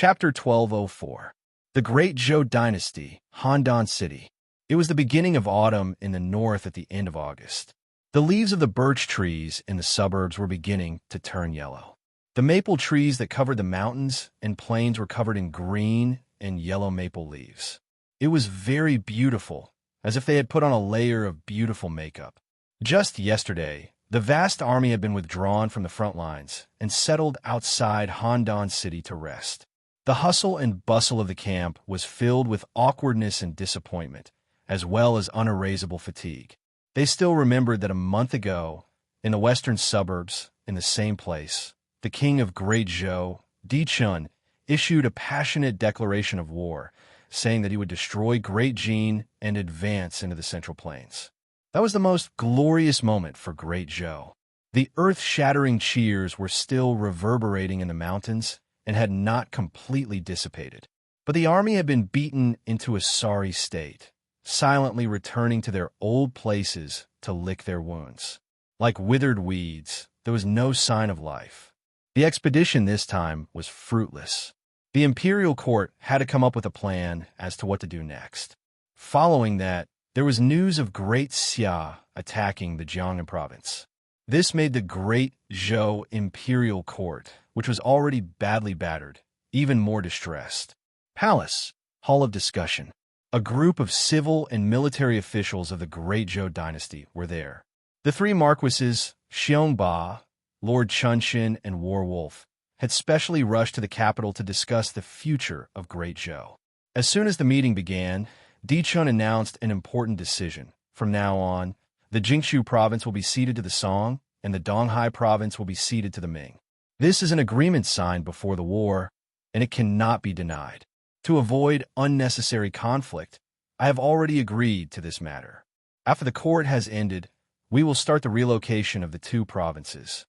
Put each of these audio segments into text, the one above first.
Chapter 1204. The Great Zhou Dynasty, Handan City. It was the beginning of autumn in the north at the end of August. The leaves of the birch trees in the suburbs were beginning to turn yellow. The maple trees that covered the mountains and plains were covered in green and yellow maple leaves. It was very beautiful, as if they had put on a layer of beautiful makeup. Just yesterday, the vast army had been withdrawn from the front lines and settled outside Handan City to rest. The hustle and bustle of the camp was filled with awkwardness and disappointment, as well as unerasable fatigue. They still remembered that a month ago, in the western suburbs, in the same place, the king of Great Zhou, Di Chun, issued a passionate declaration of war, saying that he would destroy Great Jin and advance into the Central Plains. That was the most glorious moment for Great Zhou. The earth-shattering cheers were still reverberating in the mountains and had not completely dissipated. But the army had been beaten into a sorry state, silently returning to their old places to lick their wounds. Like withered weeds, there was no sign of life. The expedition this time was fruitless. The imperial court had to come up with a plan as to what to do next. Following that, there was news of Great Xia attacking the Jiangnan province. This made the Great Zhou imperial court, which was already badly battered, even more distressed. Palace, Hall of Discussion. A group of civil and military officials of the Great Zhou dynasty were there. The three marquises, Xiongba, Lord Chunshin, and Warwolf, had specially rushed to the capital to discuss the future of Great Zhou. As soon as the meeting began, Di Chun announced an important decision. From now on, the Jingshu province will be ceded to the Song, and the Donghai province will be ceded to the Ming. This is an agreement signed before the war, and it cannot be denied. To avoid unnecessary conflict, I have already agreed to this matter. After the court has ended, we will start the relocation of the two provinces.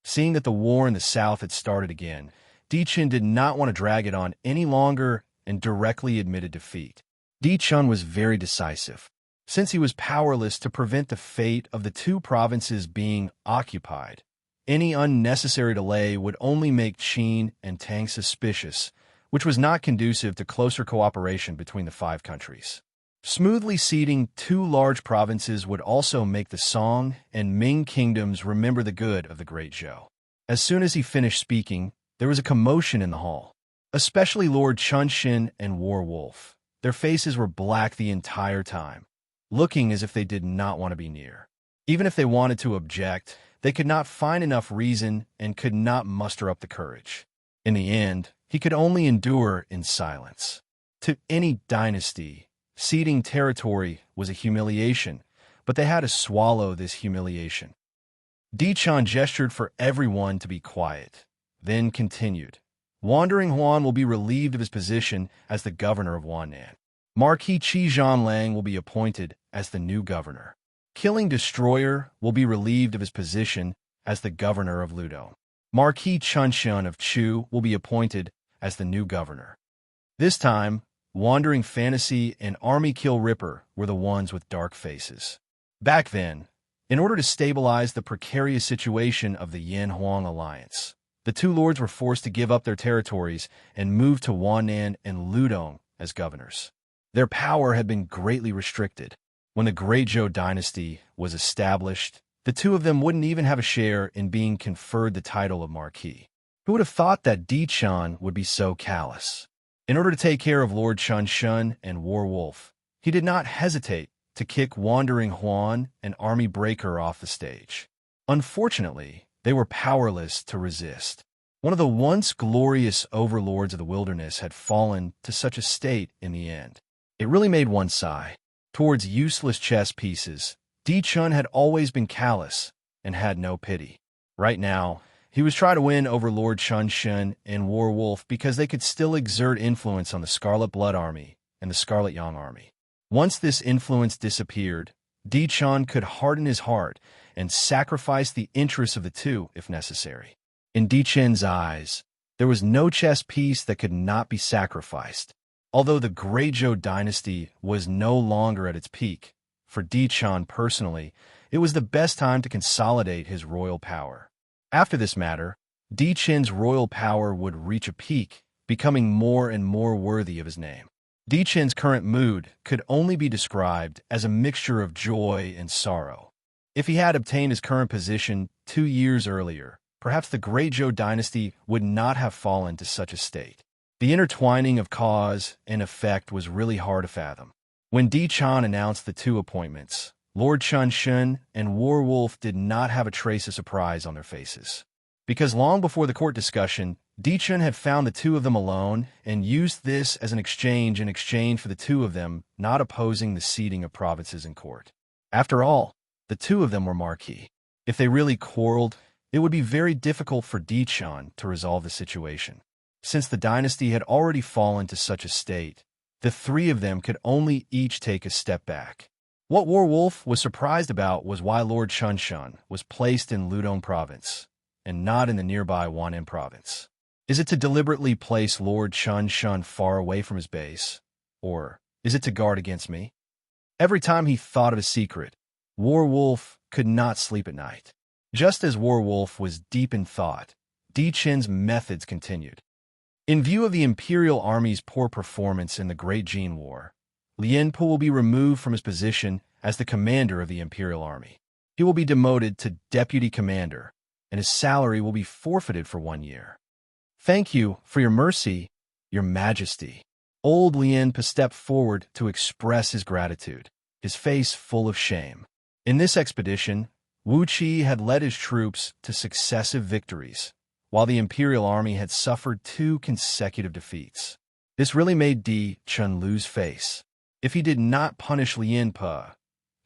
Seeing that the war in the south had started again, Di Chun did not want to drag it on any longer and directly admitted defeat. Di Chun was very decisive. Since he was powerless to prevent the fate of the two provinces being occupied, any unnecessary delay would only make Qin and Tang suspicious, which was not conducive to closer cooperation between the five countries. Smoothly ceding two large provinces would also make the Song and Ming kingdoms remember the good of the Great Zhou. As soon as he finished speaking, there was a commotion in the hall, especially Lord Chunshin and Warwolf. Their faces were black the entire time, looking as if they did not want to be near. Even if they wanted to object, they could not find enough reason and could not muster up the courage. In the end, he could only endure in silence. To any dynasty, ceding territory was a humiliation, but they had to swallow this humiliation. Di Chun gestured for everyone to be quiet, then continued. Wandering Huan will be relieved of his position as the governor of Wannan. Marquis Qi Zhanlang will be appointed as the new governor. Killing Destroyer will be relieved of his position as the governor of Ludong. Marquis Chunshan of Chu will be appointed as the new governor. This time, Wandering Fantasy and Army Kill Ripper were the ones with dark faces. Back then, in order to stabilize the precarious situation of the Yan-Huang alliance, the two lords were forced to give up their territories and move to Wannan and Ludong as governors. Their power had been greatly restricted. When the Great Zhou dynasty was established, the two of them wouldn't even have a share in being conferred the title of Marquis. Who would have thought that Di Chun would be so callous? In order to take care of Lord Chunshan and Warwolf, he did not hesitate to kick Wandering Huan and Army Breaker off the stage. Unfortunately, they were powerless to resist. One of the once glorious overlords of the wilderness had fallen to such a state in the end. It really made one sigh. Towards useless chess pieces, Di Chun had always been callous and had no pity. Right now, he was trying to win over Lord Chunshan and Warwolf because they could still exert influence on the Scarlet Blood Army and the Scarlet Yang Army. Once this influence disappeared, Di Chun could harden his heart and sacrifice the interests of the two if necessary. In Di Chun's eyes, there was no chess piece that could not be sacrificed. Although the Great Zhou dynasty was no longer at its peak, for Di Chun personally, it was the best time to consolidate his royal power. After this matter, Di Chun's royal power would reach a peak becoming more and more worthy of his name. Di Chen's current mood could only be described as a mixture of joy and sorrow. If he had obtained his current position 2 years earlier, perhaps the Great Zhou dynasty would not have fallen to such a state. The intertwining of cause and effect was really hard to fathom. When Di Chan announced the 2 appointments, Lord Chun Shun and War Wolf did not have a trace of surprise on their faces. Because long before the court discussion, Di Chun had found the 2 of them alone and used this as an exchange in exchange for the 2 of them not opposing the ceding of provinces in court. After all, the 2 of them were marquis. If they really quarreled, it would be very difficult for Di Chun to resolve the situation. Since the dynasty had already fallen to such a state, the 3 of them could only each take a step back. What War Wolf was surprised about was why Lord Chun Shun was placed in Ludong province and not in the nearby Wan'an province. Is it to deliberately place Lord Chun Shun far away from his base, or is it to guard against me? Every time he thought of a secret, War Wolf could not sleep at night. Just as War Wolf was deep in thought, Di Chen's methods continued. In view of the Imperial Army's poor performance in the Great Jin War, Lien Po will be removed from his position as the commander of the Imperial Army. He will be demoted to deputy commander, and his salary will be forfeited for 1 year. Thank you for your mercy, your majesty. Old Lien Po stepped forward to express his gratitude, his face full of shame. In this expedition, Wu Qi had led his troops to successive victories, while the Imperial Army had suffered 2 consecutive defeats. This really made Di Chun lose face. If he did not punish Lien Po,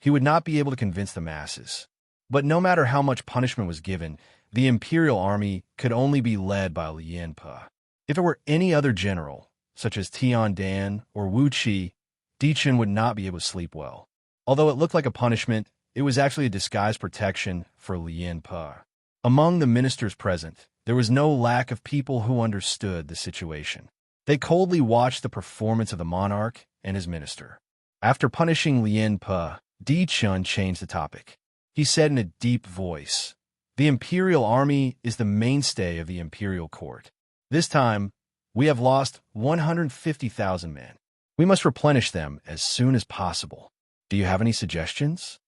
he would not be able to convince the masses. But no matter how much punishment was given, the Imperial Army could only be led by Lien Po. If it were any other general, such as Tian Dan or Wu Qi, Di Chun would not be able to sleep well. Although it looked like a punishment, it was actually a disguised protection for Lien Po. Among the ministers present, there was no lack of people who understood the situation. They coldly watched the performance of the monarch and his minister. After punishing Lien Po, Di Chun changed the topic. He said in a deep voice, "The Imperial Army is the mainstay of the Imperial Court. This time, we have lost 150,000 men. We must replenish them as soon as possible. Do you have any suggestions?"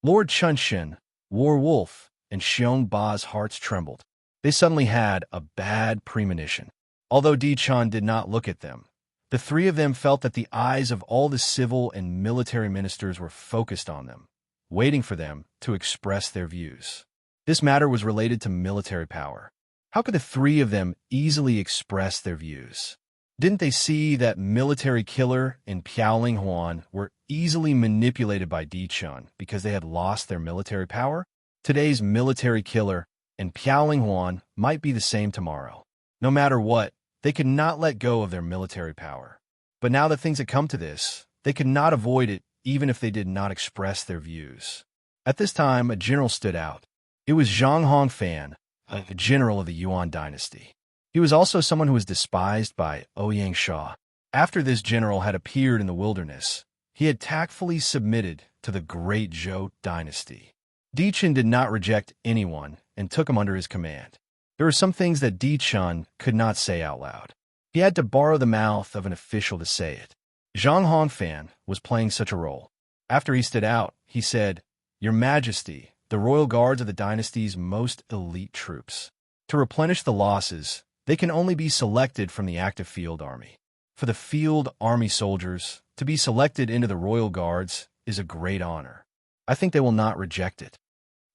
Lord Chun Shun, War Wolf, and Xiong Ba's hearts trembled. They suddenly had a bad premonition. Although Di Chun did not look at them, the 3 of them felt that the eyes of all the civil and military ministers were focused on them, waiting for them to express their views. This matter was related to military power. How could the 3 of them easily express their views? Didn't they see that military killer and Piaoling Huan were easily manipulated by Di Chun because they had lost their military power? Today's military killer and Piaoling Huan might be the same tomorrow. No matter what, they could not let go of their military power. But now that things had come to this, they could not avoid it even if they did not express their views. At this time, a general stood out. It was Zhang Hongfan, a general of the Yuan dynasty. He was also someone who was despised by Ouyang Sha. After this general had appeared in the wilderness, he had tactfully submitted to the Great Zhou dynasty. Di Chun did not reject anyone and took him under his command. There were some things that Di Chun could not say out loud. He had to borrow the mouth of an official to say it. Zhang Hongfan was playing such a role. After he stood out, he said, "Your Majesty, the royal guards are the dynasty's most elite troops. To replenish the losses, they can only be selected from the active field army. For the field army soldiers, to be selected into the royal guards is a great honor. I think they will not reject it."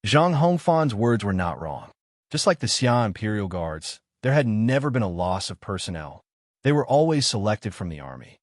Zhang Hongfan's words were not wrong. Just like the Xia Imperial Guards, there had never been a loss of personnel. They were always selected from the army.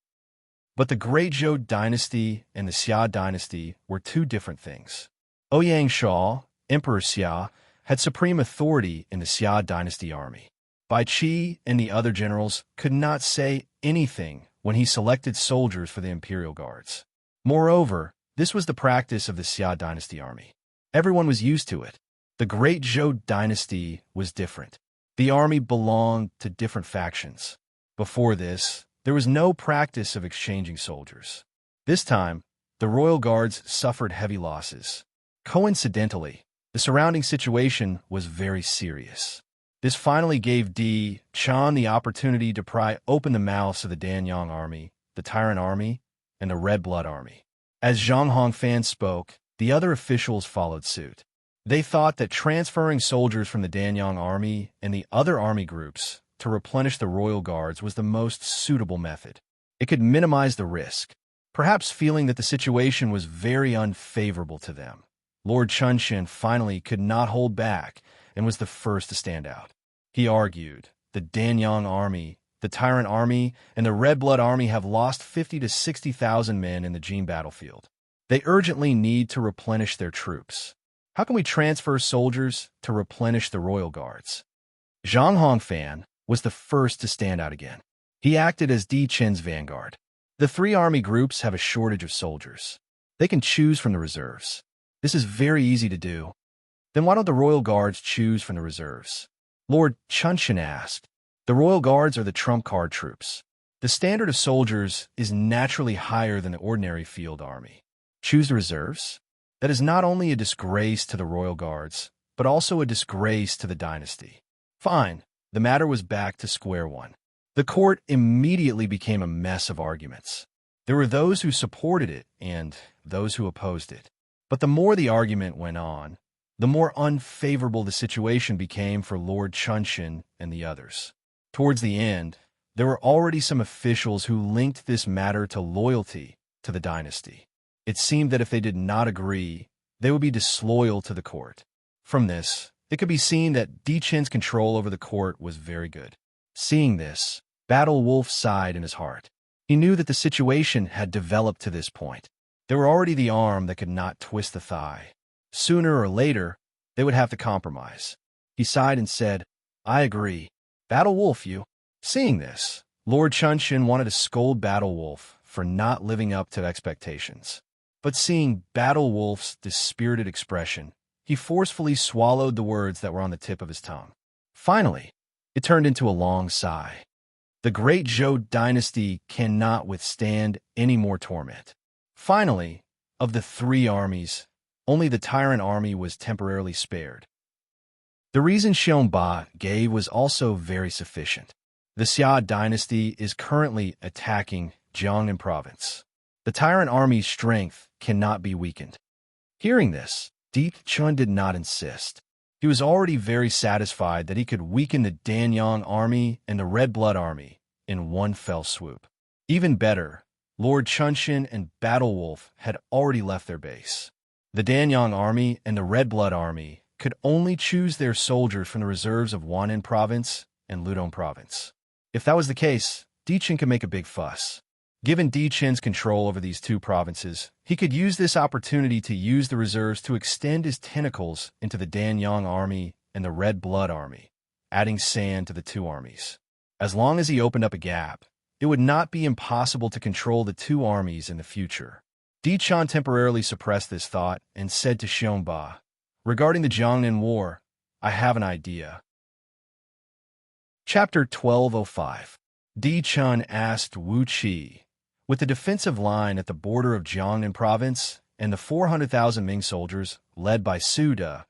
But the Great Zhou dynasty and the Xia dynasty were 2 different things. Ouyang Sha, Emperor Xia, had supreme authority in the Xia dynasty army. Bai Qi and the other generals could not say anything when he selected soldiers for the Imperial Guards. Moreover, this was the practice of the Xia dynasty army. Everyone was used to it. The Great Zhou dynasty was different. The army belonged to different factions. Before this, there was no practice of exchanging soldiers. This time, the royal guards suffered heavy losses. Coincidentally, the surrounding situation was very serious. This finally gave Di Chan the opportunity to pry open the mouths of the Danyang army, the Tyrant army, and the Red Blood army. As Zhang Hongfan spoke, the other officials followed suit. They thought that transferring soldiers from the Danyang army and the other army groups to replenish the royal guards was the most suitable method. It could minimize the risk, perhaps feeling that the situation was very unfavorable to them. Lord Chunshin finally could not hold back and was the first to stand out. He argued, the Danyang army, the Tyrant army, and the Red Blood army have lost 50 to 60,000 men in the Jin battlefield. They urgently need to replenish their troops. How can we transfer soldiers to replenish the royal guards? Zhang Hongfan was the first to stand out again. He acted as Di Chen's vanguard. The three army groups have a shortage of soldiers. They can choose from the reserves. This is very easy to do. Then why don't the royal guards choose from the reserves? Lord Chunshin asked. The royal guards are the trump card troops. The standard of soldiers is naturally higher than the ordinary field army. Choose the reserves? That is not only a disgrace to the royal guards, but also a disgrace to the dynasty. Fine, the matter was back to square one. The court immediately became a mess of arguments. There were those who supported it and those who opposed it. But the more the argument went on, the more unfavorable the situation became for Lord Chunshin and the others. Towards the end, there were already some officials who linked this matter to loyalty to the dynasty. It seemed that if they did not agree, they would be disloyal to the court. From this, it could be seen that Di Chen's control over the court was very good. Seeing this, Battle Wolf sighed in his heart. He knew that the situation had developed to this point. They were already the arm that could not twist the thigh. Sooner or later, they would have to compromise. He sighed and said, I agree. Battle Wolf, you. Seeing this, Lord Chunshin wanted to scold Battle Wolf for not living up to expectations. But seeing Battle Wolf's dispirited expression, he forcefully swallowed the words that were on the tip of his tongue. Finally, it turned into a long sigh. The great Zhou dynasty cannot withstand any more torment. Finally, of the three armies, only the Tyrant army was temporarily spared. The reason Xiongba gave was also very sufficient. The Xia dynasty is currently attacking Jiangnan province. The Tyrant army's strength cannot be weakened. Hearing this, Di Chun did not insist. He was already very satisfied that he could weaken the Danyang army and the Red Blood army in one fell swoop. Even better, Lord Chunshin and Battle Wolf had already left their base. The Danyang army and the Red Blood army could only choose their soldiers from the reserves of Wan'an province and Ludong province. If that was the case, Di Chen could make a big fuss. Given Di Chen's control over these two provinces, he could use this opportunity to use the reserves to extend his tentacles into the Danyang army and the Red Blood army, adding sand to the two armies. As long as he opened up a gap, it would not be impossible to control the two armies in the future. Di Chan temporarily suppressed this thought and said to Xiongba, regarding the Jiangnan War, I have an idea. Chapter 1205. Di Chun asked Wu Qi, with the defensive line at the border of Jiangnan province and the 400,000 Ming soldiers led by Su De,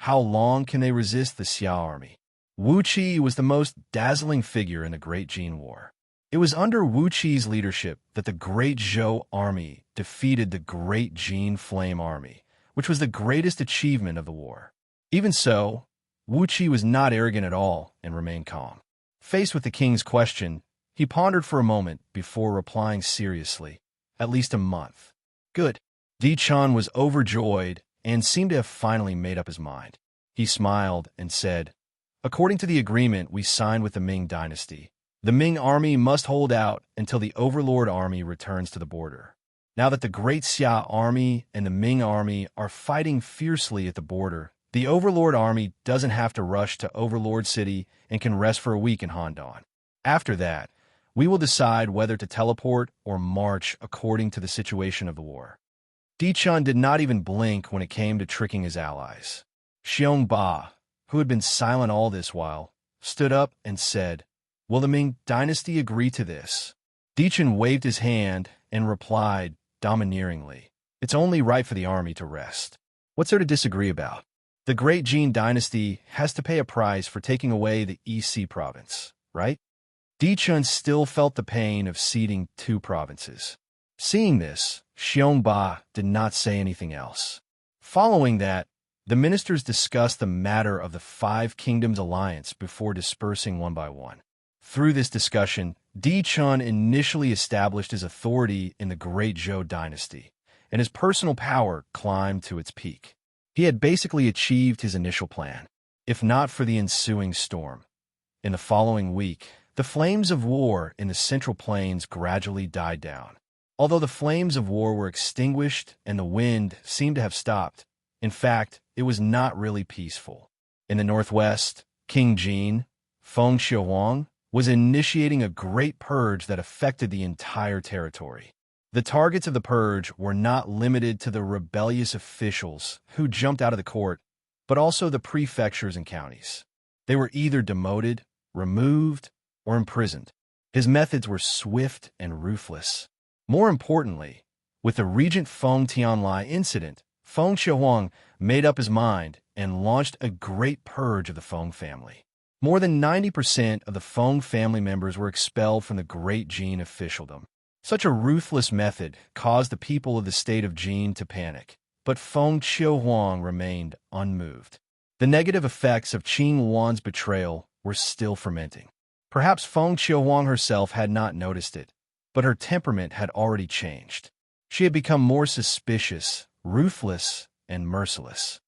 how long can they resist the Xia army? Wu Qi was the most dazzling figure in the Great Jin War. It was under Wu Qi's leadership that the Great Zhou army defeated the Great Jin Flame army, which was the greatest achievement of the war. Even so, Wu Qi was not arrogant at all and remained calm. Faced with the king's question, he pondered for a moment before replying seriously, at least a month. Good. Di Chan was overjoyed and seemed to have finally made up his mind. He smiled and said, according to the agreement we signed with the Ming dynasty, the Ming army must hold out until the Overlord army returns to the border. Now that the Great Xia army and the Ming army are fighting fiercely at the border, the Overlord army doesn't have to rush to Overlord City and can rest for a week in Handan. After that, we will decide whether to teleport or march according to the situation of the war. Di Chun did not even blink when it came to tricking his allies. Xiongba, who had been silent all this while, stood up and said, will the Ming dynasty agree to this? Di Chun waved his hand and replied domineeringly, it's only right for the army to rest. What's there to disagree about? The great Jin dynasty has to pay a price for taking away the East province, right? Di Chun still felt the pain of ceding two provinces. Seeing this, Xiongba did not say anything else. Following that, the ministers discussed the matter of the Five Kingdoms alliance before dispersing one by one. Through this discussion, Di Chun initially established his authority in the Great Zhou dynasty, and his personal power climbed to its peak. He had basically achieved his initial plan, if not for the ensuing storm. In the following week, the flames of war in the Central Plains gradually died down. Although the flames of war were extinguished and the wind seemed to have stopped, in fact, it was not really peaceful. In the northwest, King Jin, Feng Xiaohuang, was initiating a great purge that affected the entire territory. The targets of the purge were not limited to the rebellious officials who jumped out of the court, but also the prefectures and counties. They were either demoted, removed, or imprisoned. His methods were swift and ruthless. More importantly, with the Regent Feng Tianlai incident, Feng Xiaohuang made up his mind and launched a great purge of the Feng family. More than 90% of the Feng family members were expelled from the Great Jin officialdom. Such a ruthless method caused the people of the state of Jin to panic, but Feng Xiaohuang remained unmoved. The negative effects of Qing Wan's betrayal were still fermenting. Perhaps Feng Xiaohuang herself had not noticed it, but her temperament had already changed. She had become more suspicious, ruthless, and merciless.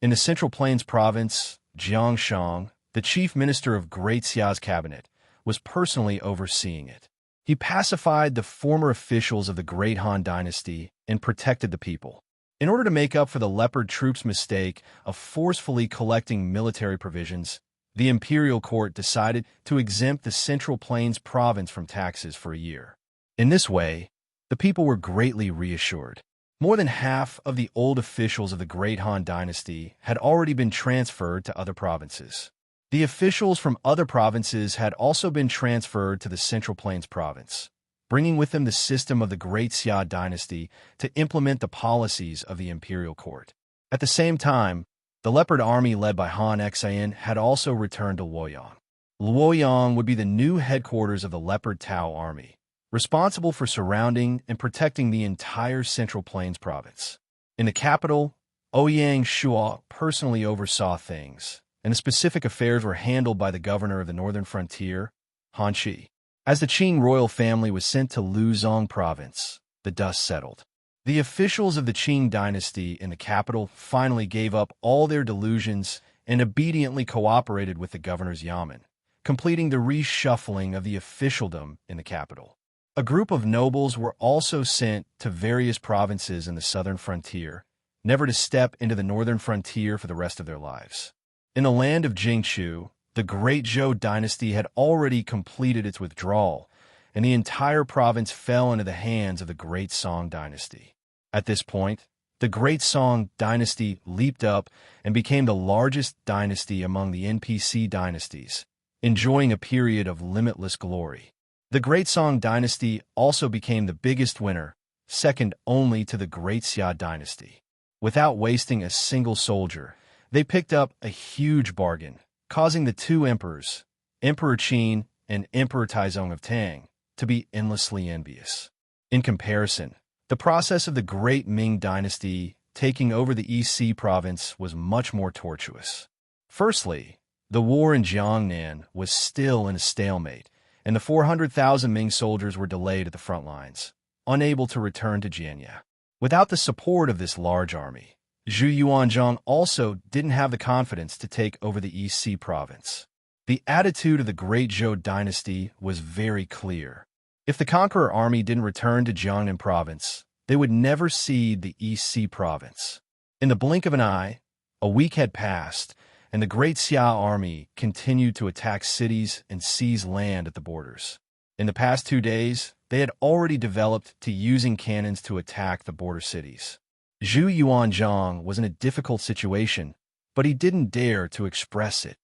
In the Central Plains province, Jiang Shang, the chief minister of Great Xia's cabinet, was personally overseeing it. He pacified the former officials of the Great Han dynasty and protected the people. In order to make up for the leopard troops' mistake of forcefully collecting military provisions, the imperial court decided to exempt the Central Plains province from taxes for a year. In this way, the people were greatly reassured. More than half of the old officials of the Great Han dynasty had already been transferred to other provinces. The officials from other provinces had also been transferred to the Central Plains province, bringing with them the system of the Great Xia dynasty to implement the policies of the imperial court. At the same time, the leopard army led by Han Xian had also returned to Luoyang. Luoyang would be the new headquarters of the Leopard Tao army, responsible for surrounding and protecting the entire Central Plains province. In the capital, Ouyang Shuo personally oversaw things, and the specific affairs were handled by the governor of the northern frontier, Han Qi. As the Qing royal family was sent to Luzong province, the dust settled. The officials of the Qing dynasty in the capital finally gave up all their delusions and obediently cooperated with the governor's yamen, completing the reshuffling of the officialdom in the capital. A group of nobles were also sent to various provinces in the southern frontier, never to step into the northern frontier for the rest of their lives. In the land of Jingchu, the Great Zhou dynasty had already completed its withdrawal, and the entire province fell into the hands of the Great Song dynasty. At this point, the Great Song dynasty leaped up and became the largest dynasty among the NPC dynasties, enjoying a period of limitless glory. The Great Song dynasty also became the biggest winner, second only to the Great Xia dynasty. Without wasting a single soldier, they picked up a huge bargain, causing the two emperors, Emperor Qin and Emperor Taizong of Tang, to be endlessly envious. In comparison, the process of the Great Ming dynasty taking over the Yi province was much more tortuous. Firstly, the war in Jiangnan was still in a stalemate, and the 400,000 Ming soldiers were delayed at the front lines, unable to return to Jianya. Without the support of this large army, Zhu Yuanzhang also didn't have the confidence to take over the Yi province. The attitude of the Great Zhou dynasty was very clear. If the conqueror army didn't return to Jiangnan province, they would never cede the Yi province. In the blink of an eye, a week had passed, and the Great Xia army continued to attack cities and seize land at the borders. In the past 2 days, they had already developed to using cannons to attack the border cities. Zhu Yuanzhang was in a difficult situation, but he didn't dare to express it.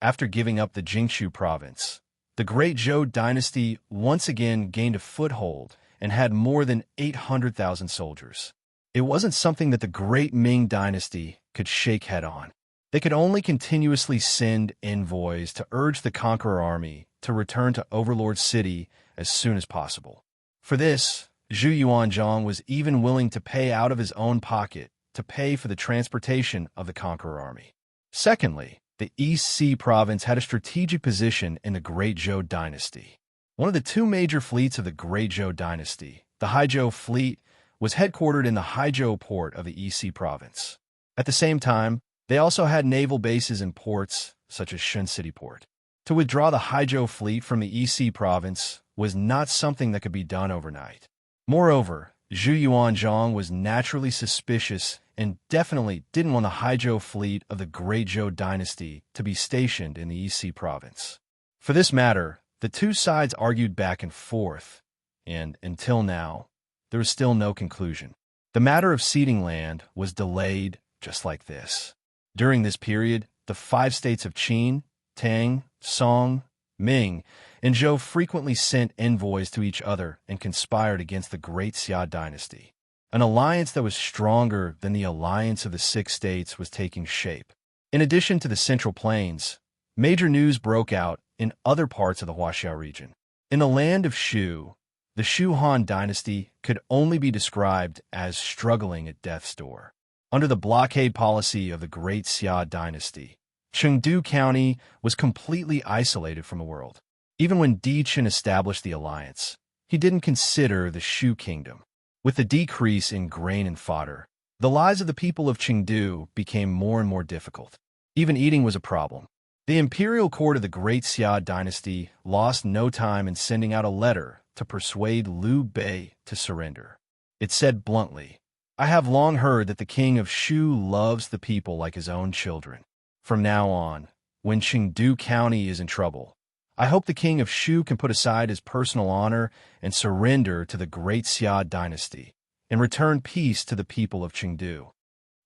After giving up the Jingchu province, the Great Zhou dynasty once again gained a foothold and had more than 800,000 soldiers. It wasn't something that the Great Ming dynasty could shake head-on. They could only continuously send envoys to urge the conqueror army to return to Overlord City as soon as possible. For this, Zhu Yuanzhang was even willing to pay out of his own pocket to pay for the transportation of the conqueror army. Secondly, the East Sea province had a strategic position in the Great Zhou dynasty. One of the two major fleets of the Great Zhou dynasty, the Haizhou fleet, was headquartered in the Haizhou port of the East Sea province. At the same time, they also had naval bases in ports such as Shun City Port. To withdraw the Haizhou fleet from the East Sea province was not something that could be done overnight. Moreover, Zhu Yuanzhang was naturally suspicious and definitely didn't want the Haizhou fleet of the Great Zhou dynasty to be stationed in the East Sea province. For this matter, the two sides argued back and forth, and until now, there was still no conclusion. The matter of ceding land was delayed just like this. During this period, the 5 states of Qin, Tang, Song, Ming, and Zhou frequently sent envoys to each other and conspired against the Great Xia dynasty. An alliance that was stronger than the alliance of the 6 states was taking shape. In addition to the Central Plains, major news broke out in other parts of the Huaxiao region. In the land of Shu, the Shu Han dynasty could only be described as struggling at death's door. Under the blockade policy of the Great Xia dynasty, Chengdu County was completely isolated from the world. Even when Di Qin established the alliance, he didn't consider the Shu kingdom. With the decrease in grain and fodder, the lives of the people of Chengdu became more and more difficult. Even eating was a problem. The imperial court of the Great Xia dynasty lost no time in sending out a letter to persuade Liu Bei to surrender. It said bluntly, "I have long heard that the king of Shu loves the people like his own children. From now on, when Chengdu County is in trouble, I hope the king of Shu can put aside his personal honor and surrender to the Great Xia dynasty and return peace to the people of Chengdu."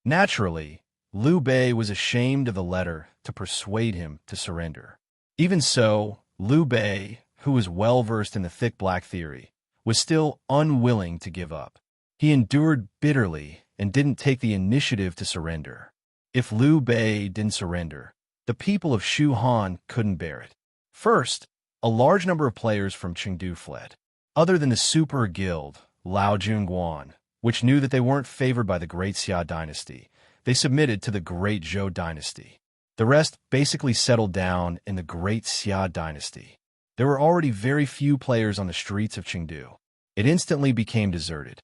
Naturally, Liu Bei was ashamed of the letter to persuade him to surrender. Even so, Liu Bei, who was well-versed in the thick black theory, was still unwilling to give up. He endured bitterly and didn't take the initiative to surrender. If Liu Bei didn't surrender, the people of Shu Han couldn't bear it. First, a large number of players from Chengdu fled. Other than the super guild, Lao Junguan, which knew that they weren't favored by the Great Xia dynasty, they submitted to the Great Zhou dynasty. The rest basically settled down in the Great Xia dynasty. There were already very few players on the streets of Chengdu. It instantly became deserted.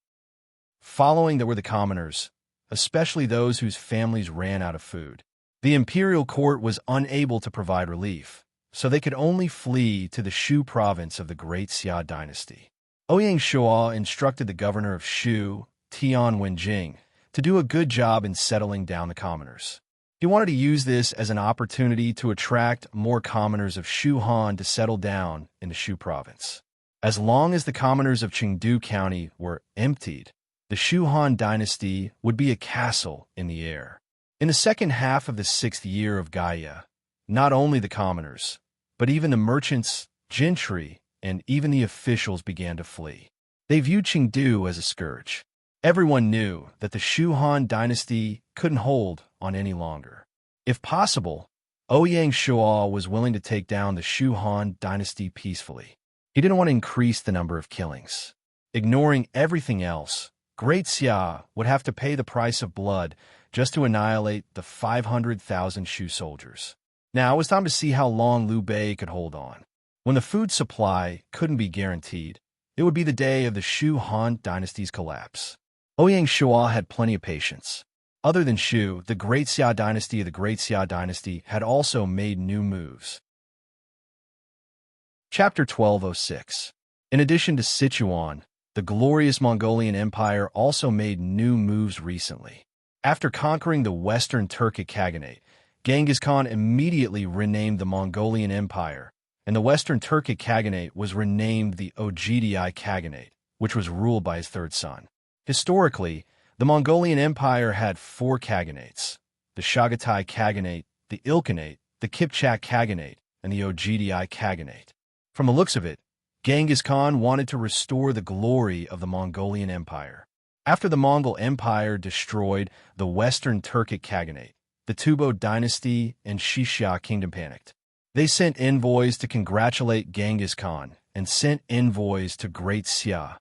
Following there were the commoners, especially those whose families ran out of food. The imperial court was unable to provide relief, so they could only flee to the Shu province of the Great Xia dynasty. Ouyang Shuo instructed the governor of Shu, Tian Wenjing, to do a good job in settling down the commoners. He wanted to use this as an opportunity to attract more commoners of Shu Han to settle down in the Shu province. As long as the commoners of Chengdu County were emptied, the Shu Han dynasty would be a castle in the air. In the second half of the 6th year of Gaia, not only the commoners, but even the merchants, gentry, and even the officials began to flee. They viewed Chengdu as a scourge. Everyone knew that the Shu Han dynasty couldn't hold on any longer. If possible, Ouyang Shuo was willing to take down the Shu Han dynasty peacefully. He didn't want to increase the number of killings. Ignoring everything else, Great Xia would have to pay the price of blood just to annihilate the 500,000 Shu soldiers. Now it was time to see how long Liu Bei could hold on. When the food supply couldn't be guaranteed, it would be the day of the Shu Han dynasty's collapse. Ouyang Shuo had plenty of patience. Other than Shu, the Great Xia dynasty of the Great Xia dynasty had also made new moves. Chapter 1206. In addition to Sichuan, the glorious Mongolian Empire also made new moves recently. After conquering the Western Turkic Khaganate, Genghis Khan immediately renamed the Mongolian Empire, and the Western Turkic Khaganate was renamed the Oghidai Khaganate, which was ruled by his third son. Historically, the Mongolian Empire had 4 Khaganates: the Chagatai Khaganate, the Ilkhanate, the Kipchak Khaganate, and the Oghidai Khaganate. From the looks of it, Genghis Khan wanted to restore the glory of the Mongolian Empire. After the Mongol Empire destroyed the Western Turkic Khaganate, the Tubo dynasty and Xixia kingdom panicked. They sent envoys to congratulate Genghis Khan and sent envoys to Great Xia,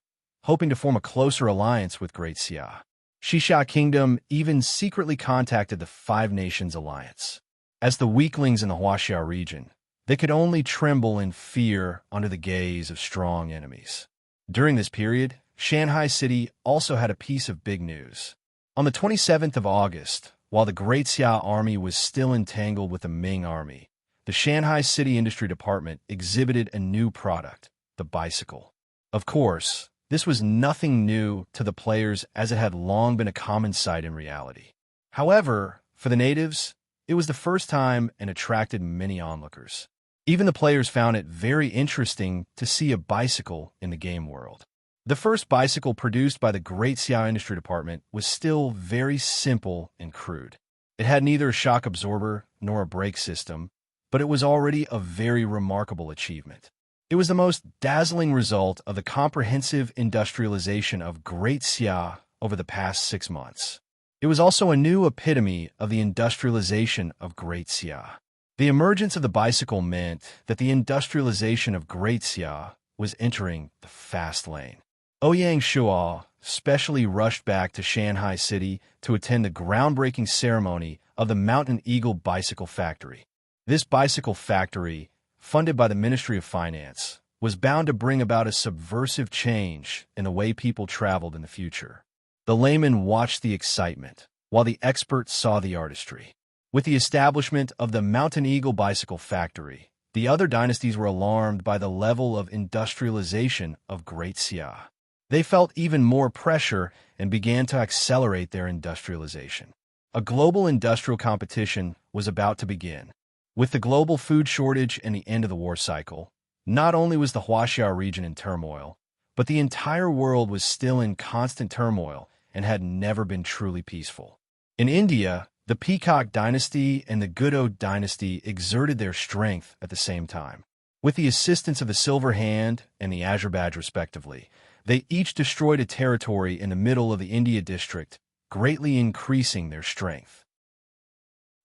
hoping to form a closer alliance with Great Xia. Xixia kingdom even secretly contacted the Five Nations Alliance. As the weaklings in the Huaxia region, they could only tremble in fear under the gaze of strong enemies. During this period, Shanghai City also had a piece of big news. On the 27th of August, while the Great Xia army was still entangled with the Ming army, the Shanghai City Industry Department exhibited a new product, the bicycle. Of course, this was nothing new to the players as it had long been a common sight in reality. However, for the natives, it was the first time and attracted many onlookers. Even the players found it very interesting to see a bicycle in the game world. The first bicycle produced by the Great Xia Industry Department was still very simple and crude. It had neither a shock absorber nor a brake system, but it was already a very remarkable achievement. It was the most dazzling result of the comprehensive industrialization of Great Xia over the past 6 months. It was also a new epitome of the industrialization of Great Xia. The emergence of the bicycle meant that the industrialization of Great Xia was entering the fast lane. Ouyang Shuo specially rushed back to Shanghai City to attend the groundbreaking ceremony of the Mountain Eagle Bicycle Factory. This bicycle factory, funded by the Ministry of Finance, was bound to bring about a subversive change in the way people traveled in the future. The layman watched the excitement, while the experts saw the artistry. With the establishment of the Mountain Eagle Bicycle Factory, the other dynasties were alarmed by the level of industrialization of Great Xia. They felt even more pressure and began to accelerate their industrialization. A global industrial competition was about to begin. With the global food shortage and the end of the war cycle, not only was the Huaxia region in turmoil, but the entire world was still in constant turmoil and had never been truly peaceful. In India, the Peacock dynasty and the Gudo dynasty exerted their strength at the same time. With the assistance of the Silver Hand and the Azure Badge respectively, they each destroyed a territory in the middle of the India district, greatly increasing their strength.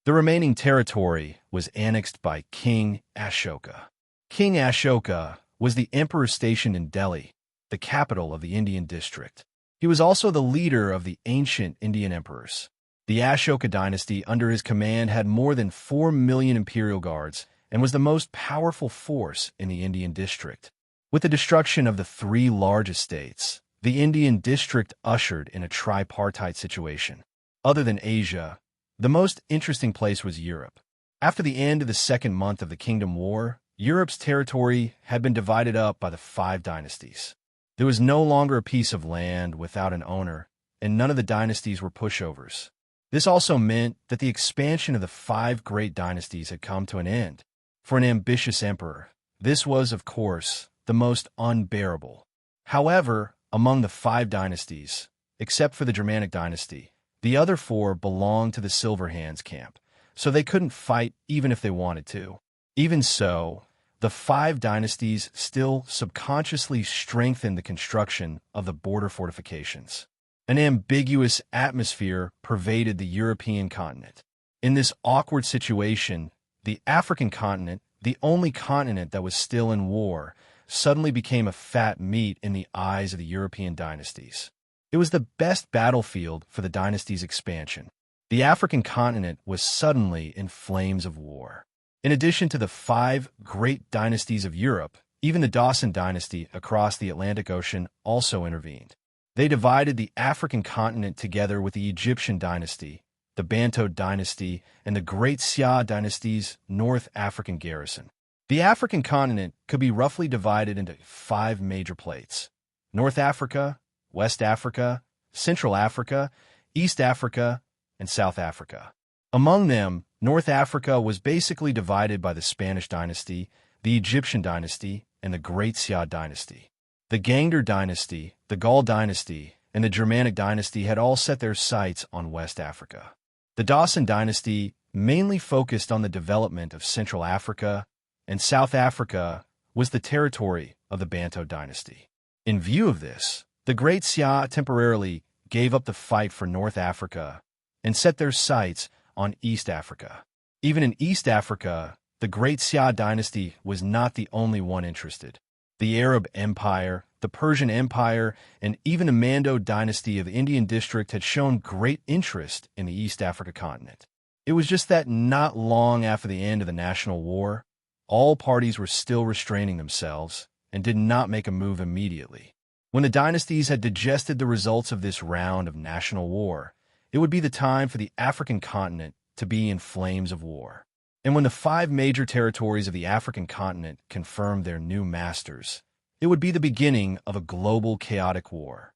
The remaining territory was annexed by King Ashoka. King Ashoka was the emperor stationed in Delhi, the capital of the Indian district. He was also the leader of the ancient Indian emperors. The Ashoka dynasty under his command had more than 4 million imperial guards and was the most powerful force in the Indian district. With the destruction of the 3 largest states, the Indian district ushered in a tripartite situation. Other than Asia, the most interesting place was Europe. After the end of the second month of the Kingdom War, Europe's territory had been divided up by the 5 dynasties. There was no longer a piece of land without an owner, and none of the dynasties were pushovers. This also meant that the expansion of the 5 great dynasties had come to an end. For an ambitious emperor, this was, of course, the most unbearable. However, among the 5 dynasties, except for the Germanic dynasty, the other 4 belonged to the Silver Hands camp, so they couldn't fight even if they wanted to. Even so, the 5 dynasties still subconsciously strengthened the construction of the border fortifications. An ambiguous atmosphere pervaded the European continent. In this awkward situation, the African continent, the only continent that was still in war, suddenly became a fat meat in the eyes of the European dynasties. It was the best battlefield for the dynasty's expansion. The African continent was suddenly in flames of war. In addition to the 5 great dynasties of Europe, even the Dawson dynasty across the Atlantic Ocean also intervened. They divided the African continent together with the Egyptian dynasty, the Bantu dynasty, and the Great Xia dynasty's North African garrison. The African continent could be roughly divided into 5 major plates: North Africa, West Africa, Central Africa, East Africa, and South Africa. Among them, North Africa was basically divided by the Spanish dynasty, the Egyptian dynasty, and the Great Xia dynasty. The Gangder dynasty, the Gaul dynasty, and the Germanic dynasty had all set their sights on West Africa. The Dawson dynasty mainly focused on the development of Central Africa, and South Africa was the territory of the Bantu dynasty. In view of this, the Great Xia temporarily gave up the fight for North Africa and set their sights on East Africa. Even in East Africa, the Great Xia dynasty was not the only one interested. The Arab Empire, the Persian Empire, and even the Mando dynasty of the Indian district had shown great interest in the East Africa continent. It was just that not long after the end of the national war, all parties were still restraining themselves and did not make a move immediately. When the dynasties had digested the results of this round of national war, it would be the time for the African continent to be in flames of war. And when the 5 major territories of the African continent confirmed their new masters, it would be the beginning of a global chaotic war.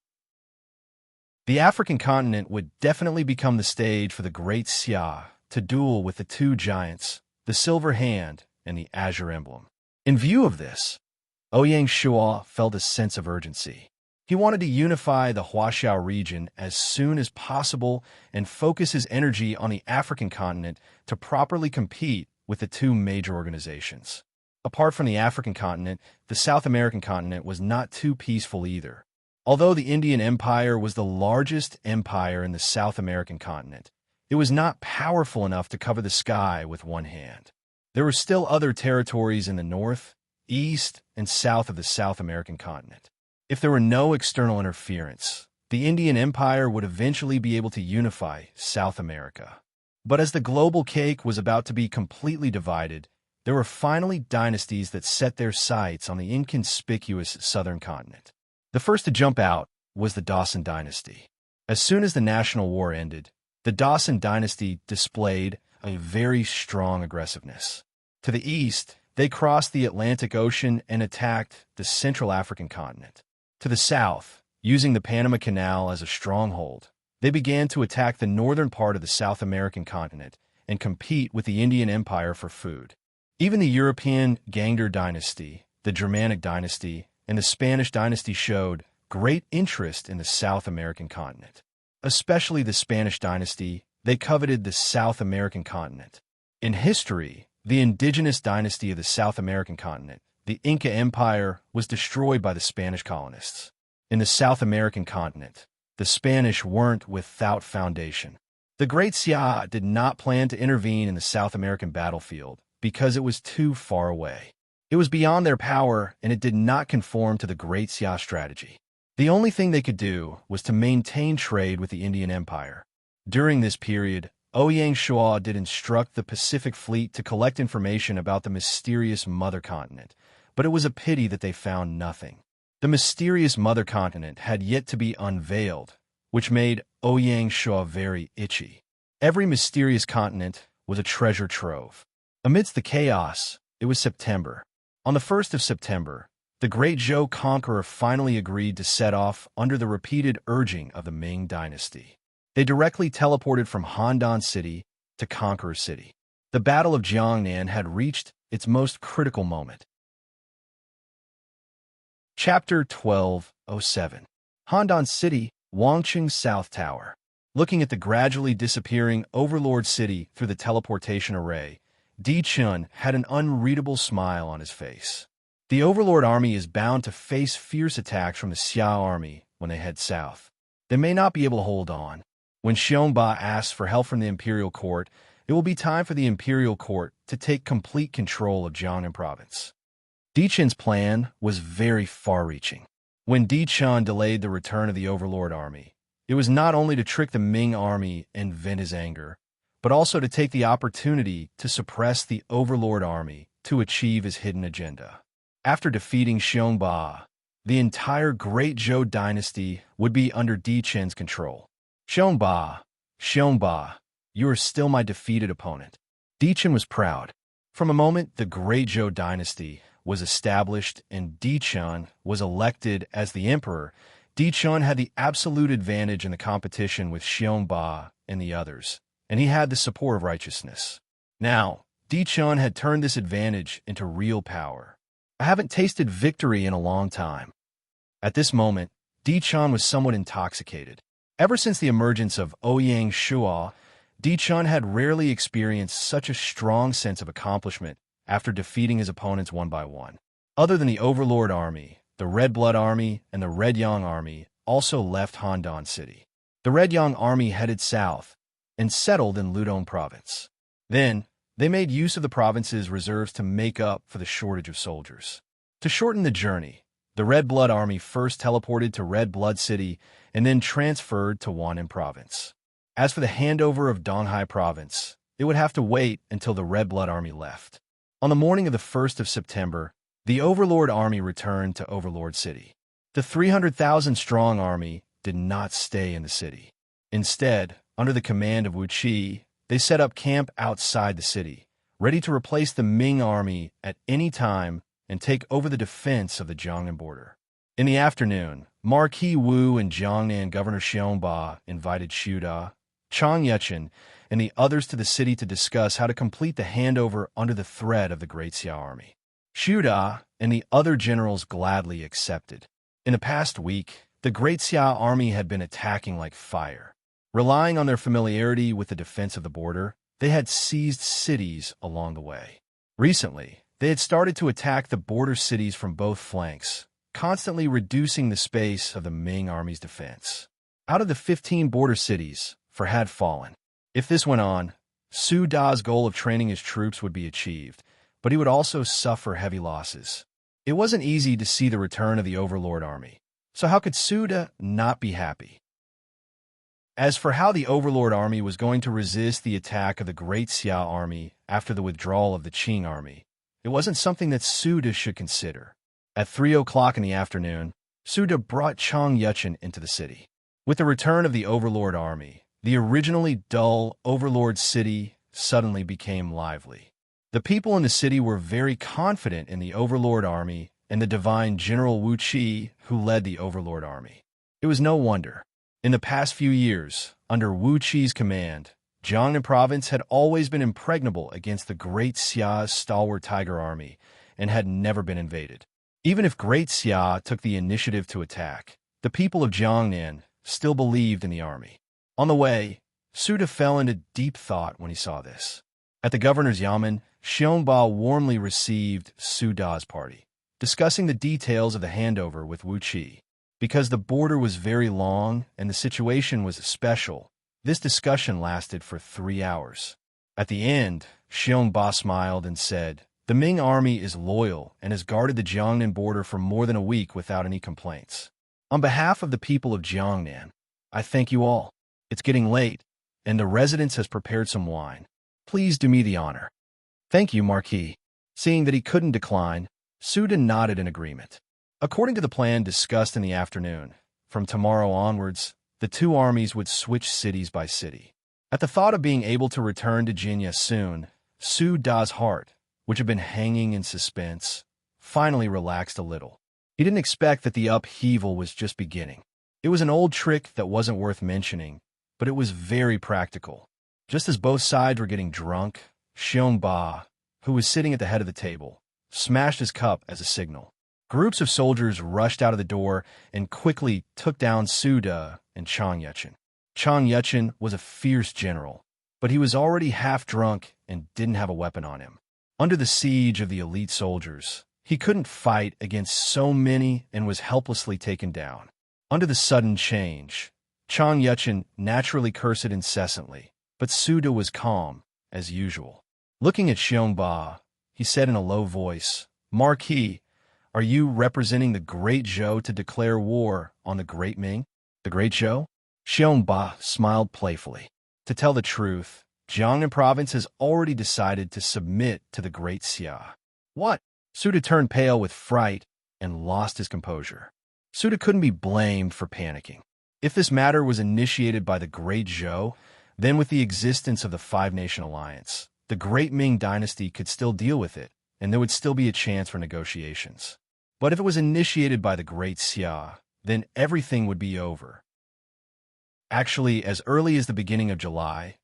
The African continent would definitely become the stage for the Great Xia to duel with the 2 giants, the Silver Hand and the Azure Emblem. In view of this, Ouyang Shuo felt a sense of urgency. He wanted to unify the Huaxiao region as soon as possible and focus his energy on the African continent to properly compete with the 2 major organizations. Apart from the African continent, the South American continent was not too peaceful either. Although the Indian Empire was the largest empire in the South American continent, it was not powerful enough to cover the sky with one hand. There were still other territories in the north, east, and south of the South American continent. If there were no external interference, the Indian Empire would eventually be able to unify South America. But as the global cake was about to be completely divided, there were finally dynasties that set their sights on the inconspicuous southern continent. The first to jump out was the Dawson dynasty. As soon as the national war ended, the Dawson dynasty displayed a very strong aggressiveness. To the east, they crossed the Atlantic Ocean and attacked the Central African continent. To the south, using the Panama Canal as a stronghold, they began to attack the northern part of the South American continent and compete with the Indian Empire for food. Even the European Gangder dynasty, the Germanic dynasty, and the Spanish dynasty showed great interest in the South American continent. Especially the Spanish dynasty, they coveted the South American continent. In history, the indigenous dynasty of the South American continent, the Inca Empire, was destroyed by the Spanish colonists. In the South American continent, the Spanish weren't without foundation. The Great Xia did not plan to intervene in the South American battlefield because it was too far away. It was beyond their power, and it did not conform to the Great Xia strategy. The only thing they could do was to maintain trade with the Indian Empire. During this period, Ouyang Shuo did instruct the Pacific Fleet to collect information about the mysterious mother continent, but it was a pity that they found nothing. The mysterious mother continent had yet to be unveiled, which made Ouyang Shuo very itchy. Every mysterious continent was a treasure trove. Amidst the chaos, it was September. On the 1st of September, the great Zhou conqueror finally agreed to set off under the repeated urging of the Ming dynasty. They directly teleported from Handan City to Conqueror City. The Battle of Jiangnan had reached its most critical moment. Chapter 12:07. Handan City, Wangqing South Tower. Looking at the gradually disappearing Overlord City through the teleportation array, Di Chun had an unreadable smile on his face. The Overlord army is bound to face fierce attacks from the Xia army when they head south. They may not be able to hold on. When Xiongba asks for help from the Imperial Court, it will be time for the Imperial Court to take complete control of Jiangnan Province. Di Chun's plan was very far-reaching. When Di Chun delayed the return of the Overlord army, it was not only to trick the Ming army and vent his anger, but also to take the opportunity to suppress the Overlord army to achieve his hidden agenda. After defeating Xiongba, the entire Great Zhou dynasty would be under Di Chun's control. Xiongba, you are still my defeated opponent. Di Chun was proud. From a moment the Great Zhou dynasty was established and Di Chun was elected as the emperor, Di Chun had the absolute advantage in the competition with Xiongba and the others, and he had the support of righteousness. Now, Di Chun had turned this advantage into real power. I haven't tasted victory in a long time. At this moment, Di Chun was somewhat intoxicated. Ever since the emergence of Ouyang Shuo, Di Chun had rarely experienced such a strong sense of accomplishment after defeating his opponents one by one. Other than the Overlord army, the Red Blood army and the Red Yang army also left Handan City. The Red Yang army headed south and settled in Ludong province. Then, they made use of the province's reserves to make up for the shortage of soldiers. To shorten the journey, the Red Blood Army first teleported to Red Blood City and then transferred to Wan'an Province. As for the handover of Donghai Province, it would have to wait until the Red Blood Army left. On the morning of the 1st of September, the Overlord Army returned to Overlord City. The 300,000-strong army did not stay in the city. Instead, under the command of Wu Qi, they set up camp outside the city, ready to replace the Ming army at any time and take over the defense of the Jiangnan border. In the afternoon, Marquis Wu and Jiangnan Governor Xiongba invited Xu Da, Chang Yuchen, and the others to the city to discuss how to complete the handover under the threat of the Great Xia army. Xu Da and the other generals gladly accepted. In the past week, the Great Xia army had been attacking like fire. Relying on their familiarity with the defense of the border, they had seized cities along the way. Recently, they had started to attack the border cities from both flanks, constantly reducing the space of the Ming army's defense. Out of the 15 border cities, 4 had fallen. If this went on, Su Da's goal of training his troops would be achieved, but he would also suffer heavy losses. It wasn't easy to see the return of the Overlord army, so how could Su Da not be happy? As for how the Overlord army was going to resist the attack of the Great Xia army after the withdrawal of the Qing army, it wasn't something that Su Da should consider. At 3 o'clock in the afternoon, Su Da brought Chang Yuchen into the city. With the return of the Overlord army, the originally dull Overlord city suddenly became lively. The people in the city were very confident in the Overlord army and the divine General Wu Qi who led the Overlord army. It was no wonder. In the past few years, under Wu Qi's command, Jiangnan province had always been impregnable against the Great Xia's stalwart tiger army and had never been invaded. Even if Great Xia took the initiative to attack, the people of Jiangnan still believed in the army. On the way, Su Da fell into deep thought when he saw this. At the governor's yamen, Xiongba warmly received Su Da's party, discussing the details of the handover with Wu Qi. Because the border was very long and the situation was special, this discussion lasted for 3 hours. At the end, Xiongba smiled and said, "The Ming army is loyal and has guarded the Jiangnan border for more than a week without any complaints. On behalf of the people of Jiangnan, I thank you all. It's getting late, and the residence has prepared some wine. Please do me the honor." "Thank you, Marquis." Seeing that he couldn't decline, Su Da nodded in agreement. According to the plan discussed in the afternoon, from tomorrow onwards, the two armies would switch cities by city. At the thought of being able to return to Jinya soon, Su Da's heart, which had been hanging in suspense, finally relaxed a little. He didn't expect that the upheaval was just beginning. It was an old trick that wasn't worth mentioning, but it was very practical. Just as both sides were getting drunk, Xiongba, who was sitting at the head of the table, smashed his cup as a signal. Groups of soldiers rushed out of the door and quickly took down Su Da and Chang Yuchen. Chang Yuchen was a fierce general, but he was already half drunk and didn't have a weapon on him. Under the siege of the elite soldiers, he couldn't fight against so many and was helplessly taken down. Under the sudden change, Chang Yuchen naturally cursed incessantly, but Su Da was calm, as usual. Looking at Xiongba, he said in a low voice, "Marquis, are you representing the Great Zhou to declare war on the Great Ming?" "The Great Zhou?" Xiongba smiled playfully. To tell the truth, Jiangnan province has already decided to submit to the Great Xia. "What?" Su Da turned pale with fright and lost his composure. Su Da couldn't be blamed for panicking. If this matter was initiated by the Great Zhou, then with the existence of the Five-Nation Alliance, the Great Ming dynasty could still deal with it, and there would still be a chance for negotiations. But if it was initiated by the Great Xia, then everything would be over. Actually, as early as the beginning of July,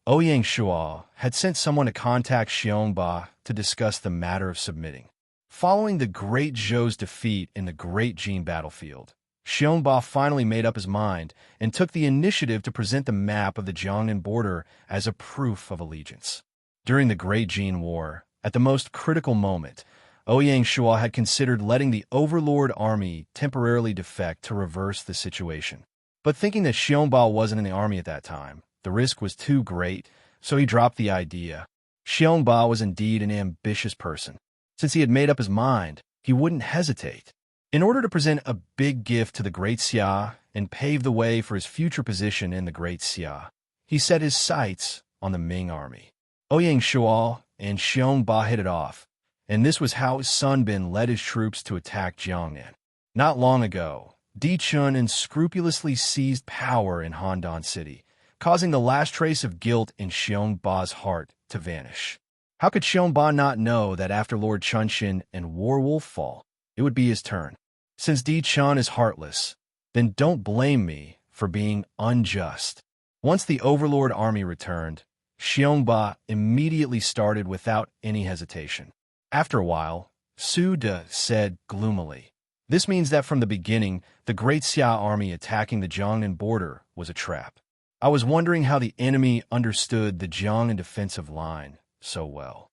Ouyang Shuo had sent someone to contact Xiongba to discuss the matter of submitting. Following the Great Zhou's defeat in the Great Jin battlefield, Xiongba finally made up his mind and took the initiative to present the map of the Jiangnan border as a proof of allegiance. During the Great Jin War, at the most critical moment, Ouyang Shuo had considered letting the Overlord army temporarily defect to reverse the situation. But thinking that Xiongba wasn't in the army at that time, the risk was too great, so he dropped the idea. Xiongba was indeed an ambitious person. Since he had made up his mind, he wouldn't hesitate. In order to present a big gift to the Great Xia and pave the way for his future position in the Great Xia, he set his sights on the Ming army. Ouyang Shuo and Xiongba hit it off, and this was how Sun Bin led his troops to attack Jiangnan. Not long ago, Di Chun unscrupulously seized power in Handan City, causing the last trace of guilt in Xiongba's heart to vanish. How could Xiongba not know that after Lord Chunxin and Warwolf fall, it would be his turn? Since Di Chun is heartless, then don't blame me for being unjust. Once the Overlord army returned, Xiongba immediately started without any hesitation. After a while, Su De said gloomily, "This means that from the beginning, the Great Xia army attacking the Jiangnan border was a trap. I was wondering how the enemy understood the Jiangnan defensive line so well."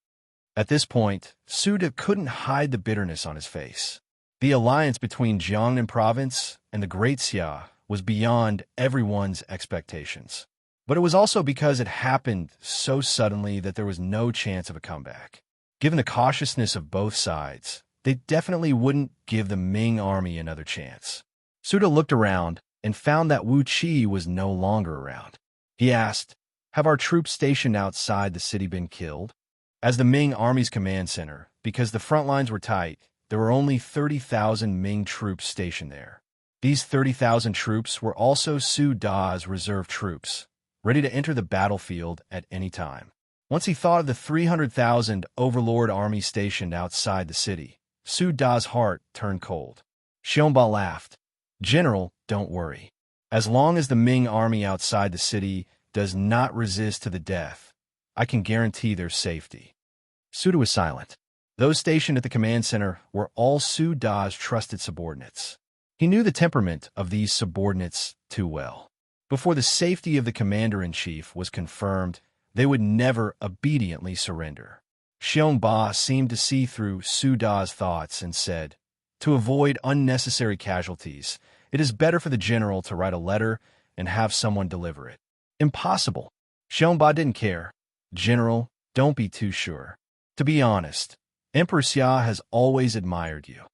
At this point, Su De couldn't hide the bitterness on his face. The alliance between Jiangnan province and the Great Xia was beyond everyone's expectations. But it was also because it happened so suddenly that there was no chance of a comeback. Given the cautiousness of both sides, they definitely wouldn't give the Ming army another chance. Su De looked around and found that Wu Qi was no longer around. He asked, "Have our troops stationed outside the city been killed?" As the Ming army's command center, because the front lines were tight, there were only 30,000 Ming troops stationed there. These 30,000 troops were also Su Da's reserve troops, ready to enter the battlefield at any time. Once he thought of the 300,000 Overlord army stationed outside the city, Su Da's heart turned cold. Xiongba laughed. "General, don't worry. As long as the Ming army outside the city does not resist to the death, I can guarantee their safety." Su De was silent. Those stationed at the command center were all Su Da's trusted subordinates. He knew the temperament of these subordinates too well. Before the safety of the commander-in-chief was confirmed, they would never obediently surrender. Xiongba seemed to see through Su Da's thoughts and said, "To avoid unnecessary casualties, it is better for the general to write a letter and have someone deliver it." "Impossible." Xiongba didn't care. "General, don't be too sure. To be honest, Emperor Xia has always admired you.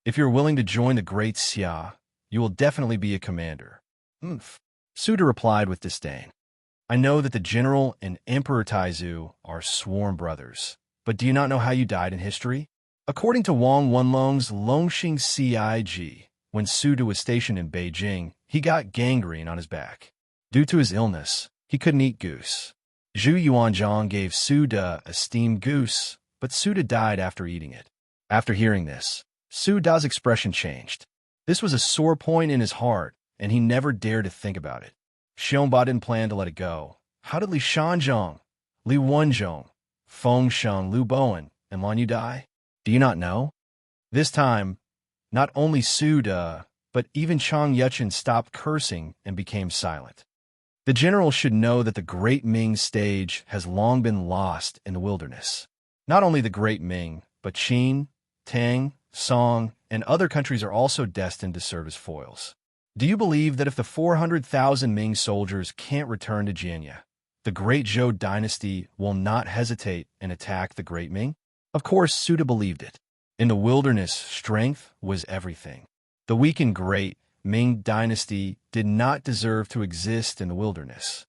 If you're willing to join the Great Xia, you will definitely be a commander." "Umph." Su De replied with disdain. "I know that the general and Emperor Taizu are sworn brothers, but do you not know how you died in history? According to Wang Wenlong's Longxing Cig, when Su De was stationed in Beijing, he got gangrene on his back. Due to his illness, he couldn't eat goose. Zhu Yuanzhang gave Su De a steamed goose, but Su De died after eating it." After hearing this, Su Da's expression changed. This was a sore point in his heart, and he never dared to think about it. Xiongba didn't plan to let it go. How did Li Shanzhong, Li Wenzhong, Feng Sheng, Lu Bowen, and Lan Yu die? Do you not know? This time, not only Su De, but even Chang Yuchen stopped cursing and became silent. The general should know that the Great Ming stage has long been lost in the wilderness. Not only the Great Ming, but Qin, Tang, Song, and other countries are also destined to serve as foils. Do you believe that if the 400,000 Ming soldiers can't return to Jianya, the Great Zhou dynasty will not hesitate and attack the Great Ming? Of course, Su De believed it. In the wilderness, strength was everything. The weak and great Ming dynasty did not deserve to exist in the wilderness.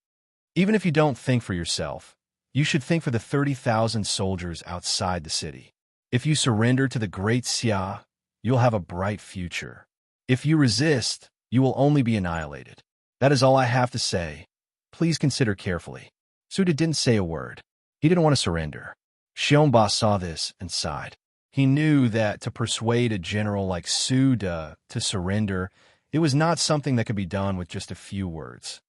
Even if you don't think for yourself, you should think for the 30,000 soldiers outside the city. If you surrender to the Great Xia, you'll have a bright future. If you resist, you will only be annihilated. That is all I have to say. Please consider carefully." Su De didn't say a word. He didn't want to surrender. Xiongba saw this and sighed. He knew that to persuade a general like Su De to surrender, it was not something that could be done with just a few words.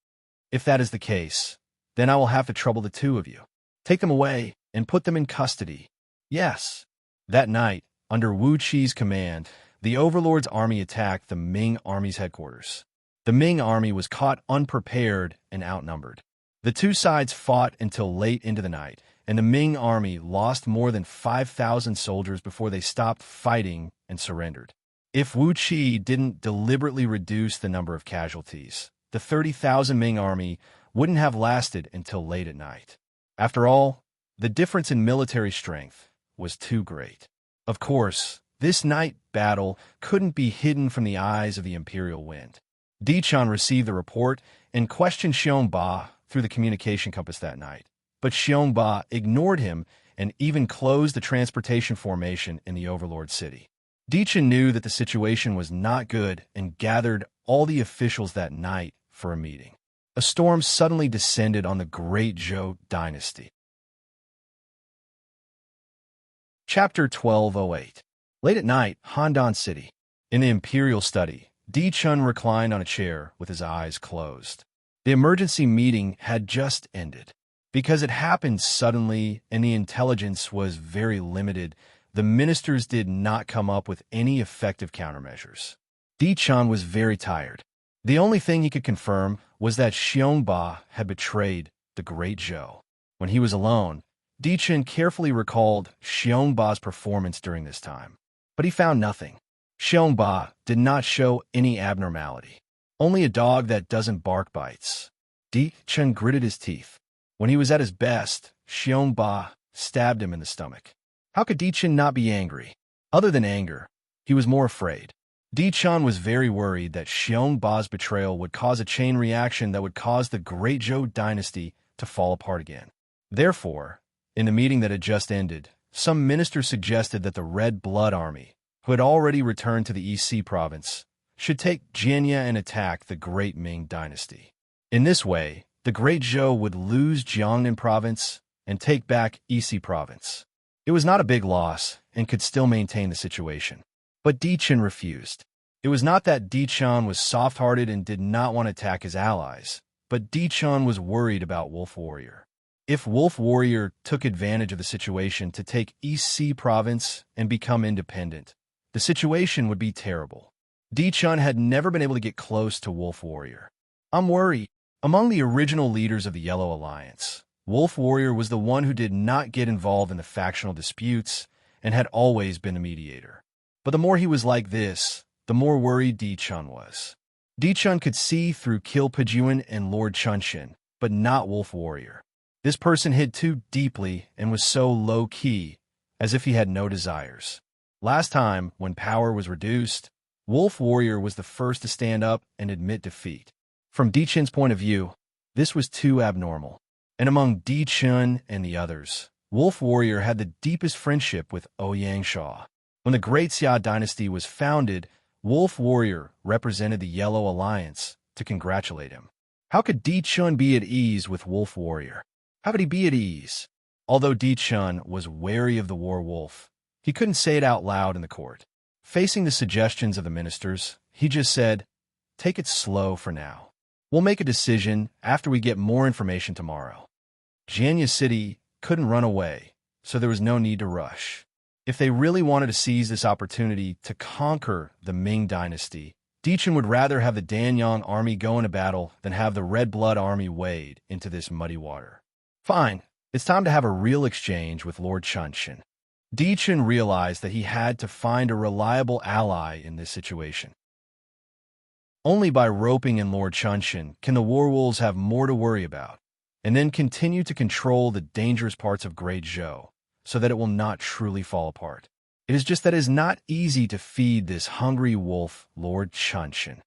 "If that is the case, then I will have to trouble the two of you. Take them away and put them in custody." "Yes." That night, under Wu Qi's command, the Overlord's army attacked the Ming army's headquarters. The Ming army was caught unprepared and outnumbered. The two sides fought until late into the night, and the Ming army lost more than 5,000 soldiers before they stopped fighting and surrendered. If Wu Qi didn't deliberately reduce the number of casualties, the 30,000 Ming army wouldn't have lasted until late at night. After all, the difference in military strength was too great. Of course, this night battle couldn't be hidden from the eyes of the imperial wind. Di Chun received the report and questioned Xiong Ba through the communication compass that night. But Xiong Ba ignored him and even closed the transportation formation in the Overlord City. Di Chun knew that the situation was not good and gathered all the officials that night for a meeting. A storm suddenly descended on the Great Zhou dynasty. Chapter 1208. Late at night, Handan City. In the imperial study, Di Chun reclined on a chair with his eyes closed. The emergency meeting had just ended. Because it happened suddenly and the intelligence was very limited, the ministers did not come up with any effective countermeasures. Di Chun was very tired. The only thing he could confirm was that Xiong Ba had betrayed the Great Zhou. When he was alone, Di Chun carefully recalled Xiong Ba's performance during this time. But he found nothing. Xiong Ba did not show any abnormality. Only a dog that doesn't bark bites. Di Chun gritted his teeth. When he was at his best, Xiong Ba stabbed him in the stomach. How could Di Chun not be angry? Other than anger, he was more afraid. Di Chun was very worried that Xiong Ba's betrayal would cause a chain reaction that would cause the Great Zhou dynasty to fall apart again. Therefore, in the meeting that had just ended, some ministers suggested that the Red Blood Army, who had already returned to the East Sea province, should take Jianya and attack the Great Ming dynasty. In this way, the Great Zhou would lose Jiangnan province and take back Isi province. It was not a big loss and could still maintain the situation. But Di Chun refused. It was not that Di Chun was soft-hearted and did not want to attack his allies, but Di Chun was worried about Wolf Warrior. If Wolf Warrior took advantage of the situation to take East Sea province and become independent, the situation would be terrible. Di Chun had never been able to get close to Wolf Warrior. I'm worried. Among the original leaders of the Yellow Alliance, Wolf Warrior was the one who did not get involved in the factional disputes and had always been the mediator. But the more he was like this, the more worried Di Chun was. Di Chun could see through Kil Pajuan and Lord Chunshin, but not Wolf Warrior. This person hid too deeply and was so low-key, as if he had no desires. Last time, when power was reduced, Wolf Warrior was the first to stand up and admit defeat. From Di Chun's point of view, this was too abnormal. And among Di Chun and the others, Wolf Warrior had the deepest friendship with Ouyang Shaw. When the Great Xia dynasty was founded, Wolf Warrior represented the Yellow Alliance to congratulate him. How could Di Chun be at ease with Wolf Warrior? How could he be at ease? Although Di Chun was wary of the war wolf, he couldn't say it out loud in the court. Facing the suggestions of the ministers, he just said, "Take it slow for now. We'll make a decision after we get more information tomorrow." Jianya City couldn't run away, so there was no need to rush. If they really wanted to seize this opportunity to conquer the Ming dynasty, Di Chun would rather have the Danyang army go into battle than have the Red Blood army wade into this muddy water. Fine, it's time to have a real exchange with Lord Chunshin. Di Chun realized that he had to find a reliable ally in this situation. Only by roping in Lord Chunshin can the Warwolves have more to worry about, and then continue to control the dangerous parts of Great Zhou, so that it will not truly fall apart. It is just that it is not easy to feed this hungry wolf, Lord Chunshin.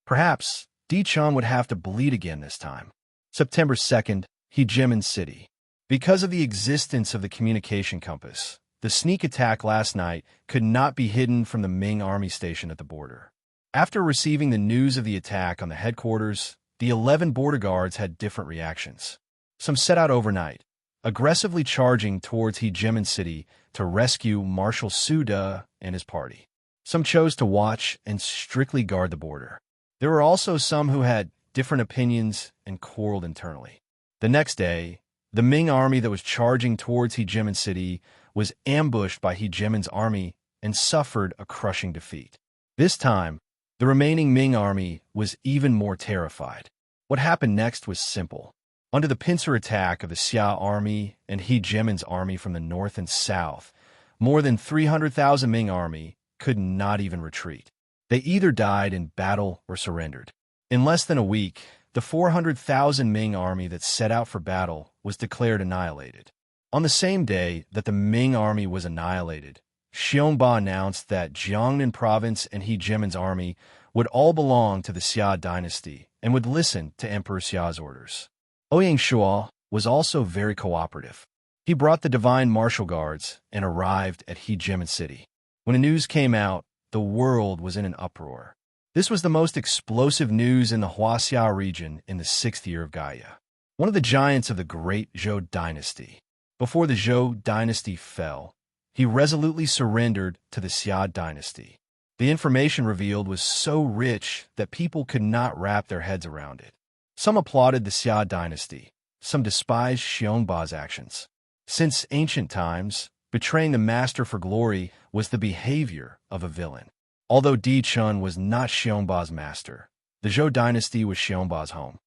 Perhaps Di Chun would have to bleed again this time. September 2nd, Hejimen City. Because of the existence of the communication compass, the sneak attack last night could not be hidden from the Ming army station at the border. After receiving the news of the attack on the headquarters, the 11 border guards had different reactions. Some set out overnight, aggressively charging towards Hejimen City to rescue Marshal Suda and his party. Some chose to watch and strictly guard the border. There were also some who had different opinions and quarreled internally. The next day, the Ming army that was charging towards Hejimen City was ambushed by Hejimen's army and suffered a crushing defeat. This time, the remaining Ming army was even more terrified. What happened next was simple. Under the pincer attack of the Xia army and Hejimen's army from the north and south, more than 300,000 Ming army could not even retreat. They either died in battle or surrendered. In less than a week, the 400,000 Ming army that set out for battle was declared annihilated. On the same day that the Ming army was annihilated, Xiongba announced that Jiangnan province and He Jimin's army would all belong to the Xia dynasty and would listen to Emperor Xia's orders. Ouyang Shuo was also very cooperative. He brought the divine martial guards and arrived at He Jimin city. When the news came out, the world was in an uproar. This was the most explosive news in the Huaxia region in the 6th year of Gaia, one of the giants of the great Zhou dynasty. Before the Zhou dynasty fell, he resolutely surrendered to the Xia dynasty. The information revealed was so rich that people could not wrap their heads around it. Some applauded the Xia dynasty, some despised Xiongba's actions. Since ancient times, betraying the master for glory was the behavior of a villain. Although Di Chun was not Xiongba's master, the Zhou dynasty was Xiongba's home.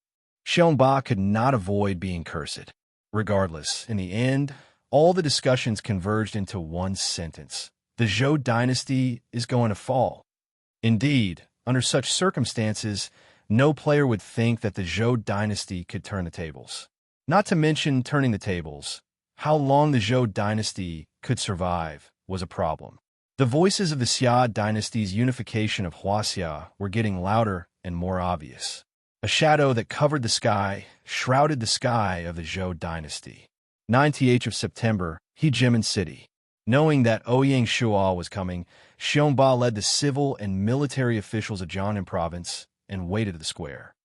Xiongba could not avoid being cursed. Regardless, in the end, all the discussions converged into one sentence. The Zhou dynasty is going to fall. Indeed, under such circumstances, no player would think that the Zhou dynasty could turn the tables. Not to mention turning the tables, how long the Zhou dynasty could survive was a problem. The voices of the Xia dynasty's unification of Huaxia were getting louder and more obvious. A shadow that covered the sky shrouded the sky of the Zhou dynasty. 9th of September, He Jimin city. Knowing that Ouyang Shuo was coming, Xiongba led the civil and military officials of Jiangnan province and waited at the square.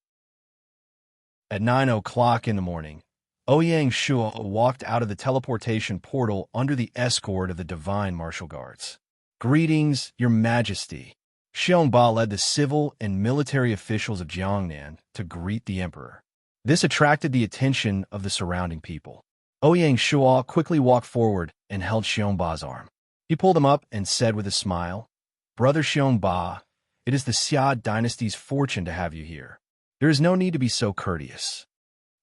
At 9 o'clock in the morning, Ouyang Shuo walked out of the teleportation portal under the escort of the divine martial guards. "Greetings, Your Majesty." Xiongba led the civil and military officials of Jiangnan to greet the emperor. This attracted the attention of the surrounding people. Ouyang Shuo quickly walked forward and held Xiongba's arm. He pulled him up and said with a smile, "Brother Xiongba, it is the Xia dynasty's fortune to have you here. There is no need to be so courteous."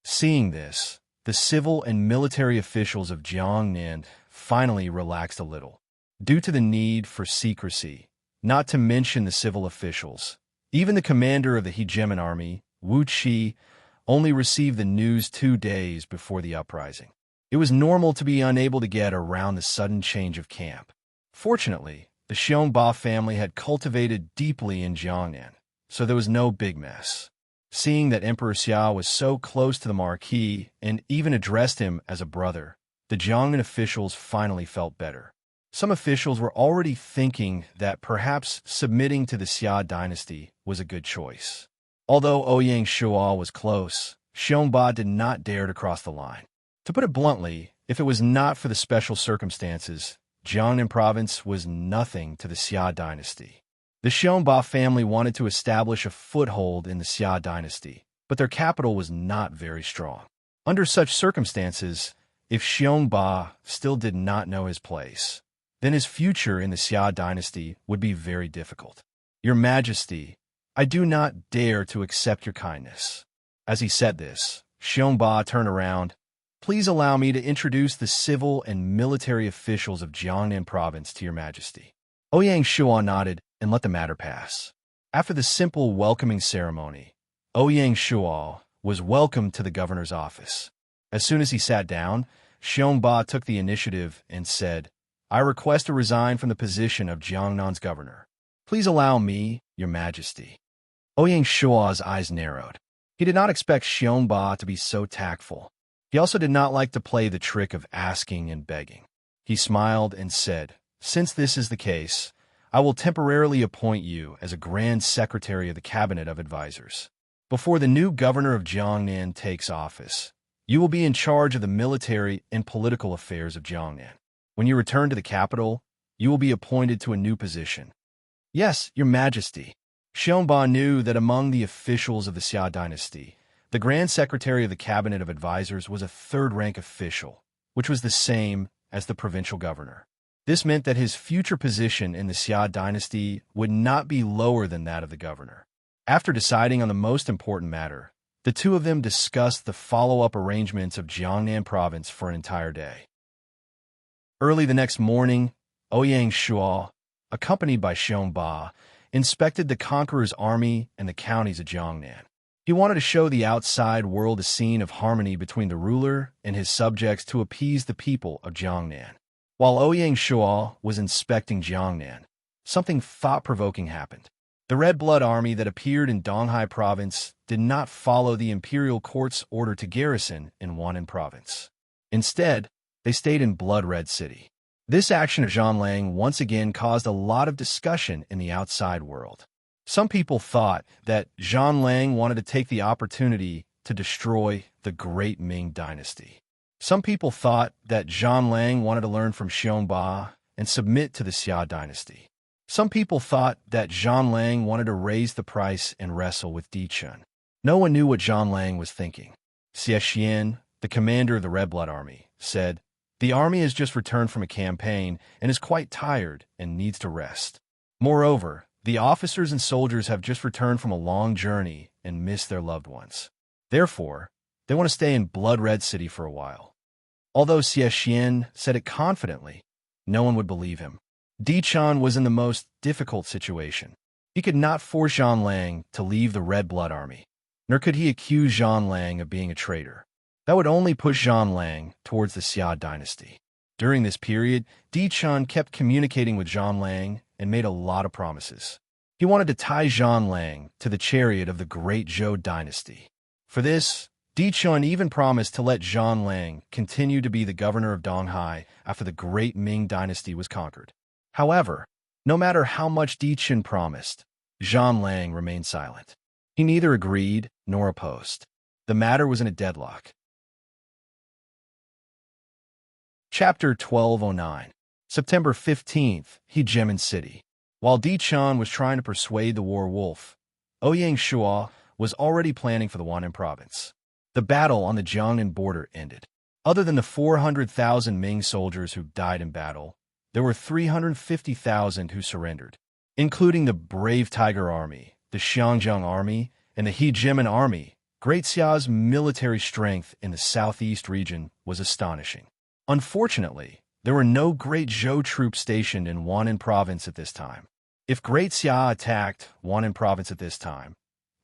Seeing this, the civil and military officials of Jiangnan finally relaxed a little. Due to the need for secrecy, not to mention the civil officials, even the commander of the He Jimin army, Wu Qi, only received the news 2 days before the uprising. It was normal to be unable to get around the sudden change of camp. Fortunately, the Xiongba family had cultivated deeply in Jiangnan, so there was no big mess. Seeing that Emperor Xia was so close to the marquis and even addressed him as a brother, the Jiangnan officials finally felt better. Some officials were already thinking that perhaps submitting to the Xia dynasty was a good choice. Although Ouyang Shuo was close, Xiongba did not dare to cross the line. To put it bluntly, if it was not for the special circumstances, Jiangnan province was nothing to the Xia dynasty. The Xiongba family wanted to establish a foothold in the Xia dynasty, but their capital was not very strong. Under such circumstances, if Xiongba still did not know his place, then his future in the Xia dynasty would be very difficult. "Your Majesty, I do not dare to accept your kindness." As he said this, Xiongba turned around. "Please allow me to introduce the civil and military officials of Jiangnan province to Your Majesty." Ouyang Shuo nodded and let the matter pass. After the simple welcoming ceremony, Ouyang Shuo was welcomed to the governor's office. As soon as he sat down, Xiongba took the initiative and said, "I request to resign from the position of Jiangnan's governor. Please allow me, Your Majesty." Ouyang Shuo's eyes narrowed. He did not expect Xiongba to be so tactful. He also did not like to play the trick of asking and begging. He smiled and said, "Since this is the case, I will temporarily appoint you as a Grand Secretary of the Cabinet of Advisors. Before the new governor of Jiangnan takes office, you will be in charge of the military and political affairs of Jiangnan. When you return to the capital, you will be appointed to a new position." "Yes, Your Majesty." Xiongba knew that among the officials of the Xia dynasty, the Grand Secretary of the Cabinet of Advisors was a third-rank official, which was the same as the provincial governor. This meant that his future position in the Xia dynasty would not be lower than that of the governor. After deciding on the most important matter, the two of them discussed the follow-up arrangements of Jiangnan province for an entire day. Early the next morning, Ouyang Shuo, accompanied by Xiongba, inspected the conqueror's army and the counties of Jiangnan. He wanted to show the outside world a scene of harmony between the ruler and his subjects to appease the people of Jiangnan. While Ouyang Shuo was inspecting Jiangnan, something thought-provoking happened. The Red Blood Army that appeared in Donghai Province did not follow the imperial court's order to garrison in Hunan Province. Instead, they stayed in Blood Red City. This action of Zhang Lang once again caused a lot of discussion in the outside world. Some people thought that Zhang Lang wanted to take the opportunity to destroy the Great Ming Dynasty. Some people thought that Zhang Lang wanted to learn from Xiongba and submit to the Xia Dynasty. Some people thought that Zhang Lang wanted to raise the price and wrestle with Di Chun. No one knew what Zhang Lang was thinking. Xie Xian, the commander of the Red Blood Army, said, "The army has just returned from a campaign and is quite tired and needs to rest. Moreover, the officers and soldiers have just returned from a long journey and missed their loved ones. Therefore, they want to stay in Blood Red City for a while." Although Xie Xian said it confidently, no one would believe him. Di Chun was in the most difficult situation. He could not force Zhang Lang to leave the Red Blood Army, nor could he accuse Zhang Lang of being a traitor. That would only push Zhang Lang towards the Xia Dynasty. During this period, Di Chun kept communicating with Zhang Lang and made a lot of promises. He wanted to tie Zhang Lang to the chariot of the Great Zhou Dynasty. For this, Di Chun even promised to let Zhang Lang continue to be the governor of Donghai after the Great Ming Dynasty was conquered. However, no matter how much Di Chun promised, Zhang Lang remained silent. He neither agreed nor opposed. The matter was in a deadlock. Chapter 1209. September 15th, Hejimen City. While Di Chun was trying to persuade the war wolf, Ouyang Shuo was already planning for the Hunan Province. The battle on the Jiangnan border ended. Other than the 400,000 Ming soldiers who died in battle, there were 350,000 who surrendered, including the brave Tiger Army, the Xiangjiang Army, and the Hejimen Army. Great Xia's military strength in the southeast region was astonishing. Unfortunately, there were no Great Zhou troops stationed in Hunan Province at this time. If Great Xia attacked Hunan Province at this time,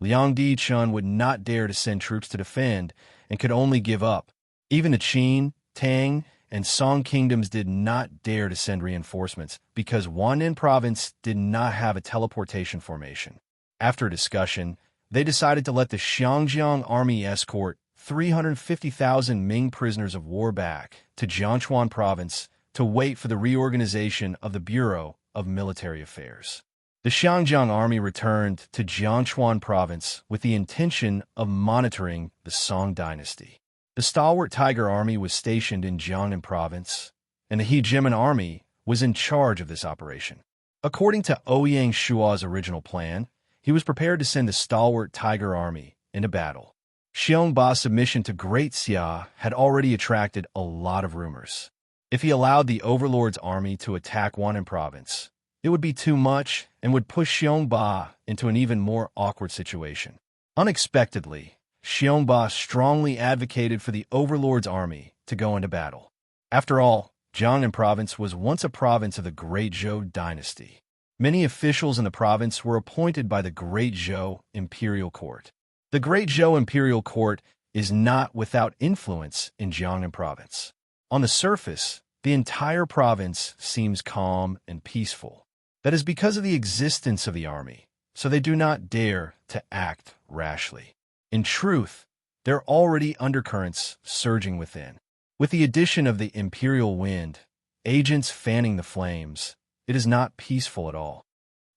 Liang Di Chun would not dare to send troops to defend and could only give up. Even the Qin, Tang, and Song kingdoms did not dare to send reinforcements because Hunan Province did not have a teleportation formation. After a discussion, they decided to let the Xiangjiang army escort 350,000 Ming prisoners of war back to Jiangchuan Province to wait for the reorganization of the Bureau of Military Affairs. The Xiangjiang army returned to Jiangchuan Province with the intention of monitoring the Song dynasty. The stalwart Tiger Army was stationed in Jiangnan Province, and the Hejimen Army was in charge of this operation. According to Ouyang Shuo's original plan, he was prepared to send the stalwart Tiger Army into battle. Xiongba's submission to Great Xia had already attracted a lot of rumors. If he allowed the Overlord's army to attack Hunan Province, it would be too much and would push Xiongba into an even more awkward situation. Unexpectedly, Xiongba strongly advocated for the Overlord's army to go into battle. After all, Jiangnan Province was once a province of the Great Zhou Dynasty. Many officials in the province were appointed by the Great Zhou Imperial Court. The Great Zhou Imperial Court is not without influence in Jiangnan Province. On the surface, the entire province seems calm and peaceful. That is because of the existence of the army, so they do not dare to act rashly. In truth, there are already undercurrents surging within. With the addition of the imperial wind, agents fanning the flames, it is not peaceful at all.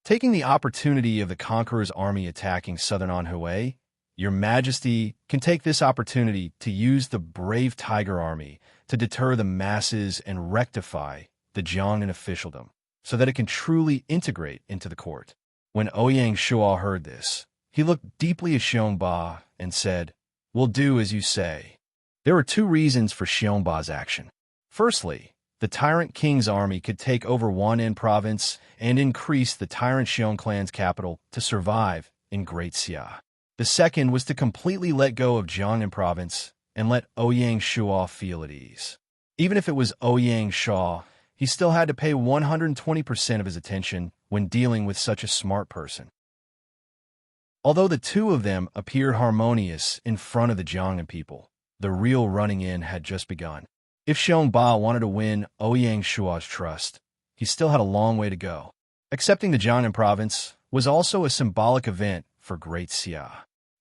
Taking the opportunity of the conqueror's army attacking southern Anhui, Your Majesty can take this opportunity to use the brave Tiger Army to deter the masses and rectify the Jiangnan officialdom, so that it can truly integrate into the court. When Ouyang Shuo heard this, he looked deeply at Xiongba and said, "We'll do as you say." There were two reasons for Xiongba's action. Firstly, the Tyrant King's army could take over Hunan Province and increase the Tyrant Xiong clan's capital to survive in Great Xia. The second was to completely let go of Jiangnan Province and let Ouyang Shuo feel at ease. Even if it was Ouyang Shuo, he still had to pay 120% of his attention when dealing with such a smart person. Although the two of them appeared harmonious in front of the Jiangnan people, the real running-in had just begun. If Xiongba wanted to win Ouyang Shua's trust, he still had a long way to go. Accepting the Jiangnan province was also a symbolic event for Great Xia.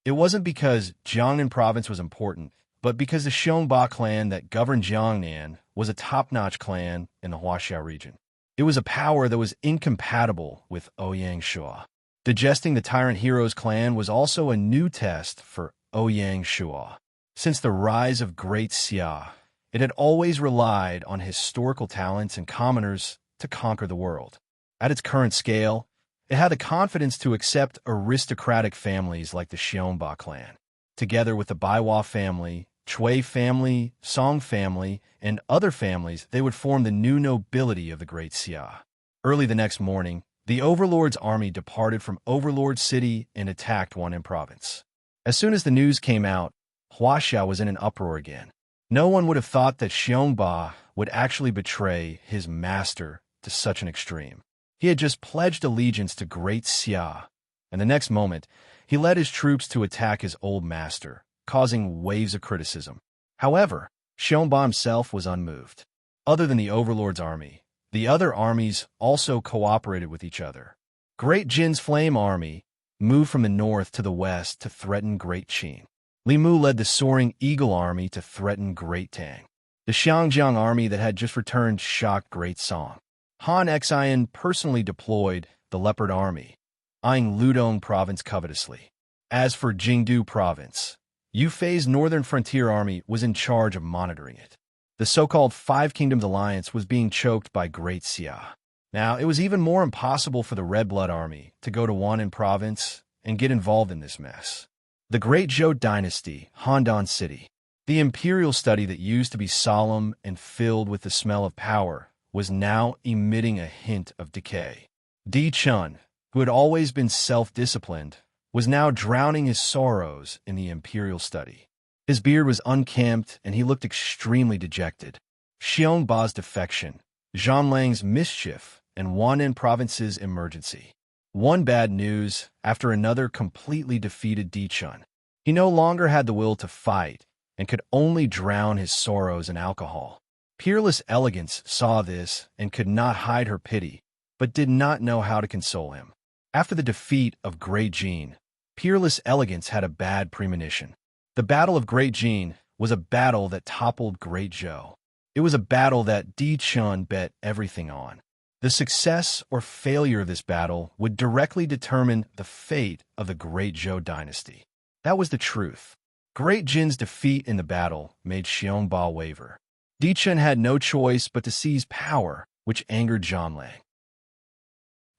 It wasn't because Jiangnan province was important, but because the Xiongba clan that governed Jiangnan was a top-notch clan in the Huaxia region. It was a power that was incompatible with Ouyang Shua. Digesting the Tyrant Heroes clan was also a new test for Ouyang Shua. Since the rise of Great Xia, it had always relied on historical talents and commoners to conquer the world. At its current scale, it had the confidence to accept aristocratic families like the Xiongba clan. Together with the Baiwa family, Chui family, Song family, and other families, they would form the new nobility of the Great Xia. Early the next morning, the Overlord's army departed from Overlord City and attacked Huanan province. As soon as the news came out, Huaxia was in an uproar again. No one would have thought that Xiongba would actually betray his master to such an extreme. He had just pledged allegiance to Great Xia, and the next moment, he led his troops to attack his old master, causing waves of criticism. However, Xiongba himself was unmoved. Other than the Overlord's army, the other armies also cooperated with each other. Great Jin's Flame Army moved from the north to the west to threaten Great Qin. Li Mu led the Soaring Eagle Army to threaten Great Tang. The Xiangjiang army that had just returned shocked Great Song. Han Xian personally deployed the Leopard Army, eyeing Ludong province covetously. As for Jingdu province, Yufei's Northern Frontier Army was in charge of monitoring it. The so-called Five Kingdoms Alliance was being choked by Great Xia. Now, it was even more impossible for the Red Blood Army to go to Huanan province and get involved in this mess. The Great Zhou Dynasty, Handan City. The imperial study that used to be solemn and filled with the smell of power was now emitting a hint of decay. Di Chun, who had always been self-disciplined, was now drowning his sorrows in the imperial study. His beard was unkempt, and he looked extremely dejected. Xiongba's defection, Zhanlang's mischief, and Huanan province's emergency. One bad news after another completely defeated Di Chun. He no longer had the will to fight and could only drown his sorrows in alcohol. Peerless Elegance saw this and could not hide her pity, but did not know how to console him. After the defeat of Great Jin, Peerless Elegance had a bad premonition. The Battle of Great Jin was a battle that toppled Great Zhou. It was a battle that Di Chun bet everything on. The success or failure of this battle would directly determine the fate of the Great Zhou dynasty. That was the truth. Great Jin's defeat in the battle made Xiongba waver. Di Chun had no choice but to seize power, which angered Zhanlang.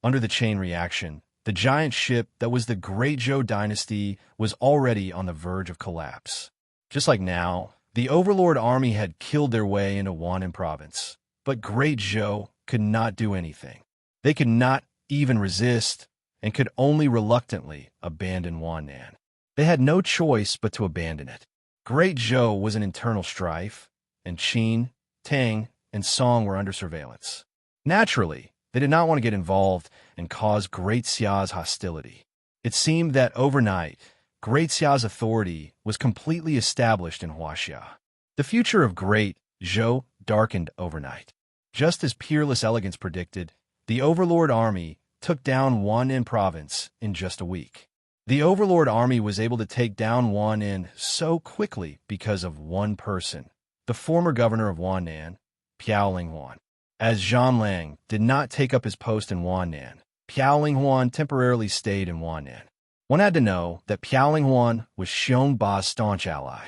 Under the chain reaction, the giant ship that was the Great Zhou dynasty was already on the verge of collapse. Just like now, the Overlord army had killed their way into Huanan province, but Great Zhou could not do anything. They could not even resist and could only reluctantly abandon Huanan. They had no choice but to abandon it. Great Zhou was an internal strife, and Qin, Tang, and Song were under surveillance. Naturally, they did not want to get involved and cause Great Xia's hostility. It seemed that overnight, Great Xia's authority was completely established in Huaxia. The future of Great Zhou darkened overnight. Just as Peerless Elegance predicted, the Overlord army took down Huanan province in just a week. The Overlord army was able to take down Huanan so quickly because of one person, the former governor of Huanan, Piao Linghuan. As Zhanlang did not take up his post in Huanan, Piao Linghuan temporarily stayed in Huanan. One had to know that Piao Linghuan was Xiongba's staunch ally.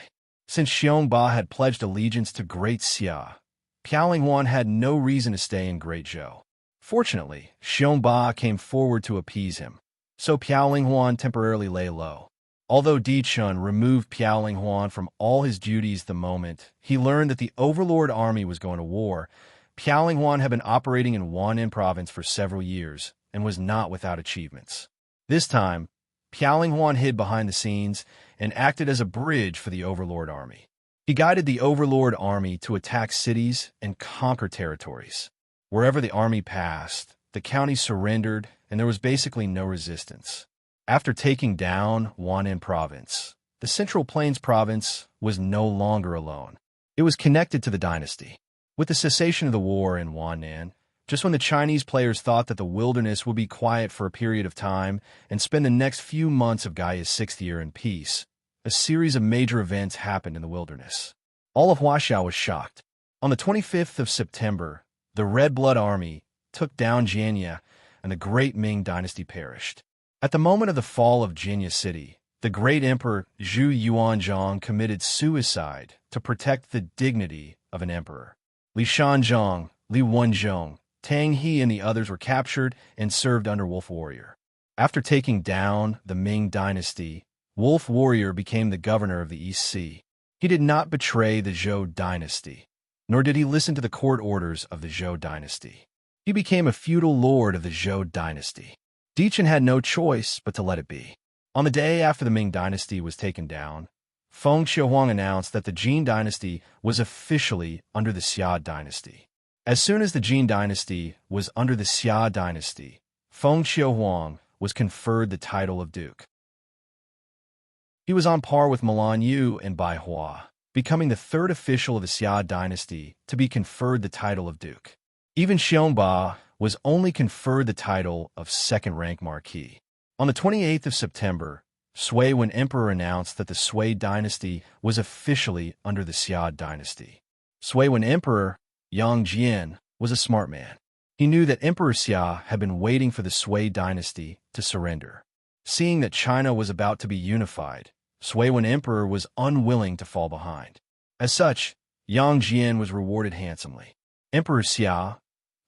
Since Xiongba had pledged allegiance to Great Xia, Piao Linghuan had no reason to stay in Great Zhou. Fortunately, Xiongba came forward to appease him, so Piao Linghuan temporarily lay low. Although Di Chun removed Piao Linghuan from all his duties the moment he learned that the Overlord army was going to war, Piao Linghuan had been operating in Huanan province for several years and was not without achievements. This time, Piao Linghuan hid behind the scenes and acted as a bridge for the Overlord army. He guided the Overlord army to attack cities and conquer territories. Wherever the army passed, the county surrendered, and there was basically no resistance. After taking down Hunan province, the Central Plains province was no longer alone. It was connected to the dynasty. With the cessation of the war in Hunan, just when the Chinese players thought that the wilderness would be quiet for a period of time and spend the next few months of Gaia's sixth year in peace, a series of major events happened in the wilderness. All of Huaxiao was shocked. On the 25th of September, the Red Blood Army took down Jianya, and the great Ming dynasty perished. At the moment of the fall of Jianya City, the great emperor Zhu Yuanzhang committed suicide to protect the dignity of an emperor. Li Shanzhong, Li Wenzhong, Tang He, and the others were captured and served under Wolf Warrior. After taking down the Ming dynasty, Wolf Warrior became the governor of the East Sea. He did not betray the Zhou dynasty, nor did he listen to the court orders of the Zhou dynasty. He became a feudal lord of the Zhou dynasty. Dichen had no choice but to let it be. On the day after the Ming dynasty was taken down, Feng Xiaohuang announced that the Jin dynasty was officially under the Xia dynasty. As soon as the Jin dynasty was under the Xia dynasty, Feng Xiaohuang was conferred the title of duke. He was on par with Milan Yu and Bai Hua, becoming the third official of the Xia dynasty to be conferred the title of duke. Even Xiongba was only conferred the title of second-rank marquis. On the 28th of September, Sui Wen Emperor announced that the Sui dynasty was officially under the Xia dynasty. Sui Wen Emperor, Yang Jian, was a smart man. He knew that Emperor Xia had been waiting for the Sui dynasty to surrender. Seeing that China was about to be unified, Sui Wen Emperor was unwilling to fall behind. As such, Yang Jian was rewarded handsomely. Emperor Xia,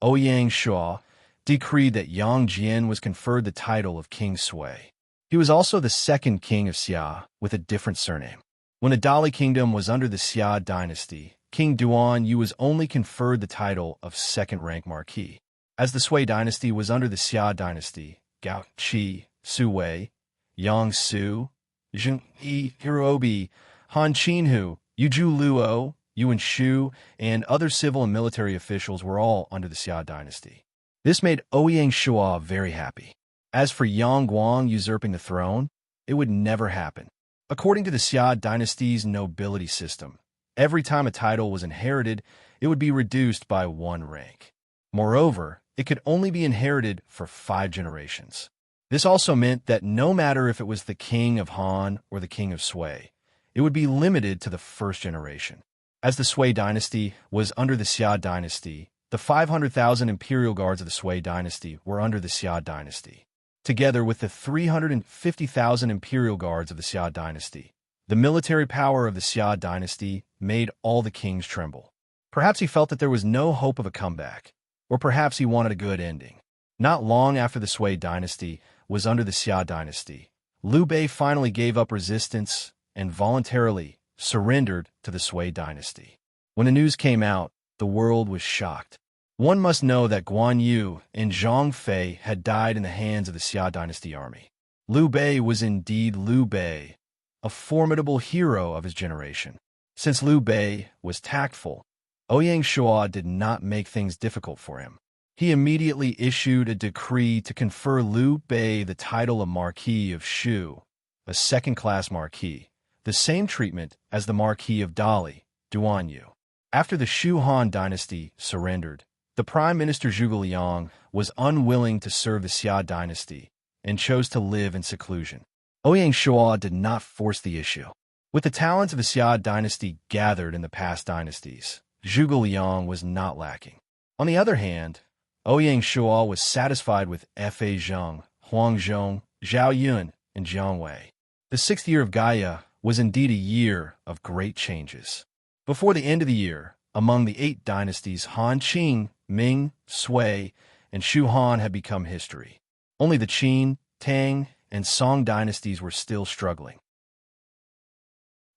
Ouyang Shua, decreed that Yang Jian was conferred the title of King Sui. He was also the second king of Xia with a different surname. When the Dali kingdom was under the Xia dynasty, King Duan Yu was only conferred the title of second-rank marquis. As the Sui dynasty was under the Xia dynasty, Gao Qi, Su Wei, Yang Su, Zheng Yi, Hirobi, Han Qinhu, Yuju Luo, Yuan Shu, and other civil and military officials were all under the Xia dynasty. This made Ouyang Shua very happy. As for Yang Guang usurping the throne, it would never happen. According to the Xia dynasty's nobility system, every time a title was inherited, it would be reduced by one rank. Moreover, it could only be inherited for 5 generations. This also meant that no matter if it was the king of Han or the king of Sui, it would be limited to the first generation. As the Sui dynasty was under the Xia dynasty, the 500,000 imperial guards of the Sui dynasty were under the Xia dynasty. Together with the 350,000 imperial guards of the Xia dynasty, the military power of the Xia dynasty made all the kings tremble. Perhaps he felt that there was no hope of a comeback, or perhaps he wanted a good ending. Not long after the Sui dynasty was under the Xia dynasty, Liu Bei finally gave up resistance and voluntarily surrendered to the Sui dynasty. When the news came out, the world was shocked. One must know that Guan Yu and Zhang Fei had died in the hands of the Xia dynasty army. Liu Bei was indeed Liu Bei, a formidable hero of his generation. Since Liu Bei was tactful, Ouyang Shua did not make things difficult for him. He immediately issued a decree to confer Liu Bei the title of Marquis of Shu, a second-class marquis, the same treatment as the Marquis of Dali, Duan Yu. After the Shu Han dynasty surrendered, the Prime Minister Zhuge Liang was unwilling to serve the Xia dynasty and chose to live in seclusion. Ouyang Shua did not force the issue. With the talents of the Xia dynasty gathered in the past dynasties, Zhuge Liang was not lacking. On the other hand, Ouyang Shua was satisfied with Fa Zheng, Huang Zhong, Zhao Yun, and Jiang Wei. The 6th year of Gaia was indeed a year of great changes. Before the end of the year, among the 8 dynasties, Han Qing, Ming, Sui, and Shu Han had become history. Only the Qin, Tang, and Song dynasties were still struggling.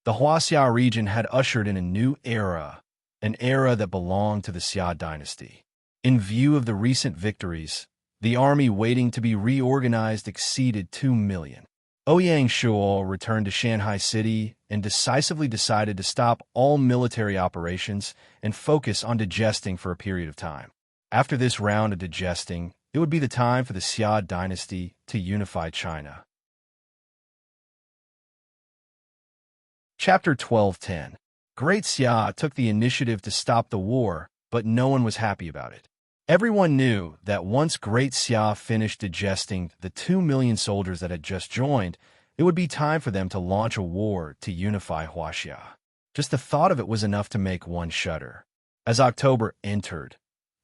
The Huaxia region had ushered in a new era, an era that belonged to the Xia dynasty. In view of the recent victories, the army waiting to be reorganized exceeded 2 million. Ouyang Shua returned to Shanghai City and decisively decided to stop all military operations and focus on digesting for a period of time. After this round of digesting, it would be the time for the Xia dynasty to unify China. Chapter 12:10. Great Xia took the initiative to stop the war, but no one was happy about it. Everyone knew that once Great Xia finished digesting the 2 million soldiers that had just joined, it would be time for them to launch a war to unify Huaxia. Just the thought of it was enough to make one shudder. As October entered,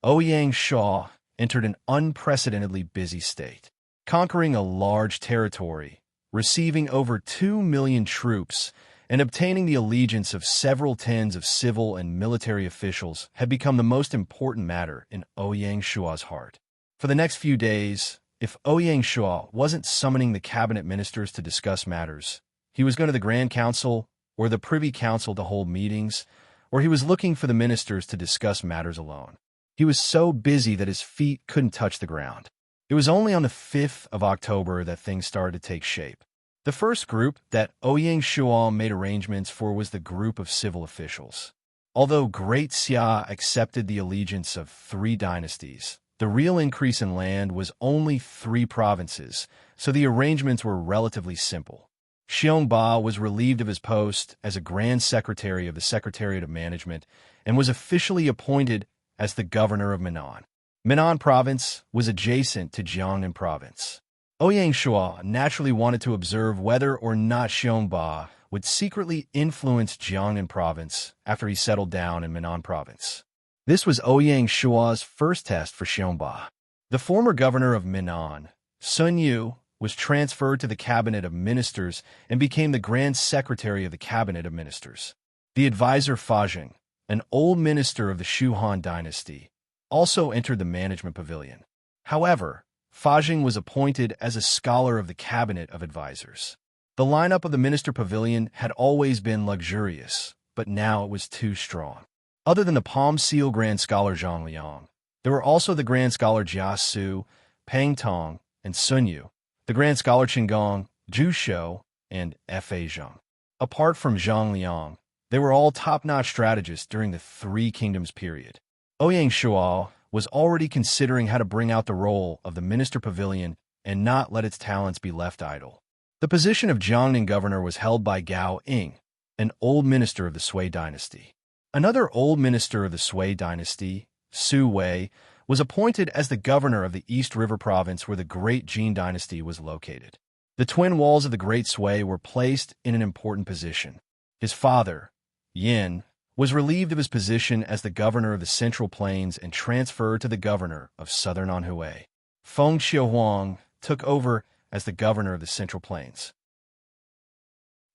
Ouyang Shao entered an unprecedentedly busy state, conquering a large territory, receiving over 2 million troops, and obtaining the allegiance of several tens of civil and military officials had become the most important matter in Ouyang Shua's heart. For the next few days, if Ouyang Shua wasn't summoning the cabinet ministers to discuss matters, he was going to the Grand Council or the Privy Council to hold meetings, or he was looking for the ministers to discuss matters alone. He was so busy that his feet couldn't touch the ground. It was only on the 5th of October that things started to take shape. The first group that Ouyang Shua made arrangements for was the group of civil officials. Although Great Xia accepted the allegiance of 3 dynasties, the real increase in land was only 3 provinces, so the arrangements were relatively simple. Xiongba was relieved of his post as a Grand Secretary of the Secretariat of Management and was officially appointed as the governor of Minnan. Minnan Province was adjacent to Jiangnan Province. Ouyang Shua naturally wanted to observe whether or not Xiongba would secretly influence Jiangnan Province after he settled down in Minnan Province. This was Ouyang Shua's first test for Xiongba. The former governor of Minnan, Sun Yu, was transferred to the Cabinet of Ministers and became the Grand Secretary of the Cabinet of Ministers. The advisor Fa Jing, an old minister of the Shu Han dynasty, also entered the management pavilion. However, Fa Jing was appointed as a scholar of the Cabinet of Advisors. The lineup of the Minister Pavilion had always been luxurious, but now it was too strong. Other than the Palm Seal Grand Scholar Zhang Liang, there were also the Grand Scholar Jia Su, Peng Tong, and Sun Yu, the Grand Scholar Qinggong, Zhu Shou, and Fa Zhang. Apart from Zhang Liang, they were all top-notch strategists during the Three Kingdoms period. Ouyang Shua was already considering how to bring out the role of the Minister Pavilion and not let its talents be left idle. The position of Jiangnan governor was held by Gao Ying, an old minister of the Sui dynasty. Another old minister of the Sui dynasty, Su Wei, was appointed as the governor of the East River province where the Great Jin dynasty was located. The twin walls of the Great Sui were placed in an important position. His father, Yin, was relieved of his position as the governor of the Central Plains and transferred to the governor of Southern Anhui. Feng Xiuhuang took over as the governor of the Central Plains.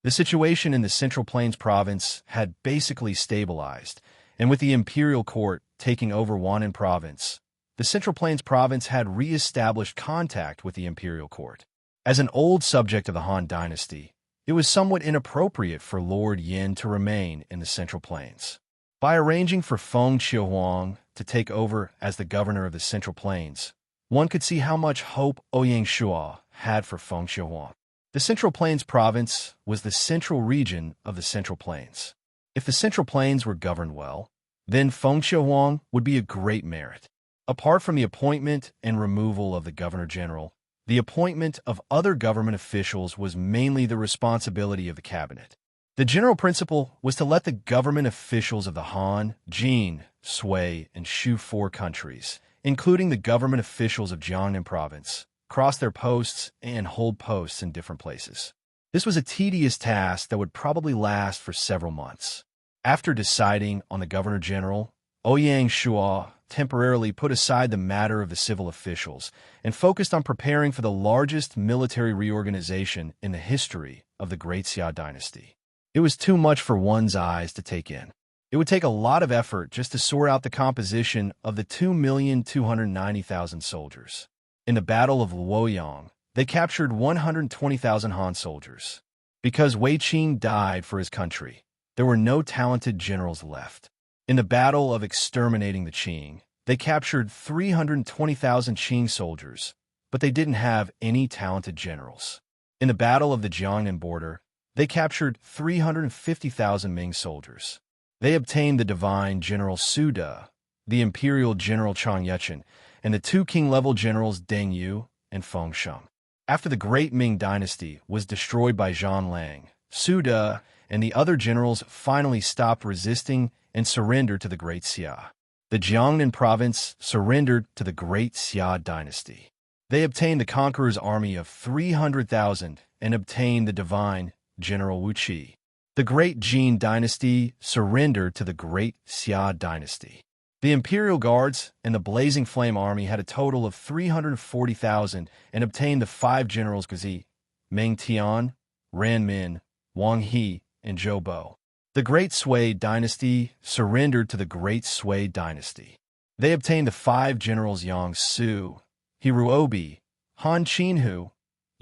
The situation in the Central Plains province had basically stabilized, and with the imperial court taking over Hunan province, the Central Plains province had re-established contact with the imperial court. As an old subject of the Han dynasty, it was somewhat inappropriate for Lord Yin to remain in the Central Plains. By arranging for Feng Xiuhuang to take over as the governor of the Central Plains, one could see how much hope Ouyang Shua had for Feng Xiuhuang. The Central Plains province was the central region of the Central Plains. If the Central Plains were governed well, then Feng Xiuhuang would be a great merit. Apart from the appointment and removal of the governor-general, the appointment of other government officials was mainly the responsibility of the cabinet. The general principle was to let the government officials of the Han, Jin, Sui, and Shu 4 countries, including the government officials of Jiangnan province, cross their posts and hold posts in different places. This was a tedious task that would probably last for several months. After deciding on the governor-general, Ouyang Shua temporarily put aside the matter of the civil officials and focused on preparing for the largest military reorganization in the history of the Great Xia dynasty. It was too much for one's eyes to take in. It would take a lot of effort just to sort out the composition of the 2,290,000 soldiers. In the Battle of Luoyang, they captured 120,000 Han soldiers. Because Wei Qin died for his country, there were no talented generals left. In the Battle of Exterminating the Qing, they captured 320,000 Qing soldiers, but they didn't have any talented generals. In the Battle of the Jiangnan border, they captured 350,000 Ming soldiers. They obtained the divine General Su De, the imperial general Chang Yuchen, and the two king-level generals Deng Yu and Feng Sheng. After the Great Ming Dynasty was destroyed by Zhang Lang, Su De and the other generals finally stopped resisting and surrendered to the Great Xia. The Jiangnan province surrendered to the Great Xia dynasty. They obtained the conqueror's army of 300,000 and obtained the divine General Wu Qi. The Great Jin dynasty surrendered to the Great Xia dynasty. The Imperial Guards and the Blazing Flame Army had a total of 340,000 and obtained the five generals Gazi, Meng Tian, Ran Min, Wang He, and Zhou Bo. The Great Sui dynasty surrendered to the Great Sui dynasty. They obtained the five generals Yang Su, Hiru Obi, Han Qinhu,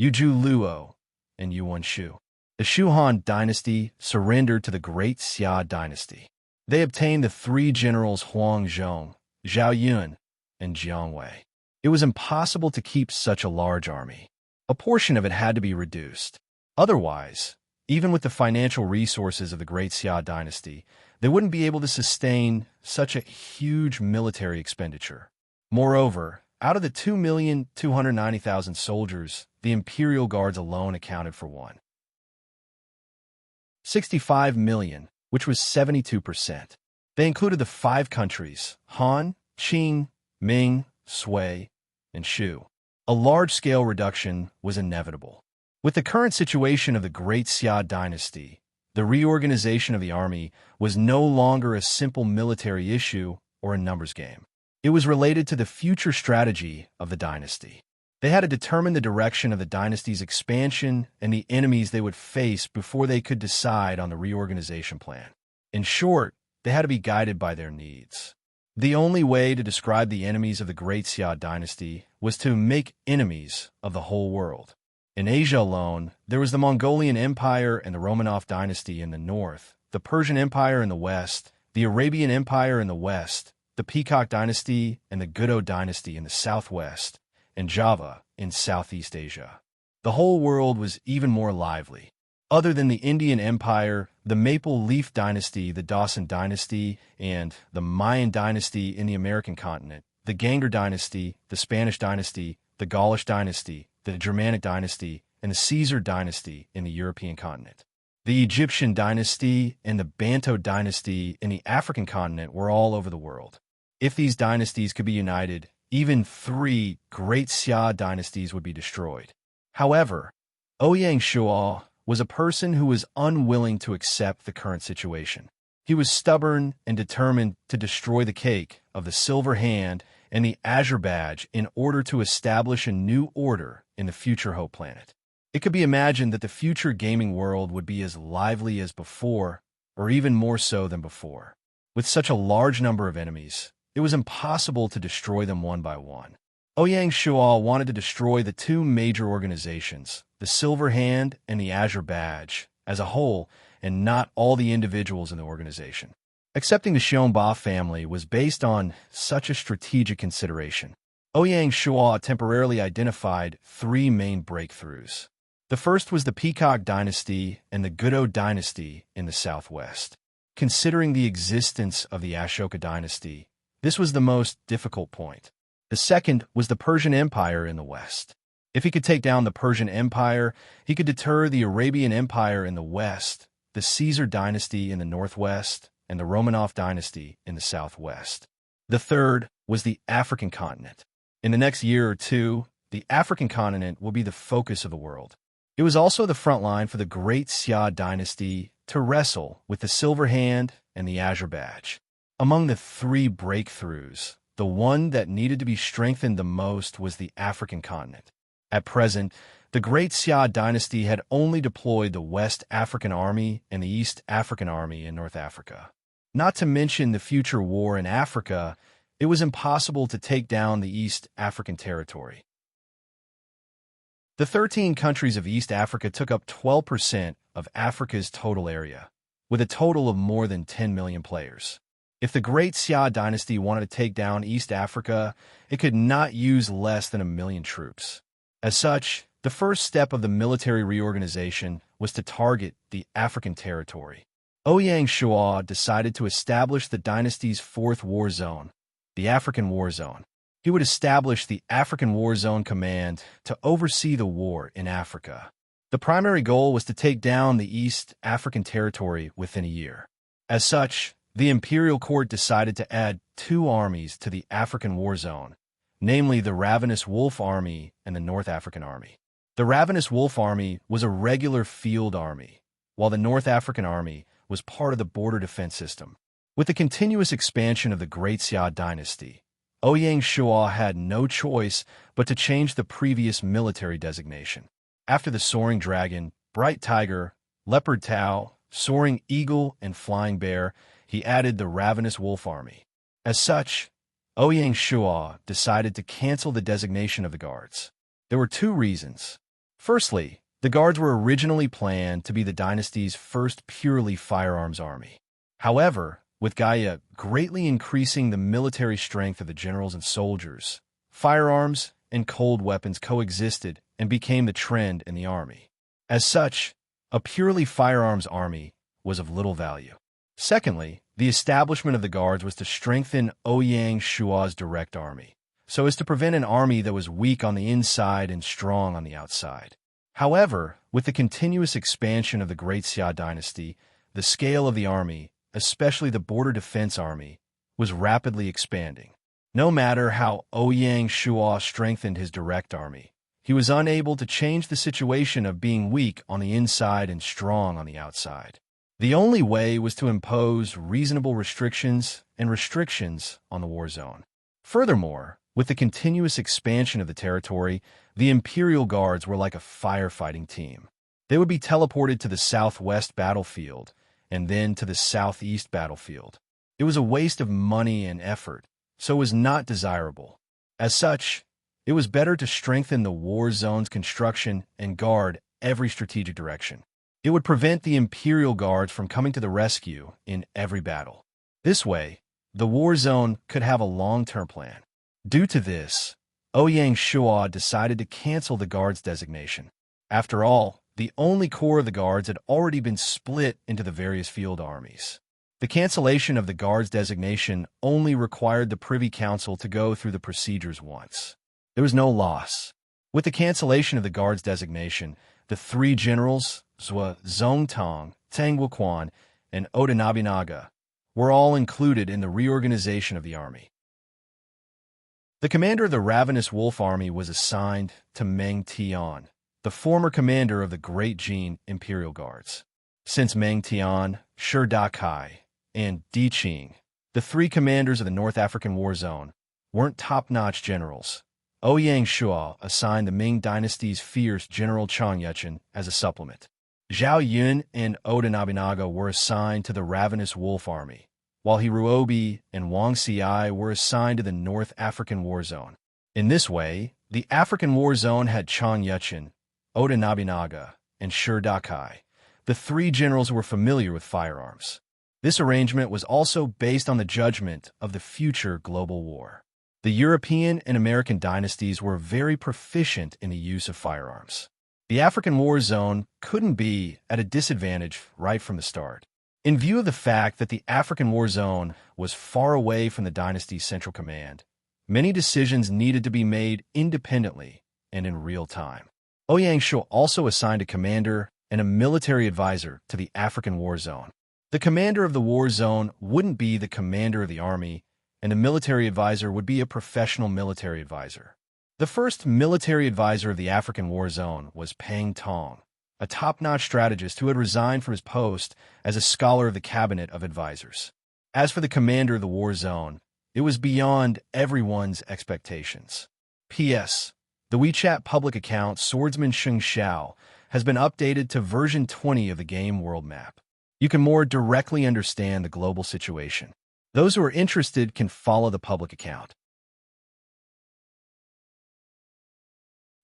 Yuju Luo, and Yuan Shu. The Shu Han dynasty surrendered to the Great Xia dynasty. They obtained the three generals Huang Zhong, Zhao Yun, and Jiang Wei. It was impossible to keep such a large army. A portion of it had to be reduced. Otherwise, even with the financial resources of the Great Xia dynasty, they wouldn't be able to sustain such a huge military expenditure. Moreover, out of the 2,290,000 soldiers, the Imperial Guards alone accounted for 65 million, which was 72%. They included the five countries, Han, Qing, Ming, Sui, and Shu. A large-scale reduction was inevitable. With the current situation of the Great Xia dynasty, the reorganization of the army was no longer a simple military issue or a numbers game. It was related to the future strategy of the dynasty. They had to determine the direction of the dynasty's expansion and the enemies they would face before they could decide on the reorganization plan. In short, they had to be guided by their needs. The only way to describe the enemies of the Great Xia dynasty was to make enemies of the whole world. In Asia alone, there was the Mongolian Empire and the Romanov dynasty in the north, the Persian Empire in the west, the Arabian Empire in the west, the Peacock dynasty and the Gudou dynasty in the southwest, and Java in Southeast Asia. The whole world was even more lively. Other than the Indian Empire, the Maple Leaf Dynasty, the Dawson Dynasty, and the Mayan Dynasty in the American continent, the Ganger Dynasty, the Spanish Dynasty, the Gaulish Dynasty, the Germanic Dynasty, and the Caesar Dynasty in the European continent. The Egyptian Dynasty and the Bantu Dynasty in the African continent were all over the world. If these dynasties could be united, even three Great Xia dynasties would be destroyed. However, Ouyang Shuo was a person who was unwilling to accept the current situation. He was stubborn and determined to destroy the cake of the Silver Hand and the Azure Badge in order to establish a new order in the future Hope Planet. It could be imagined that the future gaming world would be as lively as before, or even more so than before. With such a large number of enemies, it was impossible to destroy them one by one. Ouyang Shuo wanted to destroy the two major organizations, the Silver Hand and the Azure Badge, as a whole, and not all the individuals in the organization. Accepting the Xiongba family was based on such a strategic consideration. Ouyang Shuo temporarily identified three main breakthroughs. The first was the Peacock Dynasty and the Gudou Dynasty in the southwest. Considering the existence of the Ashoka Dynasty, this was the most difficult point. The second was the Persian Empire in the west. If he could take down the Persian Empire, he could deter the Arabian Empire in the west, the Caesar Dynasty in the northwest, and the Romanov Dynasty in the southwest. The third was the African continent. In the next year or two, the African continent will be the focus of the world. It was also the front line for the Great Xia dynasty to wrestle with the Silver Hand and the Azure Badge. Among the three breakthroughs, the one that needed to be strengthened the most was the African continent. At present, the Great Xia dynasty had only deployed the West African Army and the East African Army in North Africa. Not to mention the future war in Africa, it was impossible to take down the East African territory. The 13 countries of East Africa took up 12% of Africa's total area, with a total of more than 10 million players. If the Great Xia dynasty wanted to take down East Africa, it could not use less than 1 million troops. As such, the first step of the military reorganization was to target the African territory. Ouyang Shuo decided to establish the dynasty's fourth war zone, the African War Zone. He would establish the African War Zone Command to oversee the war in Africa. The primary goal was to take down the East African territory within a year. As such, the imperial court decided to add two armies to the African War Zone, namely the Ravenous Wolf Army and the North African Army. The Ravenous Wolf Army was a regular field army, while the North African Army was part of the border defense system. With the continuous expansion of the Great Xia dynasty, Ouyang Shua had no choice but to change the previous military designation. After the Soaring Dragon, Bright Tiger, Leopard Tau, Soaring Eagle, and Flying Bear, he added the Ravenous Wolf Army. As such, Ouyang Shua decided to cancel the designation of the Guards. There were two reasons. Firstly, the Guards were originally planned to be the dynasty's first purely firearms army. However, with Gaia greatly increasing the military strength of the generals and soldiers, firearms and cold weapons coexisted and became the trend in the army. As such, a purely firearms army was of little value. Secondly, the establishment of the Guards was to strengthen Ouyang Shua's direct army, so as to prevent an army that was weak on the inside and strong on the outside. However, with the continuous expansion of the Great Xia dynasty, the scale of the army, especially the border defense army, was rapidly expanding. No matter how Ouyang Shua strengthened his direct army, he was unable to change the situation of being weak on the inside and strong on the outside. The only way was to impose reasonable restrictions on the war zone. Furthermore, with the continuous expansion of the territory, the Imperial Guards were like a firefighting team. They would be teleported to the southwest battlefield and then to the southeast battlefield. It was a waste of money and effort, so it was not desirable. As such, it was better to strengthen the war zone's construction and guard every strategic direction. It would prevent the Imperial Guards from coming to the rescue in every battle. This way, the war zone could have a long-term plan. Due to this, Ouyang Shua decided to cancel the Guards designation. After all, the only core of the Guards had already been split into the various field armies. The cancellation of the Guards designation only required the Privy Council to go through the procedures once. There was no loss. With the cancellation of the Guards designation, the three generals, Zhou Zongtong, Tang Wuquan, and Oda Nobunaga, were all included in the reorganization of the army. The commander of the Ravenous Wolf Army was assigned to Meng Tian, the former commander of the Great Jin Imperial Guards. Since Meng Tian, Shi Dakai, and Di Qing, the three commanders of the North African War Zone, weren't top-notch generals, Ouyang Shua assigned the Ming Dynasty's fierce General Chang Yuchen as a supplement. Zhao Yun and Oda Nobunaga were assigned to the Ravenous Wolf Army, while Hiruobi and Wang Xiai were assigned to the North African War Zone. In this way, the African War Zone had Chang Yuchen, Oda Nobunaga, and Shi Dakai, the three generals who were familiar with firearms. This arrangement was also based on the judgment of the future global war. The European and American dynasties were very proficient in the use of firearms. The African War Zone couldn't be at a disadvantage right from the start. In view of the fact that the African War Zone was far away from the dynasty's central command, many decisions needed to be made independently and in real time. Ouyang Shua also assigned a commander and a military advisor to the African War Zone. The commander of the war zone wouldn't be the commander of the army, and the military advisor would be a professional military advisor. The first military advisor of the African War Zone was Pang Tong, a top-notch strategist who had resigned from his post as a scholar of the Cabinet of Advisors. As for the commander of the war zone, it was beyond everyone's expectations. P.S. The WeChat public account Swordsman Sheng Xiao has been updated to version 20 of the game world map. You can more directly understand the global situation. Those who are interested can follow the public account.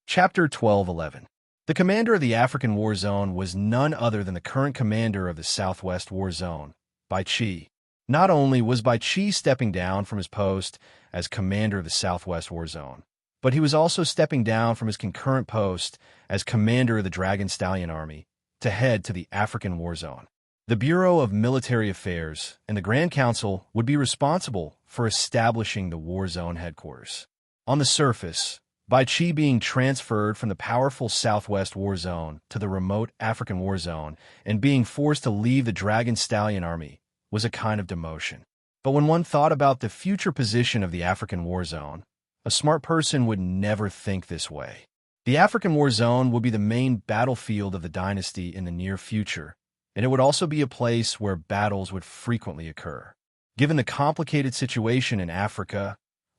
Chapter 12:11. The commander of the African War Zone was none other than the current commander of the Southwest War Zone, Bai Qi. Not only was Bai Qi stepping down from his post as commander of the Southwest War Zone, but he was also stepping down from his concurrent post as commander of the Dragon Stallion Army to head to the African War Zone. The Bureau of Military Affairs and the Grand Council would be responsible for establishing the war zone headquarters. On the surface, by Qi being transferred from the powerful Southwest War Zone to the remote African War Zone and being forced to leave the Dragon Stallion Army was a kind of demotion. But when one thought about the future position of the African War Zone, a smart person would never think this way. The African War Zone would be the main battlefield of the dynasty in the near future, and it would also be a place where battles would frequently occur. Given the complicated situation in Africa,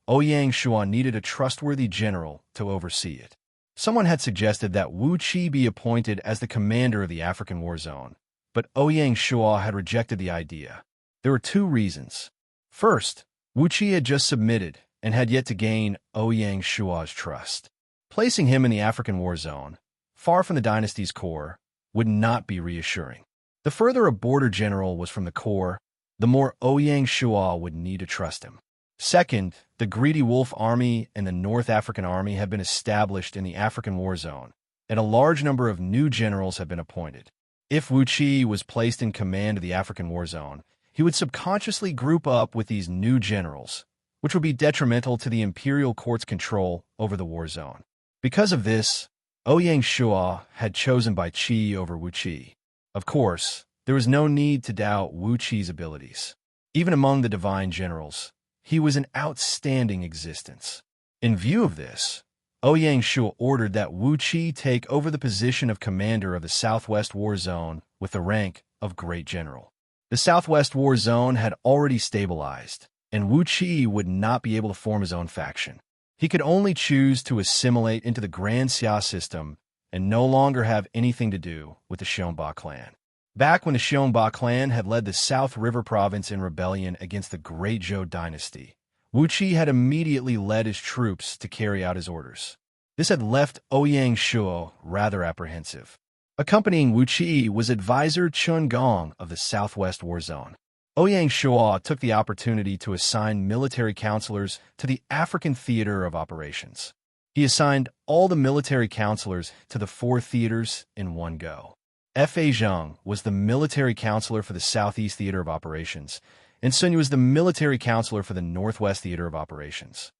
Ouyang Shuo needed a trustworthy general to oversee it. Someone had suggested that Wu Qi be appointed as the commander of the African War Zone, but Ouyang Shuo had rejected the idea. There were two reasons. First, Wu Qi had just submitted and had yet to gain Ouyang Shuo's trust. Placing him in the African War Zone, far from the dynasty's core, would not be reassuring. The further a border general was from the core, the more Ouyang Shuo would need to trust him. Second, the Greedy Wolf Army and the North African Army had been established in the African War Zone, and a large number of new generals had been appointed. If Wu Qi was placed in command of the African War Zone, he would subconsciously group up with these new generals, which would be detrimental to the imperial court's control over the war zone. Because of this, Ouyang Shuo had chosen Bai Qi over Wu Qi. Of course, there was no need to doubt Wu Qi's abilities. Even among the divine generals, he was an outstanding existence. In view of this, Ouyang Shuo ordered that Wu Qi take over the position of commander of the Southwest War Zone with the rank of Great General. The Southwest War Zone had already stabilized, and Wu Qi would not be able to form his own faction. He could only choose to assimilate into the Grand Xia system and no longer have anything to do with the Xiongba clan. Back when the Xiongba clan had led the South River province in rebellion against the Great Zhou dynasty, Wu Qi had immediately led his troops to carry out his orders. This had left Ouyang Shuo rather apprehensive. Accompanying Wu Qi was advisor Chun Gong of the Southwest War Zone. Ouyang Shuo took the opportunity to assign military counselors to the African theater of operations. He assigned all the military counselors to the 4 theaters in one go. F.A. Zhang was the military counselor for the Southeast Theater of Operations, and Sun Yu was the military counselor for the Northwest Theater of Operations.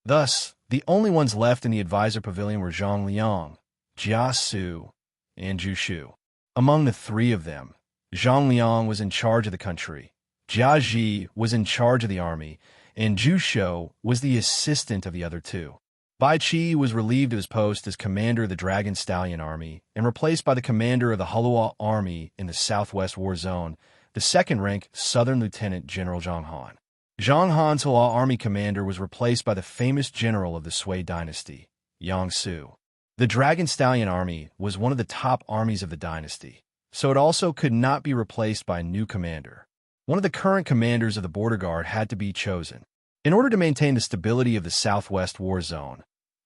Thus, the only ones left in the advisor pavilion were Zhang Liang, Jia Su, and Zhu Shu. Among the 3 of them, Zhang Liang was in charge of the country, Jia Ji was in charge of the army, and Zhu Shu was the assistant of the other 2. Bai Qi was relieved of his post as commander of the Dragon Stallion Army and replaced by the commander of the Halua Army in the Southwest War Zone, the second-rank Southern Lieutenant General Zhang Han. Zhang Han's Halua Army commander was replaced by the famous general of the Sui dynasty, Yang Su. The Dragon Stallion Army was one of the top armies of the dynasty, so it also could not be replaced by a new commander. One of the current commanders of the border guard had to be chosen. In order to maintain the stability of the Southwest War Zone,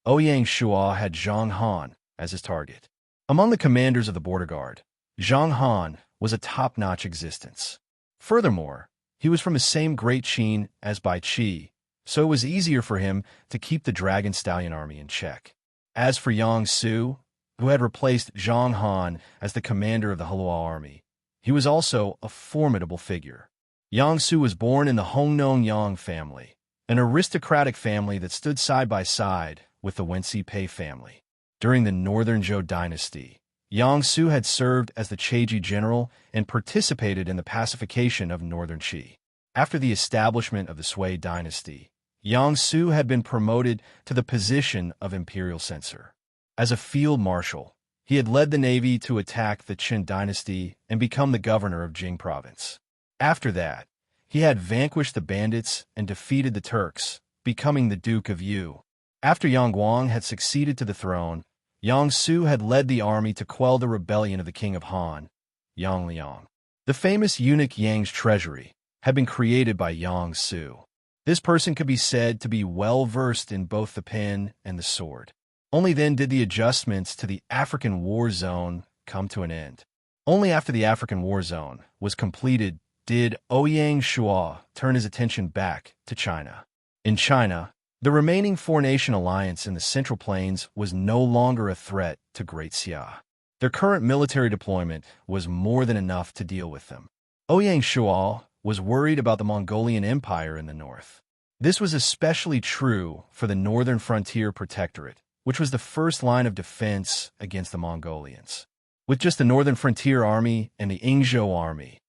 Ouyang Shuo had Zhang Han as his target. Among the commanders of the border guard, Zhang Han was a top-notch existence. Furthermore, he was from the same great Qin as Bai Qi, so it was easier for him to keep the Dragon Stallion Army in check. As for Yang Su, who had replaced Zhang Han as the commander of the Halua Army, he was also a formidable figure. Yang Su was born in the Hongnong Yang family, an aristocratic family that stood side by side with the Wensi Pei family. During the Northern Zhou dynasty, Yang Su had served as the Cheiji general and participated in the pacification of Northern Qi. After the establishment of the Sui dynasty, Yang Su had been promoted to the position of imperial censor. As a field marshal, he had led the navy to attack the Qin dynasty and become the governor of Jing province. After that, he had vanquished the bandits and defeated the Turks, becoming the Duke of Yu. After Yang Guang had succeeded to the throne, Yang Su had led the army to quell the rebellion of the king of Han, Yang Liang. The famous eunuch Yang's treasury had been created by Yang Su. This person could be said to be well-versed in both the pen and the sword. Only then did the adjustments to the African War Zone come to an end. Only after the African War Zone was completed did Ouyang Shuo turn his attention back to China. In China, the remaining 4-nation alliance in the Central Plains was no longer a threat to Great Xia. Their current military deployment was more than enough to deal with them. Ouyang Shual was worried about the Mongolian Empire in the north. This was especially true for the Northern Frontier Protectorate, which was the first line of defense against the Mongolians. With just the Northern Frontier Army and the Ingzhou Army,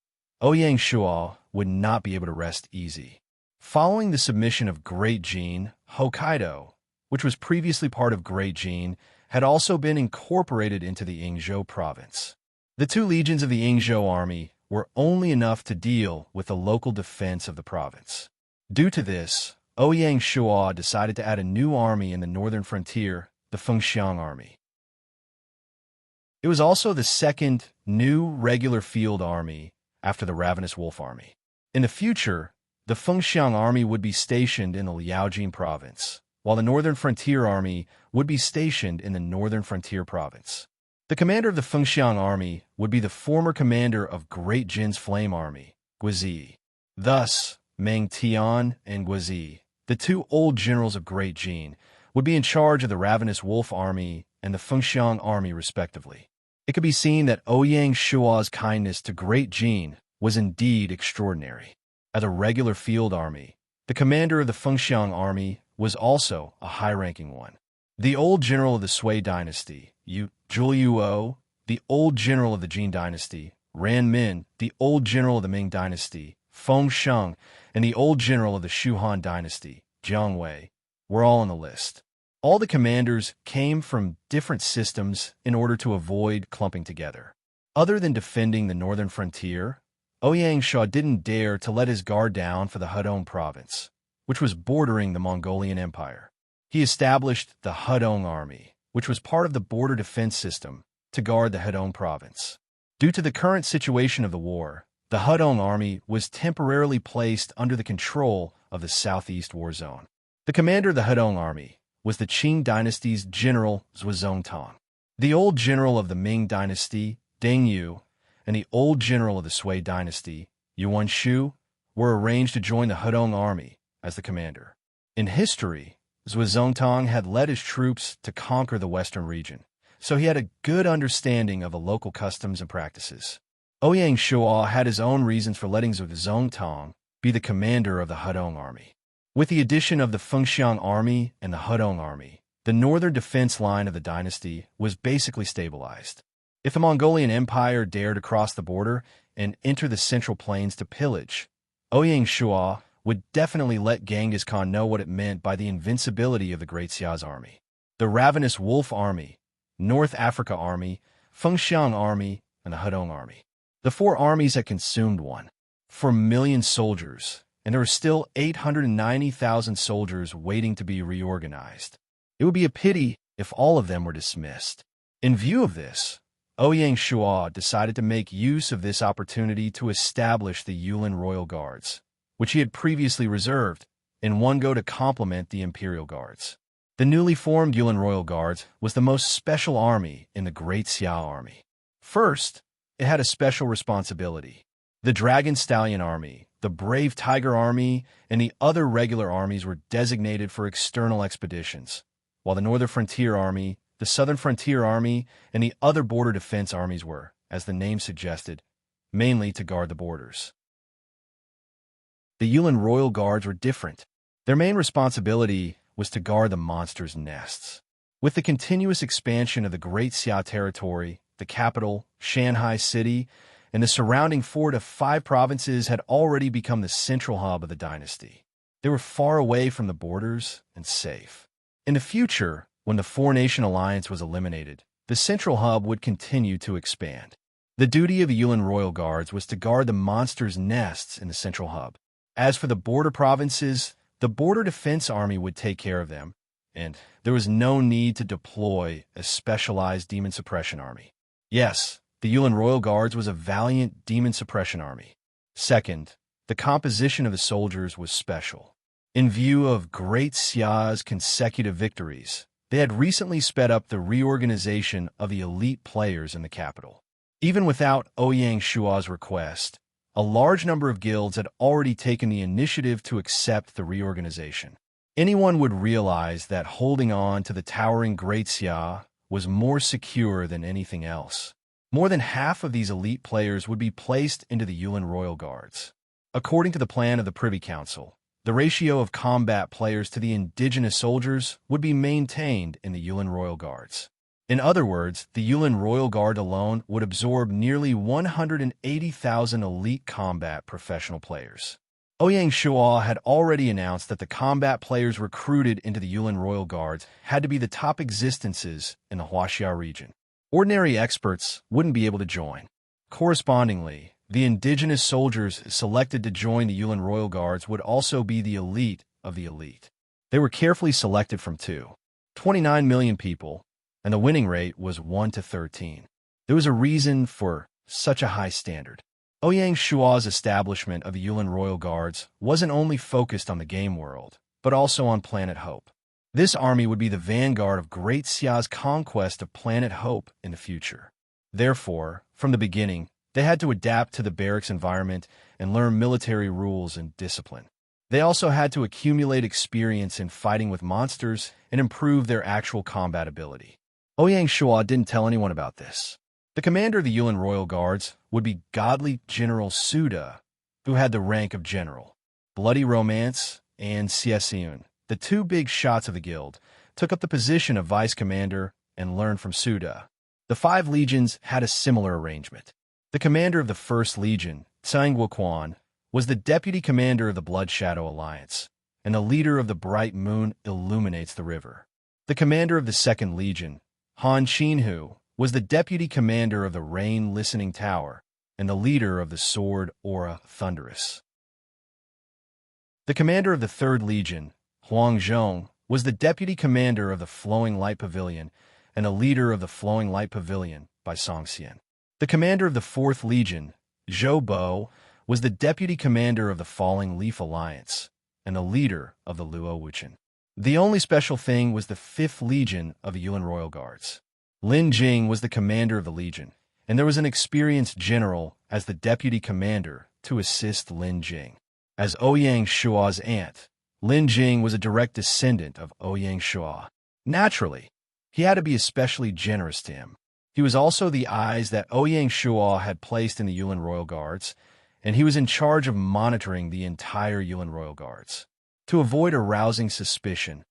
Ouyang Shual would not be able to rest easy. Following the submission of Great Jin, Hokkaido, which was previously part of Great Jin, had also been incorporated into the Ingzhou province. The two legions of the Ingzhou army were only enough to deal with the local defense of the province. Due to this, Ouyang Shual decided to add a new army in the northern frontier, the Fengxiang Army. It was also the second new regular field army after the Ravenous Wolf Army. In the future, the Fengxiang Army would be stationed in the Liaojin province, while the Northern Frontier Army would be stationed in the Northern Frontier province. The commander of the Fengxiang Army would be the former commander of Great Jin's Flame Army, Guizi. Thus, Meng Tian and Guizi, the two old generals of Great Jin, would be in charge of the Ravenous Wolf Army and the Fengxiang Army respectively. It could be seen that Ouyang Shual's kindness to Great Jin was indeed extraordinary. As a regular field army, the commander of the Fengxiang Army was also a high-ranking one. The old general of the Sui dynasty, Zhuliuo, the old general of the Jin dynasty, Ran Min, the old general of the Ming dynasty, Feng Sheng, and the old general of the Shuhan dynasty, Jiang Wei, were all on the list. All the commanders came from different systems in order to avoid clumping together. Other than defending the northern frontier, Ouyang Shual didn't dare to let his guard down for the Hudong province, which was bordering the Mongolian Empire. He established the Hudong Army, which was part of the border defense system, to guard the Hudong province. Due to the current situation of the war, the Hudong Army was temporarily placed under the control of the Southeast War Zone. The commander of the Hudong Army was the Qing dynasty's general Zhuozongtang. The old general of the Ming dynasty, Deng Yu, and the old general of the Sui dynasty, Yuan Shu, were arranged to join the Hudong Army as the commander. In history, Zhuozongtang had led his troops to conquer the western region, so he had a good understanding of the local customs and practices. Ouyang Shual had his own reasons for letting Zhuozongtang be the commander of the Hudong Army. With the addition of the Fengxiang Army and the Hudong Army, the northern defense line of the dynasty was basically stabilized. If the Mongolian Empire dared to cross the border and enter the central plains to pillage, Ouyang Shual would definitely let Genghis Khan know what it meant by the invincibility of the Great Xia's army. The Ravenous Wolf Army, North Africa Army, Fengxiang Army, and the Hudong Army. The four armies had consumed 1.4 million soldiers, and there were still 890,000 soldiers waiting to be reorganized. It would be a pity if all of them were dismissed. In view of this, Ouyang Shual decided to make use of this opportunity to establish the Yulin Royal Guards, which he had previously reserved, in one go to complement the Imperial Guards. The newly formed Yulin Royal Guards was the most special army in the Great Xia Army. First, it had a special responsibility. The Dragon Stallion Army, the Brave Tiger Army, and the other regular armies were designated for external expeditions, while the Northern Frontier Army, the Southern Frontier Army, and the other border defense armies were, as the name suggested, mainly to guard the borders. The Yulin Royal Guards were different. Their main responsibility was to guard the monsters' nests. With the continuous expansion of the Great Xia territory, the capital, Shanghai City, and the surrounding 4 to 5 provinces had already become the central hub of the dynasty. They were far away from the borders and safe. In the future, when the four-nation alliance was eliminated, the central hub would continue to expand. The duty of the Yulin Royal Guards was to guard the monsters' nests in the central hub. As for the border provinces, the Border Defense Army would take care of them, and there was no need to deploy a specialized demon suppression army. Yes, the Yulin Royal Guards was a valiant demon suppression army. Second, the composition of the soldiers was special. In view of Great Xia's consecutive victories, they had recently sped up the reorganization of the elite players in the capital. Even without Ouyang Shual's request, a large number of guilds had already taken the initiative to accept the reorganization. Anyone would realize that holding on to the towering Great Xia was more secure than anything else. More than half of these elite players would be placed into the Yulin Royal Guards. According to the plan of the Privy Council, the ratio of combat players to the indigenous soldiers would be maintained in the Yulin Royal Guards. In other words, the Yulin Royal Guard alone would absorb nearly 180,000 elite combat professional players. Ouyang Shuo had already announced that the combat players recruited into the Yulin Royal Guards had to be the top existences in the Huaxia region. Ordinary experts wouldn't be able to join. Correspondingly, the indigenous soldiers selected to join the Yulin Royal Guards would also be the elite of the elite. They were carefully selected from 29 million people, and the winning rate was 1 to 13. There was a reason for such a high standard. Ouyang Shuo's establishment of the Yulin Royal Guards wasn't only focused on the game world, but also on Planet Hope. This army would be the vanguard of Great Xia's conquest of Planet Hope in the future. Therefore, from the beginning, they had to adapt to the barracks environment and learn military rules and discipline. They also had to accumulate experience in fighting with monsters and improve their actual combat ability. Ouyang Shuo didn't tell anyone about this. The commander of the Yulin Royal Guards would be godly General Suda, who had the rank of general. Bloody Romance and Xiaxiun, the two big shots of the guild, took up the position of vice commander and learned from Suda. The 5 legions had a similar arrangement. The commander of the 1st Legion, Tsang Wuquan, was the deputy commander of the Blood Shadow Alliance, and the leader of the Bright Moon Illuminates the River. The commander of the 2nd Legion, Han Qinhu, was the deputy commander of the Rain Listening Tower, and the leader of the Sword Aura Thunderous. The commander of the 3rd Legion, Huang Zhong, was the deputy commander of the Flowing Light Pavilion and the leader of the Flowing Light Pavilion by Songxian. The commander of the 4th Legion, Zhou Bo, was the deputy commander of the Falling Leaf Alliance and the leader of the Luo Wuchen. The only special thing was the 5th Legion of the Yulin Royal Guards. Lin Jing was the commander of the Legion, and there was an experienced general as the deputy commander to assist Lin Jing. As Ouyang Shuo's aunt, Lin Jing was a direct descendant of Ouyang Shuo. Naturally, he had to be especially generous to him. He was also the eyes that Ouyang Shuo had placed in the Yulin Royal Guards, and he was in charge of monitoring the entire Yulin Royal Guards. To avoid arousing suspicion,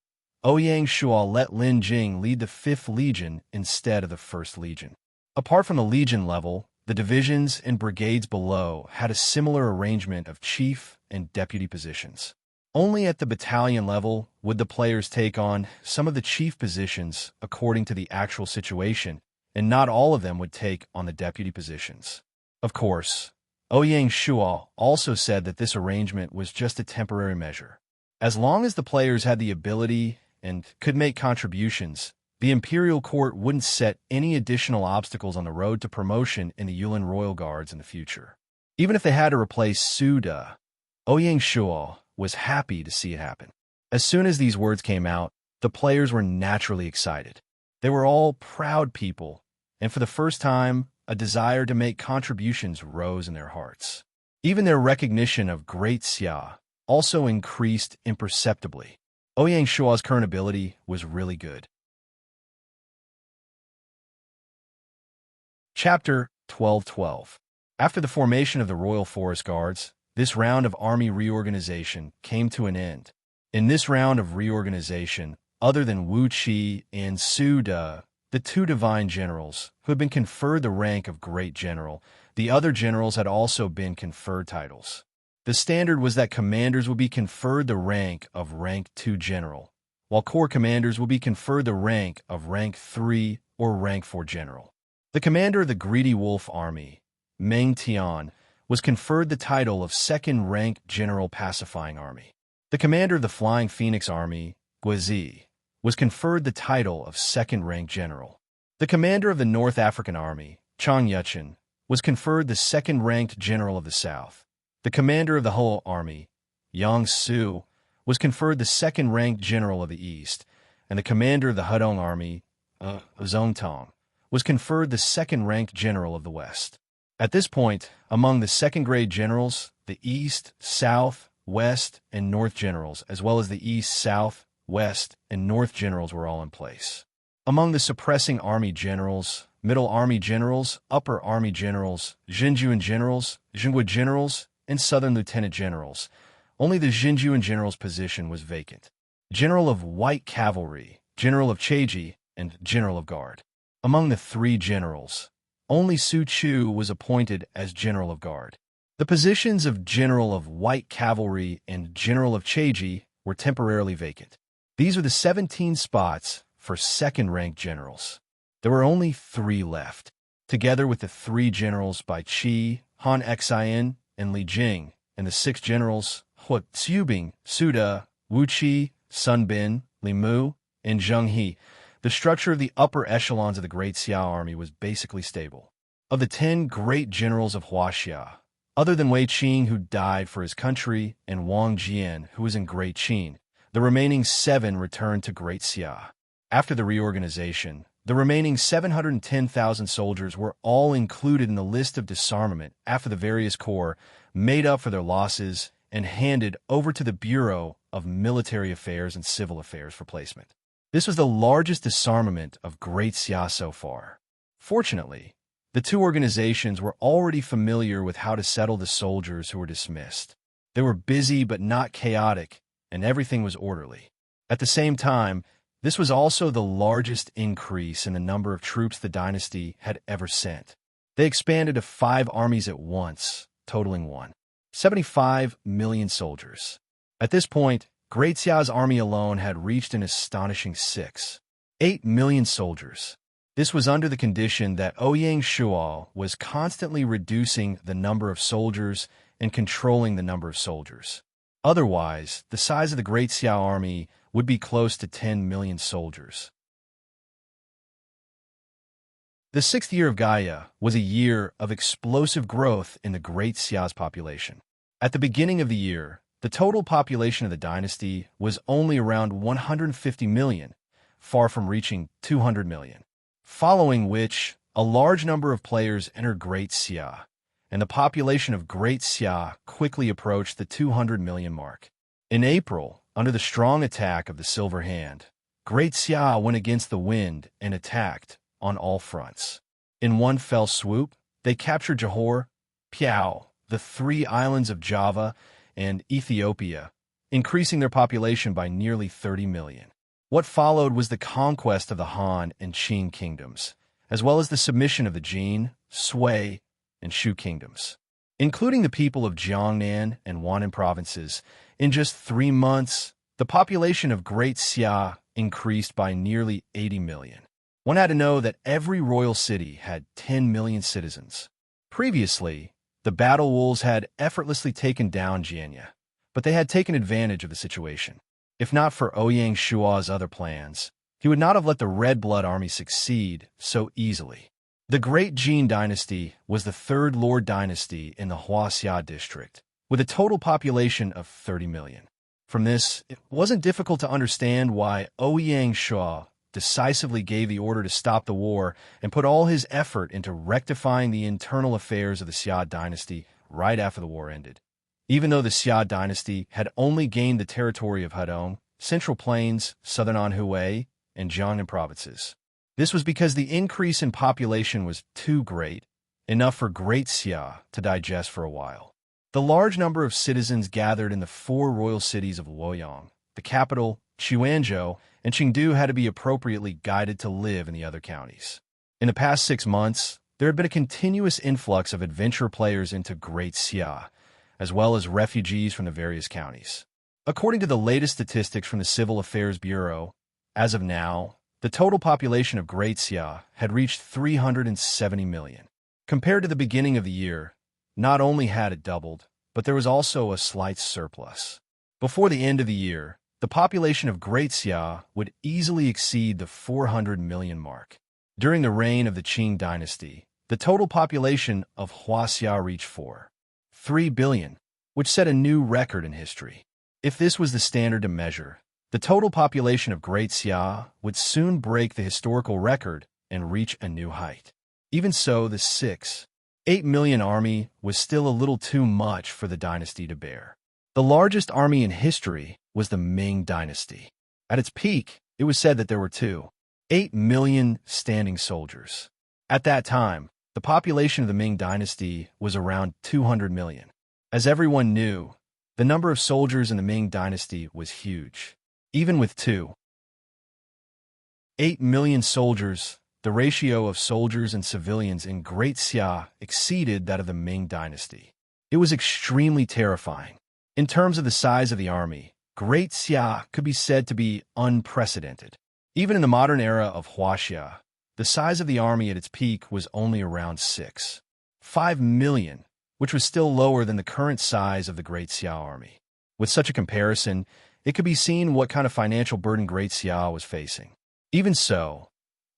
Ouyang Shuo let Lin Jing lead the 5th Legion instead of the 1st Legion. Apart from the Legion level, the divisions and brigades below had a similar arrangement of chief and deputy positions. Only at the battalion level would the players take on some of the chief positions according to the actual situation, and not all of them would take on the deputy positions. Of course, Ouyang Shuo also said that this arrangement was just a temporary measure. As long as the players had the ability and could make contributions, the Imperial Court wouldn't set any additional obstacles on the road to promotion in the Yulin Royal Guards in the future. Even if they had to replace Suda, Ouyang Shuo was happy to see it happen. As soon as these words came out, the players were naturally excited. They were all proud people, and for the first time, a desire to make contributions rose in their hearts. Even their recognition of Great Xia also increased imperceptibly. Ouyang Shuo's current ability was really good. Chapter 12:12. After the formation of the Royal Forest Guards, this round of army reorganization came to an end. In this round of reorganization, other than Wu Qi and Su De, the 2 divine generals, who had been conferred the rank of Great General, the other generals had also been conferred titles. The standard was that commanders would be conferred the rank of Rank 2 General, while corps commanders would be conferred the rank of Rank 3 or Rank 4 General. The commander of the Greedy Wolf Army, Meng Tian, was conferred the title of 2nd Rank General Pacifying Army. The commander of the Flying Phoenix Army, Guizi, was conferred the title of 2nd Rank General. The commander of the North African Army, Chang Yuchen, was conferred the 2nd Ranked General of the South. The commander of the Ho Army, Yang Su, was conferred the 2nd Ranked General of the East, and the commander of the Hudong Army, Zongtong, was conferred the 2nd Ranked General of the West. At this point, among the 2nd-grade generals, the East, South, West, and North generals, as well as the East, South, West, and North generals were all in place. Among the suppressing army generals, middle army generals, upper army generals, Jinjuan generals, Jinhua generals, and southern lieutenant generals, only the Jinjuan general's position was vacant. General of White Cavalry, General of Cheji, and General of Guard. Among the three generals, only Su Chu was appointed as General of Guard. The positions of General of White Cavalry and General of Cheji were temporarily vacant. These are the 17 spots for second-ranked generals. There were only 3 left, together with the 3 generals by Qi, Han Xian, and Li Jing, and the 6 generals Hu Xiubing, Su De, Wu Qi, Sun Bin, Li Mu, and Zheng He. The structure of the upper echelons of the Great Xia army was basically stable. Of the 10 great generals of Huaxia, other than Wei Qing, who died for his country, and Wang Jian, who was in Great Qin, the remaining 7 returned to Great Xia. After the reorganization, the remaining 710,000 soldiers were all included in the list of disarmament after the various corps made up for their losses and handed over to the Bureau of Military Affairs and Civil Affairs for placement. This was the largest disarmament of Great Xia so far. Fortunately, the 2 organizations were already familiar with how to settle the soldiers who were dismissed. They were busy but not chaotic, and everything was orderly. At the same time, this was also the largest increase in the number of troops the dynasty had ever sent. They expanded to 5 armies at once, totaling 75 million soldiers. At this point, Great Xia's army alone had reached an astonishing 8 million soldiers. This was under the condition that Ouyang Shual was constantly reducing the number of soldiers and controlling the number of soldiers. Otherwise, the size of the Great Xia army would be close to 10 million soldiers. The 6th year of Gaia was a year of explosive growth in the Great Xia's population. At the beginning of the year, the total population of the dynasty was only around 150 million, far from reaching 200 million. Following which, a large number of players entered Great Xia, and the population of Great Xia quickly approached the 200 million mark. In April, under the strong attack of the Silver Hand, Great Xia went against the wind and attacked on all fronts. In one fell swoop, they captured Johor, Piao, the 3 islands of Java, and Ethiopia, increasing their population by nearly 30 million. What followed was the conquest of the Han and Qing kingdoms, as well as the submission of the Jin, Sui, and Shu kingdoms. Including the people of Jiangnan and Hunan provinces, in just 3 months, the population of Great Xia increased by nearly 80 million. One had to know that every royal city had 10 million citizens. Previously, the battle wolves had effortlessly taken down Jianya, but they had taken advantage of the situation. If not for Ouyang Shua's other plans, he would not have let the Red Blood army succeed so easily. The Great Jin dynasty was the 3rd lord dynasty in the Huaxia district, with a total population of 30 million. From this, it wasn't difficult to understand why Ouyang Shua decisively gave the order to stop the war and put all his effort into rectifying the internal affairs of the Xia dynasty right after the war ended. Even though the Xia dynasty had only gained the territory of Hedong, Central Plains, Southern Anhui, and Jiangnan provinces. This was because the increase in population was too great, enough for Great Xia to digest for a while. The large number of citizens gathered in the 4 royal cities of Luoyang, the capital, Quanzhou, and Chengdu had to be appropriately guided to live in the other counties. In the past 6 months, there had been a continuous influx of adventure players into Great Xia, as well as refugees from the various counties. According to the latest statistics from the Civil Affairs Bureau, as of now, the total population of Great Xia had reached 370 million. Compared to the beginning of the year, not only had it doubled, but there was also a slight surplus. Before the end of the year, the population of Great Xia would easily exceed the 400 million mark. During the reign of the Qing dynasty, the total population of Huaxia reached 3 billion, which set a new record in history. If this was the standard to measure, the total population of Great Xia would soon break the historical record and reach a new height. Even so, the 8 million army was still a little too much for the dynasty to bear. The largest army in history was the Ming dynasty. At its peak, it was said that there were 8 million standing soldiers. At that time, the population of the Ming Dynasty was around 200 million. As everyone knew, the number of soldiers in the Ming Dynasty was huge. Even with 8 million soldiers, the ratio of soldiers and civilians in Great Xia exceeded that of the Ming Dynasty. It was extremely terrifying. In terms of the size of the army, Great Xia could be said to be unprecedented. Even in the modern era of Huaxia, the size of the army at its peak was only around 5 million, which was still lower than the current size of the Great Xia army. With such a comparison, it could be seen what kind of financial burden Great Xia was facing. Even so,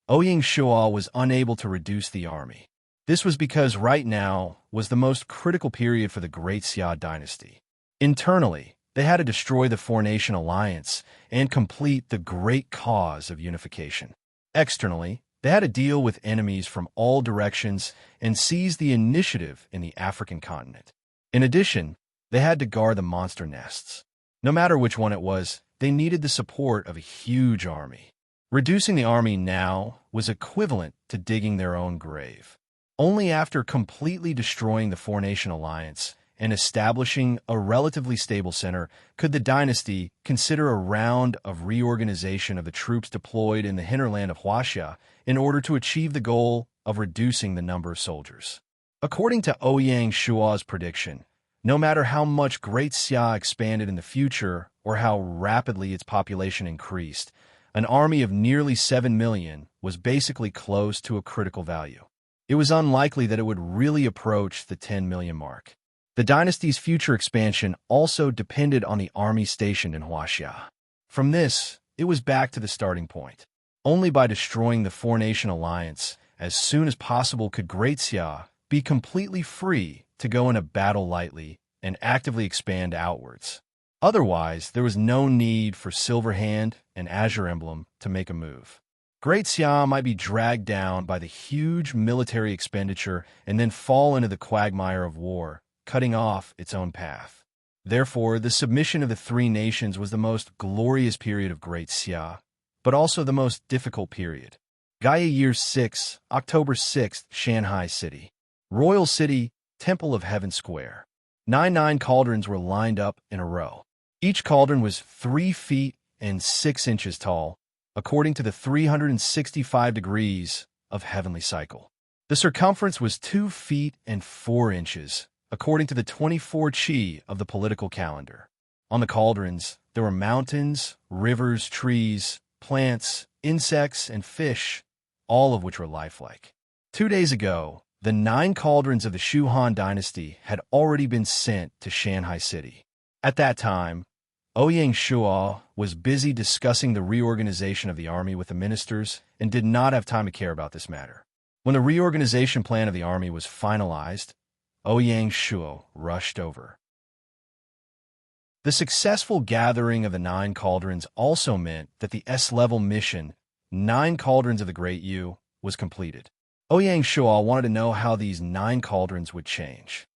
Ouyang Shuo was unable to reduce the army. This was because right now was the most critical period for the Great Xia dynasty. Internally, they had to destroy the four-nation alliance and complete the great cause of unification. Externally, they had to deal with enemies from all directions and seize the initiative in the African continent. In addition, they had to guard the monster nests. No matter which one it was, they needed the support of a huge army. Reducing the army now was equivalent to digging their own grave. Only after completely destroying the four-nation alliance and establishing a relatively stable center could the dynasty consider a round of reorganization of the troops deployed in the hinterland of Huaxia in order to achieve the goal of reducing the number of soldiers. According to Ouyang Shuo's prediction, no matter how much Great Xia expanded in the future or how rapidly its population increased, an army of nearly 7 million was basically close to a critical value. It was unlikely that it would really approach the 10 million mark. The dynasty's future expansion also depended on the army stationed in Huaxia. From this, it was back to the starting point. Only by destroying the four-nation alliance as soon as possible could Great Xia be completely free to go into battle lightly and actively expand outwards. Otherwise, there was no need for Silver Hand and Azure Emblem to make a move. Great Xia might be dragged down by the huge military expenditure and then fall into the quagmire of war, cutting off its own path. Therefore, the submission of the three nations was the most glorious period of Great Xia, but also the most difficult period. Gaia Year 6, October 6th, Shanghai City. Royal City, Temple of Heaven Square. 9 cauldrons were lined up in a row. Each cauldron was 3 feet and 6 inches tall, according to the 365 degrees of heavenly cycle. The circumference was 2 feet and 4 inches, according to the 24 qi of the political calendar. On the cauldrons, there were mountains, rivers, trees, plants, insects, and fish, all of which were lifelike. 2 days ago, the 9 cauldrons of the Shu Han dynasty had already been sent to Shanghai City. At that time, Ouyang Shuo was busy discussing the reorganization of the army with the ministers and did not have time to care about this matter. When the reorganization plan of the army was finalized, Ouyang Shuo rushed over. The successful gathering of the 9 cauldrons also meant that the S-level mission, 9 cauldrons of the Great Yu, was completed. Ouyang Shuo wanted to know how these 9 cauldrons would change.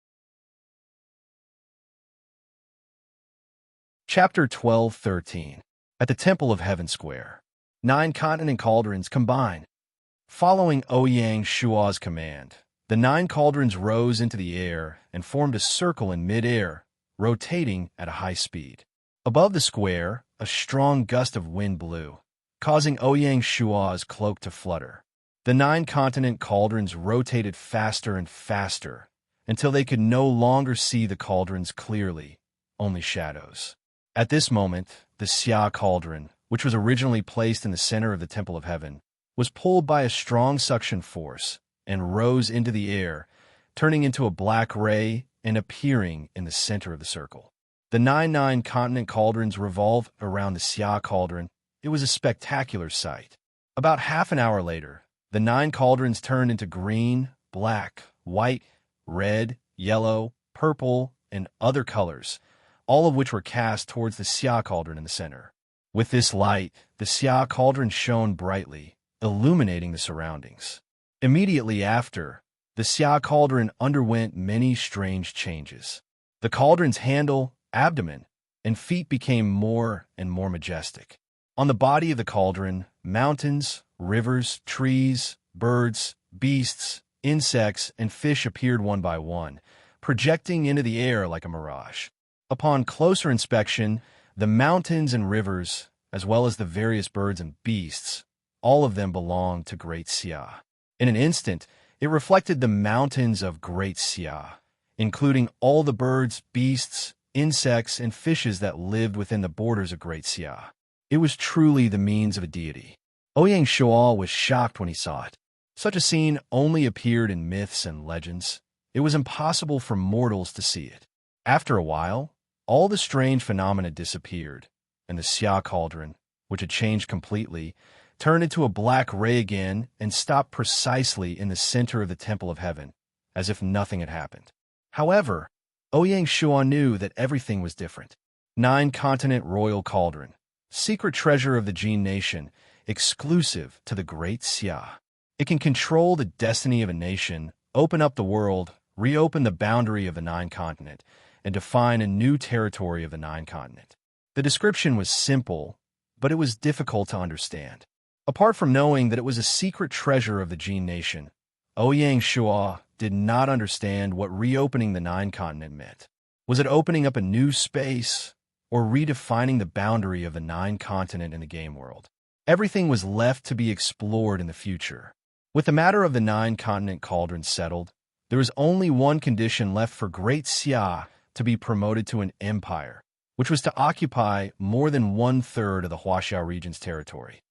Chapter 12-13. At the Temple of Heaven Square. 9 continent cauldrons combine. Following Ouyang Shuo's command, the 9 cauldrons rose into the air and formed a circle in mid-air, rotating at a high speed. Above the square, a strong gust of wind blew, causing Ouyang Shuo's cloak to flutter. The 9 continent cauldrons rotated faster and faster until they could no longer see the cauldrons clearly, only shadows. At this moment, the Xia cauldron, which was originally placed in the center of the Temple of Heaven, was pulled by a strong suction force and rose into the air, turning into a black ray and appearing in the center of the circle. The 9 continent cauldrons revolved around the Xia cauldron. It was a spectacular sight. About half an hour later, the 9 cauldrons turned into green, black, white, red, yellow, purple, and other colors, all of which were cast towards the Xia cauldron in the center. With this light, the Xia cauldron shone brightly, illuminating the surroundings. Immediately after, the Xia cauldron underwent many strange changes. The cauldron's handle, abdomen, and feet became more and more majestic. On the body of the cauldron, mountains, rivers, trees, birds, beasts, insects, and fish appeared one by one, projecting into the air like a mirage. Upon closer inspection, the mountains and rivers, as well as the various birds and beasts, all of them belonged to Great Xia. In an instant, it reflected the mountains of Great Xia, including all the birds, beasts, insects, and fishes that lived within the borders of Great Xia. It was truly the means of a deity. Ouyang Shuo was shocked when he saw it. Such a scene only appeared in myths and legends. It was impossible for mortals to see it. After a while, all the strange phenomena disappeared, and the Xia cauldron, which had changed completely, turned into a black ray again and stopped precisely in the center of the Temple of Heaven, as if nothing had happened. However, Ouyang Shuo knew that everything was different. 9-continent royal cauldron, secret treasure of the Jin nation, exclusive to the Great Xia. It can control the destiny of a nation, open up the world, reopen the boundary of the 9-continent, and define a new territory of the 9-continent. The description was simple, but it was difficult to understand. Apart from knowing that it was a secret treasure of the Jin nation, Ouyang Shuo did not understand what reopening the 9-continent meant. Was it opening up a new space, or redefining the boundary of the 9-continent in the game world? Everything was left to be explored in the future. With the matter of the 9-continent cauldron settled, there was only one condition left for Great Xia to be promoted to an empire, which was to occupy more than 1/3 of the Huaxia region's territory.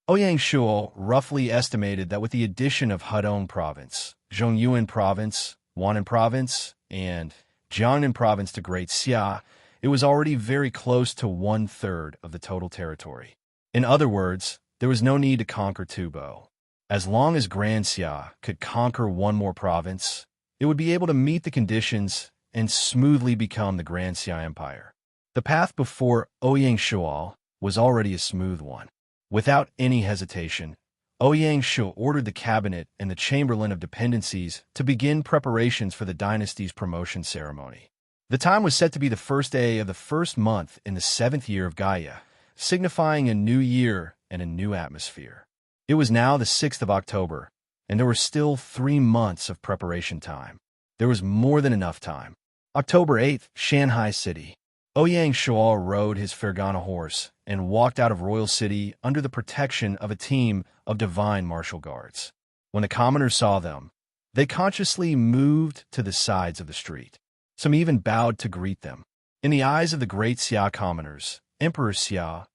Ouyang Shuo roughly estimated that with the addition of Hudong Province, Zhongyuan Province, Huanan Province, and Jiangnan Province to Great Xia, it was already very close to 1/3 of the total territory. In other words, there was no need to conquer Tubo. As long as Grand Xia could conquer one more province, it would be able to meet the conditions and smoothly become the Grand Xia Empire. The path before Ouyang Shuo was already a smooth one. Without any hesitation, Ouyang Shuo ordered the cabinet and the chamberlain of dependencies to begin preparations for the dynasty's promotion ceremony. The time was set to be the first day of the first month in the 7th year of Gaia, signifying a new year and a new atmosphere. It was now the 6th of October, and there were still 3 months of preparation time. There was more than enough time. October 8th, Shanghai City. Ouyang Shuo rode his Fergana horse and walked out of Royal City under the protection of a team of divine martial guards. When the commoners saw them, they consciously moved to the sides of the street. Some even bowed to greet them. In the eyes of the Great Xia commoners, Emperor Xia,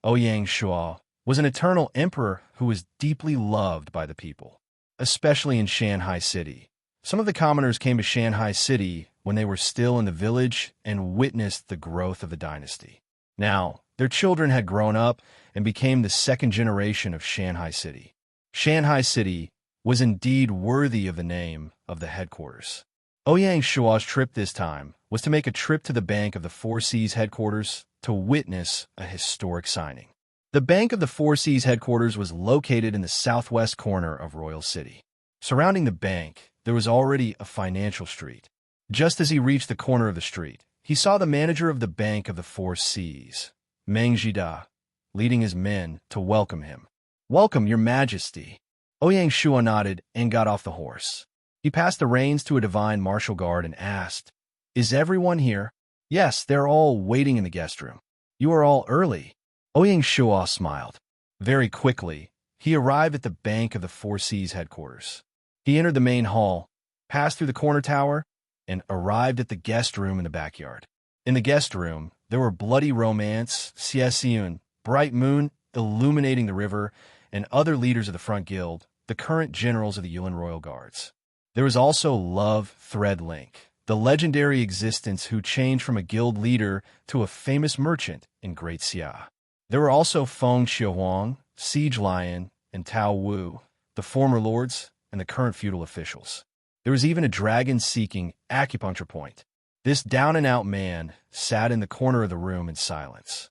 Ouyang Shuo was an eternal emperor who was deeply loved by the people, especially in Shanghai City. Some of the commoners came to Shanghai City when they were still in the village and witnessed the growth of the dynasty. Now, their children had grown up and became the second generation of Shanghai City. Shanghai City was indeed worthy of the name of the headquarters. Ouyang Shuo's trip this time was to make a trip to the Bank of the Four Seas headquarters to witness a historic signing. The Bank of the Four Seas headquarters was located in the southwest corner of Royal City. Surrounding the bank, there was already a financial street. Just as he reached the corner of the street, he saw the manager of the Bank of the Four Seas, Meng Jida, leading his men to welcome him. "Welcome, Your Majesty." Ouyang Shuo nodded and got off the horse. He passed the reins to a divine martial guard and asked, "Is everyone here?" "Yes, they're all waiting in the guest room." "You are all early." Ouyang Shuo smiled. Very quickly, he arrived at the Bank of the Four Seas headquarters. He entered the main hall, passed through the corner tower, and arrived at the guest room in the backyard. In the guest room, there were Bloody Romance, Xie Bright Moon illuminating the river, and other leaders of the Front Guild, the current generals of the Yulin Royal Guards. There was also Love Thread Link, the legendary existence who changed from a guild leader to a famous merchant in Great Xia. There were also Feng Xiaohuang, Siege Lion, and Tao Wu, the former lords and the current feudal officials. There was even a dragon-seeking acupuncture point. This down-and-out man sat in the corner of the room in silence.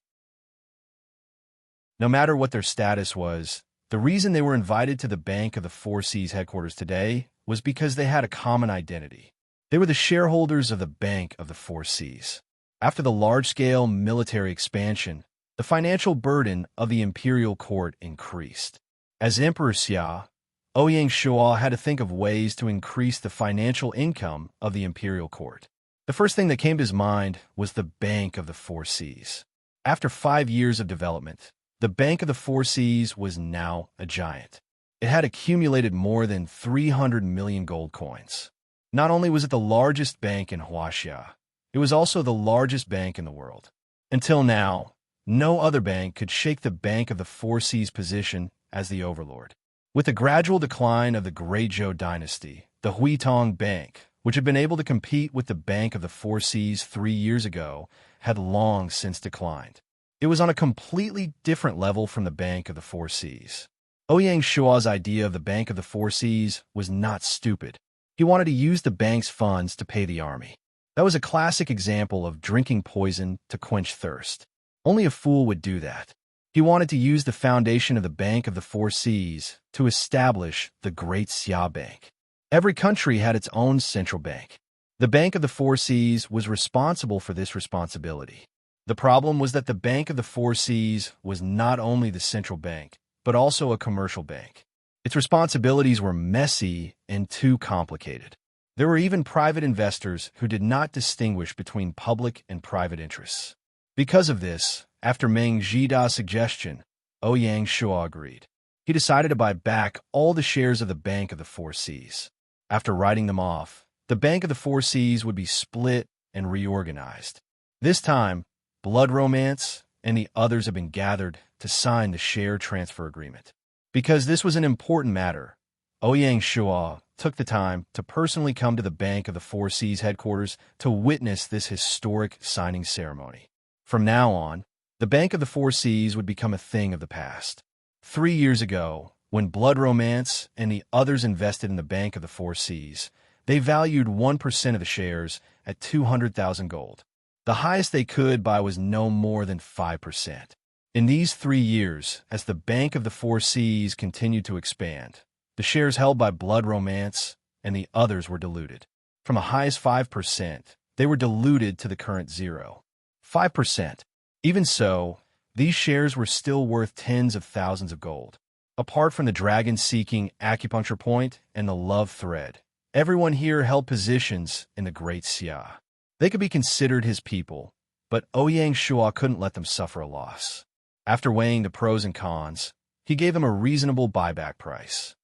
No matter what their status was, the reason they were invited to the Bank of the Four Seas headquarters today was because they had a common identity. They were the shareholders of the Bank of the Four Seas. After the large-scale military expansion, The financial burden of the imperial court increased. As Emperor Xia, Ouyang Shua had to think of ways to increase the financial income of the imperial court. The first thing that came to his mind was the Bank of the Four Seas. After 5 years of development, the Bank of the Four Seas was now a giant. It had accumulated more than 300 million gold coins. Not only was it the largest bank in Huaxia, it was also the largest bank in the world. Until now, no other bank could shake the Bank of the Four Seas' position as the overlord. With the gradual decline of the Great Zhou dynasty, the Huitong Bank, which had been able to compete with the Bank of the Four Seas 3 years ago, had long since declined. It was on a completely different level from the Bank of the Four Seas. Ouyang Shua's idea of the Bank of the Four Seas was not stupid. He wanted to use the bank's funds to pay the army. That was a classic example of drinking poison to quench thirst. Only a fool would do that. He wanted to use the foundation of the Bank of the Four Seas to establish the Great Xia Bank. Every country had its own central bank. The Bank of the Four Seas was responsible for this responsibility. The problem was that the Bank of the Four Seas was not only the central bank, but also a commercial bank. Its responsibilities were messy and too complicated. There were even private investors who did not distinguish between public and private interests. Because of this, after Meng Jida's suggestion, Ouyang Shua agreed. He decided to buy back all the shares of the Bank of the Four Seas. After writing them off, the Bank of the Four Seas would be split and reorganized. This time, Blood Romance and the others have been gathered to sign the share transfer agreement. Because this was an important matter, Ouyang Shua took the time to personally come to the Bank of the Four Seas headquarters to witness this historic signing ceremony. From now on, the Bank of the Four Seas would become a thing of the past. 3 years ago, when Blood Romance and the others invested in the Bank of the Four Seas, they valued 1% of the shares at 200,000 gold. The highest they could buy was no more than 5%. In these 3 years, as the Bank of the Four Seas continued to expand, the shares held by Blood Romance and the others were diluted. From a high as 5%, they were diluted to the current 0.5%. Even so, these shares were still worth tens of thousands of gold. Apart from the dragon-seeking acupuncture point and the love thread, everyone here held positions in the Great Xia. They could be considered his people, but Ouyang Shua couldn't let them suffer a loss. After weighing the pros and cons, he gave them a reasonable buyback price.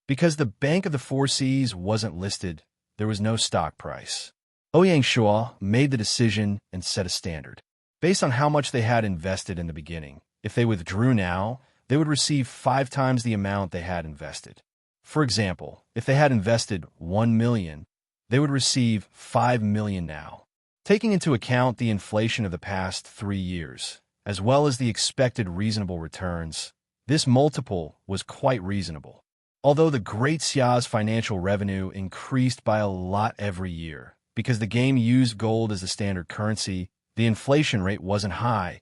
Because the Bank of the Four Seas wasn't listed, there was no stock price. Ouyang Shua made the decision and set a standard. Based on how much they had invested in the beginning, if they withdrew now, they would receive 5 times the amount they had invested. For example, if they had invested 1 million, they would receive 5 million now. Taking into account the inflation of the past 3 years, as well as the expected reasonable returns, this multiple was quite reasonable. Although the Great Xia's financial revenue increased by a lot every year, because the game used gold as the standard currency, the inflation rate wasn't high,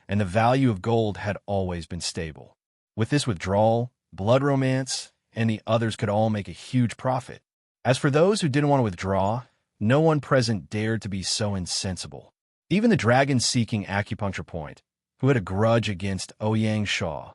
and the value of gold had always been stable. With this withdrawal, Blood Romance and the others could all make a huge profit. As for those who didn't want to withdraw, no one present dared to be so insensible. Even the dragon-seeking acupuncture point, who had a grudge against Ouyang Shua,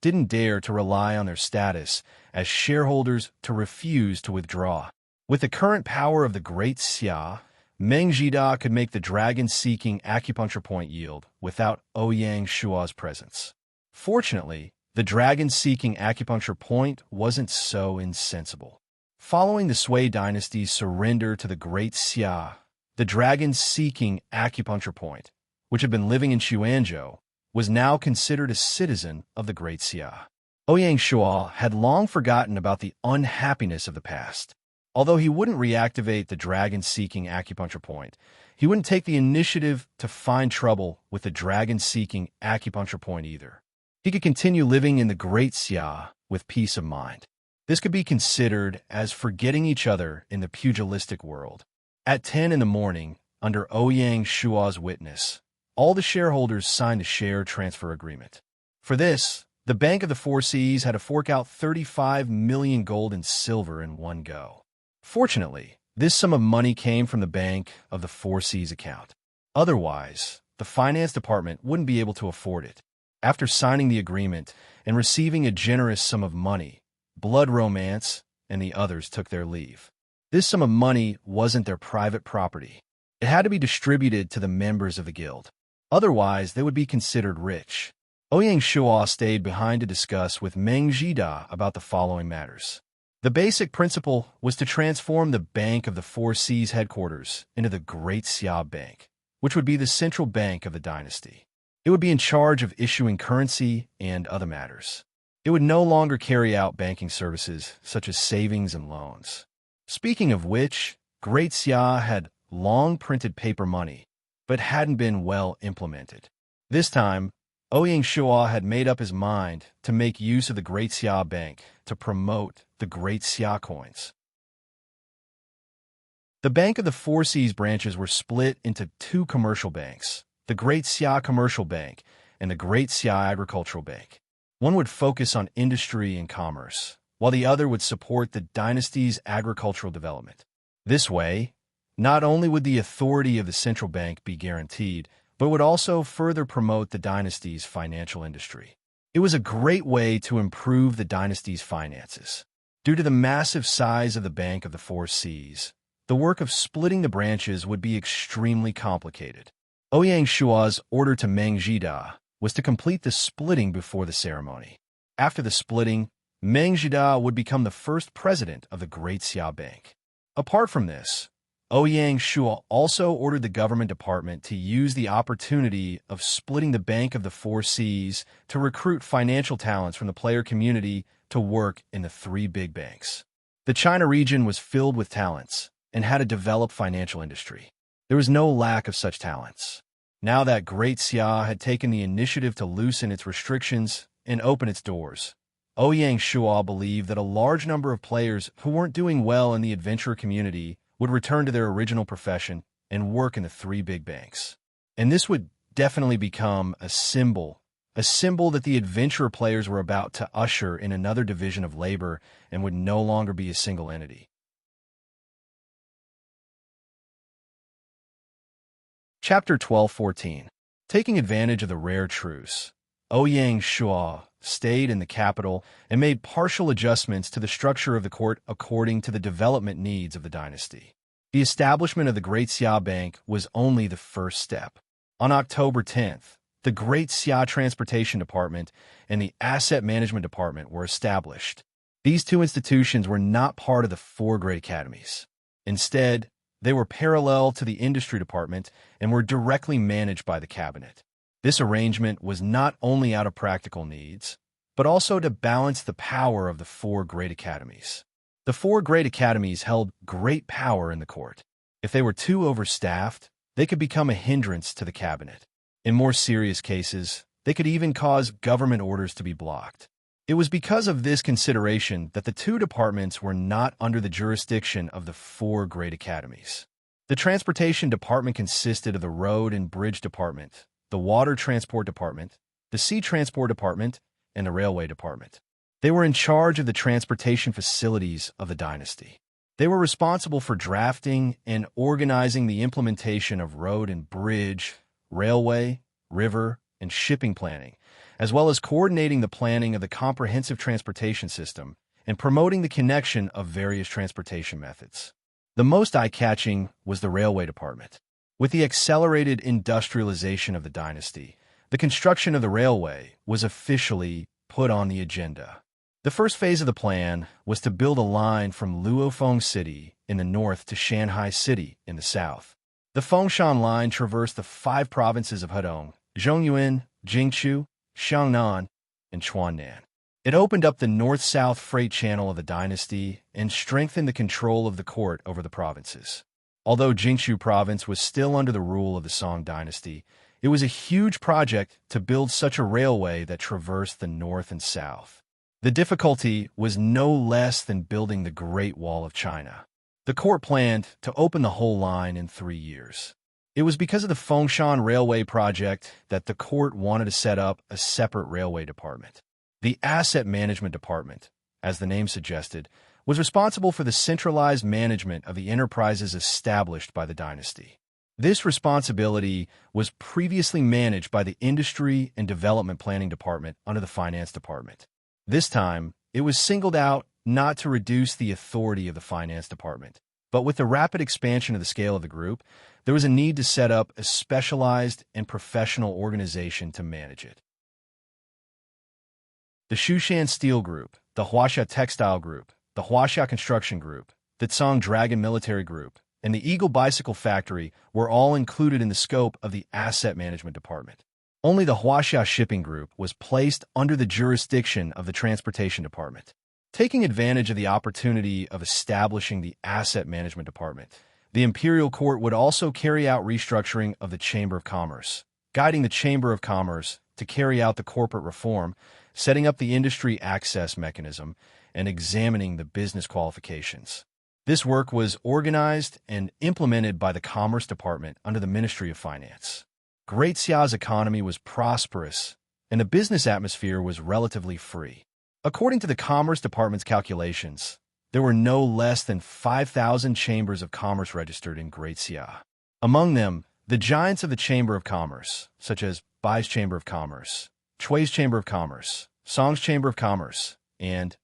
didn't dare to rely on their status as shareholders to refuse to withdraw. With the current power of the Great Xia, Meng Jida could make the dragon-seeking acupuncture point yield without Ouyang Shua's presence. Fortunately, the dragon-seeking acupuncture point wasn't so insensible. Following the Sui dynasty's surrender to the Great Xia, the dragon-seeking acupuncture point, which had been living in Xuanzhou, was now considered a citizen of the Great Xia. Ouyang Shua had long forgotten about the unhappiness of the past. Although he wouldn't reactivate the dragon-seeking acupuncture point, he wouldn't take the initiative to find trouble with the dragon-seeking acupuncture point either. He could continue living in the Great Xia with peace of mind. This could be considered as forgetting each other in the pugilistic world. At 10 in the morning, under Ouyang Shua's witness, all the shareholders signed a share transfer agreement. For this, the Bank of the Four Seas had to fork out 35 million gold and silver in one go. Fortunately, this sum of money came from the Bank of the Four Seas account. Otherwise, the finance department wouldn't be able to afford it. After signing the agreement and receiving a generous sum of money, Blood Romance and the others took their leave. This sum of money wasn't their private property. It had to be distributed to the members of the guild. Otherwise, they would be considered rich. Ouyang Shuo stayed behind to discuss with Meng Jida about the following matters. The basic principle was to transform the Bank of the Four Seas headquarters into the Great Xia Bank, which would be the central bank of the dynasty. It would be in charge of issuing currency and other matters. It would no longer carry out banking services such as savings and loans. Speaking of which, Great Xia had long printed paper money, but hadn't been well implemented. This time, Ouyang Shuo had made up his mind to make use of the Great Xia Bank to promote the Great Xia coins. The Bank of the Four Seas branches were split into two commercial banks, the Great Xia Commercial Bank and the Great Xia Agricultural Bank. One would focus on industry and commerce, while the other would support the dynasty's agricultural development. This way, not only would the authority of the central bank be guaranteed, but would also further promote the dynasty's financial industry. It was a great way to improve the dynasty's finances. Due to the massive size of the Bank of the Four Seas, the work of splitting the branches would be extremely complicated. Ouyang Shuo's order to Meng Jida was to complete the splitting before the ceremony. After the splitting, Meng Jida would become the first president of the Great Xia Bank. Apart from this, Ouyang Shuo also ordered the government department to use the opportunity of splitting the Bank of the Four Seas to recruit financial talents from the player community to work in the three big banks. The China region was filled with talents and had a developed financial industry. There was no lack of such talents. Now that Great Xia had taken the initiative to loosen its restrictions and open its doors, Ouyang Shuo believed that a large number of players who weren't doing well in the adventurer community would return to their original profession and work in the three big banks. And this would definitely become a symbol that the adventurer players were about to usher in another division of labor and would no longer be a single entity. Chapter 12:14. Taking advantage of the rare truce, Ouyang Shuo stayed in the capital and made partial adjustments to the structure of the court according to the development needs of the dynasty. The establishment of the Great Xia Bank was only the first step. On October 10th, the Great Xia Transportation Department and the Asset Management Department were established. These two institutions were not part of the four great academies. Instead, they were parallel to the Industry Department and were directly managed by the cabinet. This arrangement was not only out of practical needs, but also to balance the power of the four great academies. The four great academies held great power in the court. If they were too overstaffed, they could become a hindrance to the cabinet. In more serious cases, they could even cause government orders to be blocked. It was because of this consideration that the two departments were not under the jurisdiction of the four great academies. The Transportation Department consisted of the Road and Bridge Department, the Water Transport Department, the Sea Transport Department, and the Railway Department. They were in charge of the transportation facilities of the dynasty. They were responsible for drafting and organizing the implementation of road and bridge, railway, river, and shipping planning, as well as coordinating the planning of the comprehensive transportation system and promoting the connection of various transportation methods. The most eye-catching was the Railway Department. With the accelerated industrialization of the dynasty, the construction of the railway was officially put on the agenda. The first phase of the plan was to build a line from Luofeng City in the north to Shanghai City in the south. The Fengshan line traversed the 5 provinces of Hedong, Zhongyuan, Jingchu, Xiangnan, and Chuanan. It opened up the north-south freight channel of the dynasty and strengthened the control of the court over the provinces. Although Jingchu province was still under the rule of the Song dynasty, it was a huge project to build such a railway that traversed the north and south. The difficulty was no less than building the Great Wall of China. The court planned to open the whole line in 3 years. It was because of the Fengshan Railway project that the court wanted to set up a separate railway department. The Asset Management Department, as the name suggested, was responsible for the centralized management of the enterprises established by the dynasty. This responsibility was previously managed by the Industry and Development Planning Department under the Finance Department. This time, it was singled out not to reduce the authority of the Finance Department, but with the rapid expansion of the scale of the group, there was a need to set up a specialized and professional organization to manage it. The Shushan Steel Group, the Huaxia Textile Group, the Huaxia Construction Group, the Tsang Dragon Military Group, and the Eagle Bicycle Factory were all included in the scope of the Asset Management Department. Only the Huaxia Shipping Group was placed under the jurisdiction of the Transportation Department. Taking advantage of the opportunity of establishing the Asset Management Department, the Imperial Court would also carry out restructuring of the Chamber of Commerce, guiding the Chamber of Commerce to carry out the corporate reform, setting up the industry access mechanism, and examining the business qualifications. This work was organized and implemented by the Commerce Department under the Ministry of Finance. Great Xia's economy was prosperous, and the business atmosphere was relatively free. According to the Commerce Department's calculations, there were no less than 5,000 chambers of commerce registered in Great Xia. Among them, the giants of the Chamber of Commerce, such as Bai's Chamber of Commerce, Chui's Chamber of Commerce, Song's Chamber of Commerce, and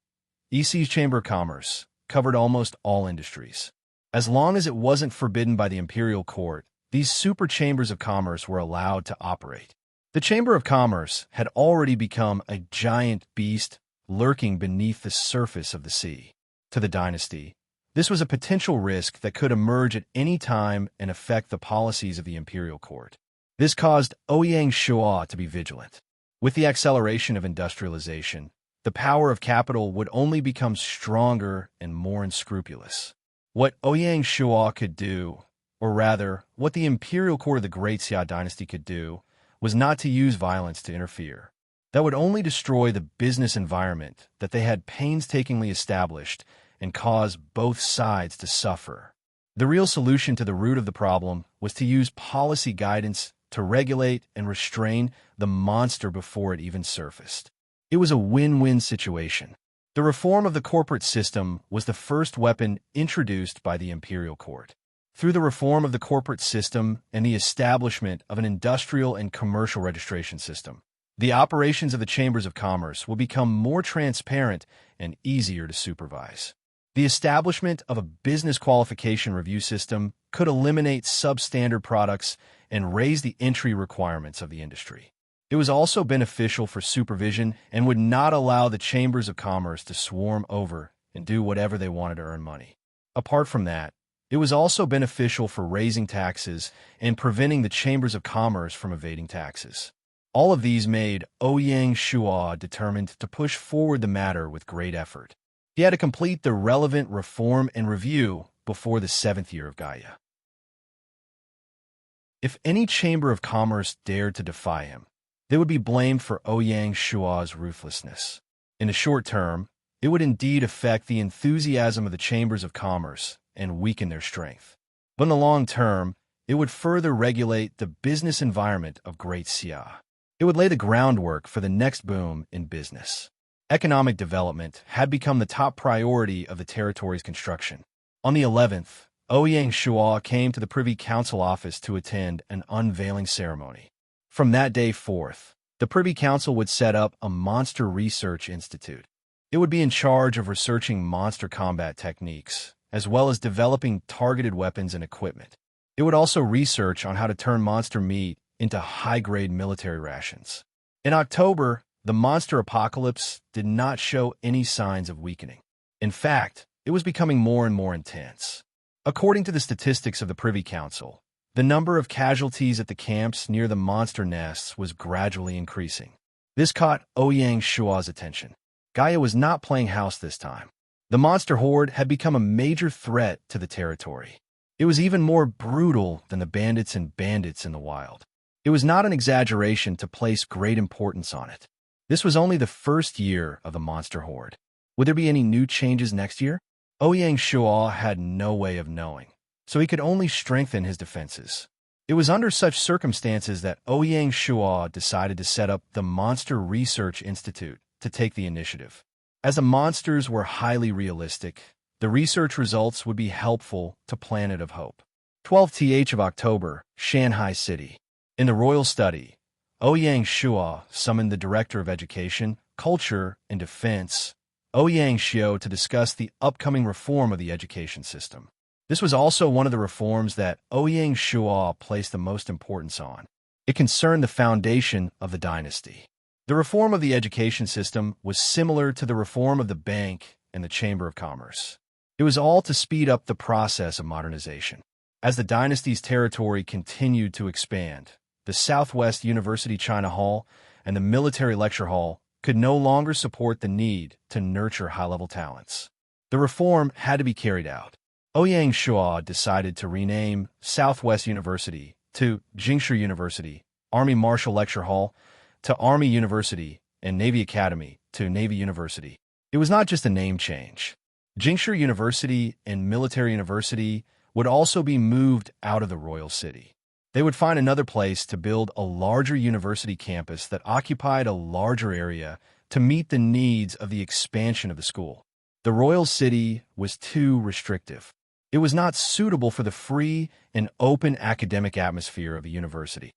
Yixi's Chamber of Commerce, covered almost all industries. As long as it wasn't forbidden by the Imperial Court, these super chambers of commerce were allowed to operate. The Chamber of Commerce had already become a giant beast lurking beneath the surface of the sea. To the dynasty, this was a potential risk that could emerge at any time and affect the policies of the Imperial Court. This caused Ouyang Shua to be vigilant. With the acceleration of industrialization, the power of capital would only become stronger and more unscrupulous. What Ouyang Shua could do, or rather, what the Imperial Court of the Great Xia dynasty could do, was not to use violence to interfere. That would only destroy the business environment that they had painstakingly established and cause both sides to suffer. The real solution to the root of the problem was to use policy guidance to regulate and restrain the monster before it even surfaced. It was a win-win situation. The reform of the corporate system was the first weapon introduced by the Imperial Court. Through the reform of the corporate system and the establishment of an industrial and commercial registration system, the operations of the chambers of commerce will become more transparent and easier to supervise. The establishment of a business qualification review system could eliminate substandard products and raise the entry requirements of the industry. It was also beneficial for supervision and would not allow the chambers of commerce to swarm over and do whatever they wanted to earn money. Apart from that, it was also beneficial for raising taxes and preventing the chambers of commerce from evading taxes. All of these made Ouyang Shua determined to push forward the matter with great effort. He had to complete the relevant reform and review before the 7th year of Gaia. If any chamber of commerce dared to defy him, they would be blamed for Ouyang Shua's ruthlessness. In the short term, it would indeed affect the enthusiasm of the chambers of commerce and weaken their strength. But in the long term, it would further regulate the business environment of Great Xia. It would lay the groundwork for the next boom in business. Economic development had become the top priority of the territory's construction. On the 11th, Ouyang Shua came to the Privy Council office to attend an unveiling ceremony. From that day forth, the Privy Council would set up a Monster Research Institute. It would be in charge of researching monster combat techniques, as well as developing targeted weapons and equipment. It would also research on how to turn monster meat into high-grade military rations. In October, the monster apocalypse did not show any signs of weakening. In fact, it was becoming more and more intense. According to the statistics of the Privy Council, the number of casualties at the camps near the monster nests was gradually increasing. This caught Ouyang Shua's attention. Gaia was not playing house this time. The monster horde had become a major threat to the territory. It was even more brutal than the bandits in the wild. It was not an exaggeration to place great importance on it. This was only the first year of the monster horde. Would there be any new changes next year? Ouyang Shua had no way of knowing, so he could only strengthen his defenses. It was under such circumstances that Ouyang Shua decided to set up the Monster Research Institute to take the initiative. As the monsters were highly realistic, the research results would be helpful to Planet of Hope. 12th of October, Shanghai City. In the royal study, Ouyang Shuo summoned the Director of Education, Culture, and Defense, Ouyang Xiao, to discuss the upcoming reform of the education system. This was also one of the reforms that Ouyang Shuo placed the most importance on. It concerned the foundation of the dynasty. The reform of the education system was similar to the reform of the bank and the Chamber of Commerce. It was all to speed up the process of modernization. As the dynasty's territory continued to expand, the Southwest University China Hall and the Military Lecture Hall could no longer support the need to nurture high-level talents. The reform had to be carried out. Ouyang Shuo decided to rename Southwest University to Jingshu University, Army Marshal Lecture Hall to Army University, and Navy Academy to Navy University. It was not just a name change. Jingshu University and Military University would also be moved out of the royal city. They would find another place to build a larger university campus that occupied a larger area to meet the needs of the expansion of the school. The royal city was too restrictive. It was not suitable for the free and open academic atmosphere of a university.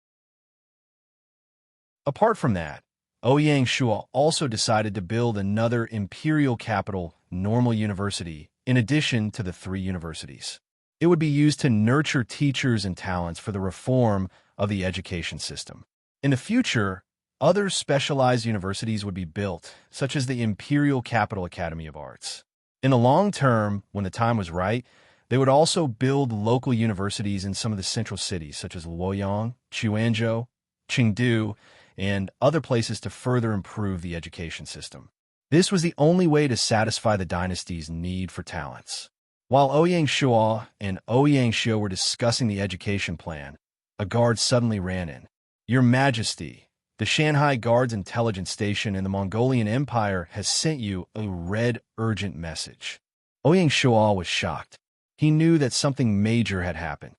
Apart from that, Ouyang Shuo also decided to build another imperial capital, Normal University, in addition to the 3 universities. It would be used to nurture teachers and talents for the reform of the education system. In the future, other specialized universities would be built, such as the Imperial Capital Academy of Arts. In the long term, when the time was right, they would also build local universities in some of the central cities, such as Luoyang, Quanzhou, Chengdu, and other places to further improve the education system. This was the only way to satisfy the dynasty's need for talents. While Ouyang Shuo and Ouyang Xiao were discussing the education plan, a guard suddenly ran in. "Your Majesty, the Shanghai Guard's intelligence station in the Mongolian Empire has sent you a red urgent message." Ouyang Shuo was shocked. He knew that something major had happened.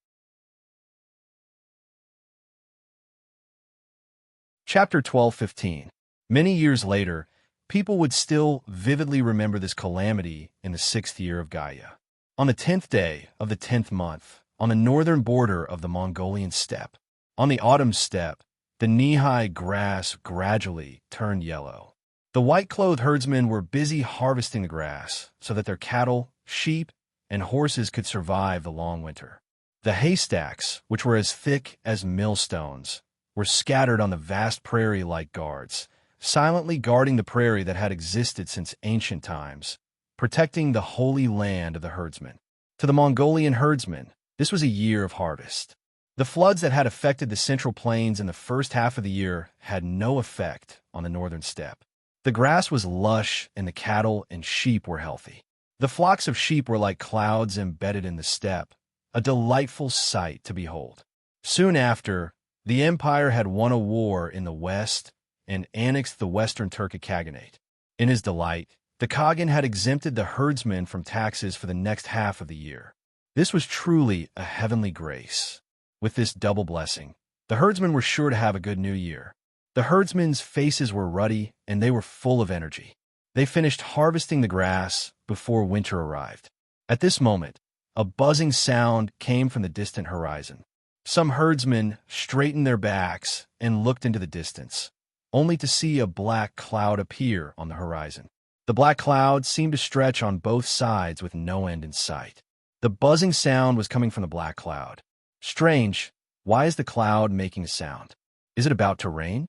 Chapter 12:15. Many years later, people would still vividly remember this calamity in the 6th year of Gaia. On the 10th day of the 10th month, on the northern border of the Mongolian steppe, on the autumn steppe, the knee-high grass gradually turned yellow. The white-clothed herdsmen were busy harvesting the grass so that their cattle, sheep, and horses could survive the long winter. The haystacks, which were as thick as millstones, were scattered on the vast prairie like guards, silently guarding the prairie that had existed since ancient times, protecting the holy land of the herdsmen. To the Mongolian herdsmen, this was a year of harvest. The floods that had affected the central plains in the first half of the year had no effect on the northern steppe. The grass was lush and the cattle and sheep were healthy. The flocks of sheep were like clouds embedded in the steppe, a delightful sight to behold. Soon after, the empire had won a war in the west and annexed the western Turkic Khaganate. In his delight, the Khagan had exempted the herdsmen from taxes for the next half of the year. This was truly a heavenly grace. With this double blessing, the herdsmen were sure to have a good new year. The herdsmen's faces were ruddy and they were full of energy. They finished harvesting the grass before winter arrived. At this moment, a buzzing sound came from the distant horizon. Some herdsmen straightened their backs and looked into the distance, only to see a black cloud appear on the horizon. The black cloud seemed to stretch on both sides with no end in sight. The buzzing sound was coming from the black cloud. Strange, why is the cloud making a sound? Is it about to rain?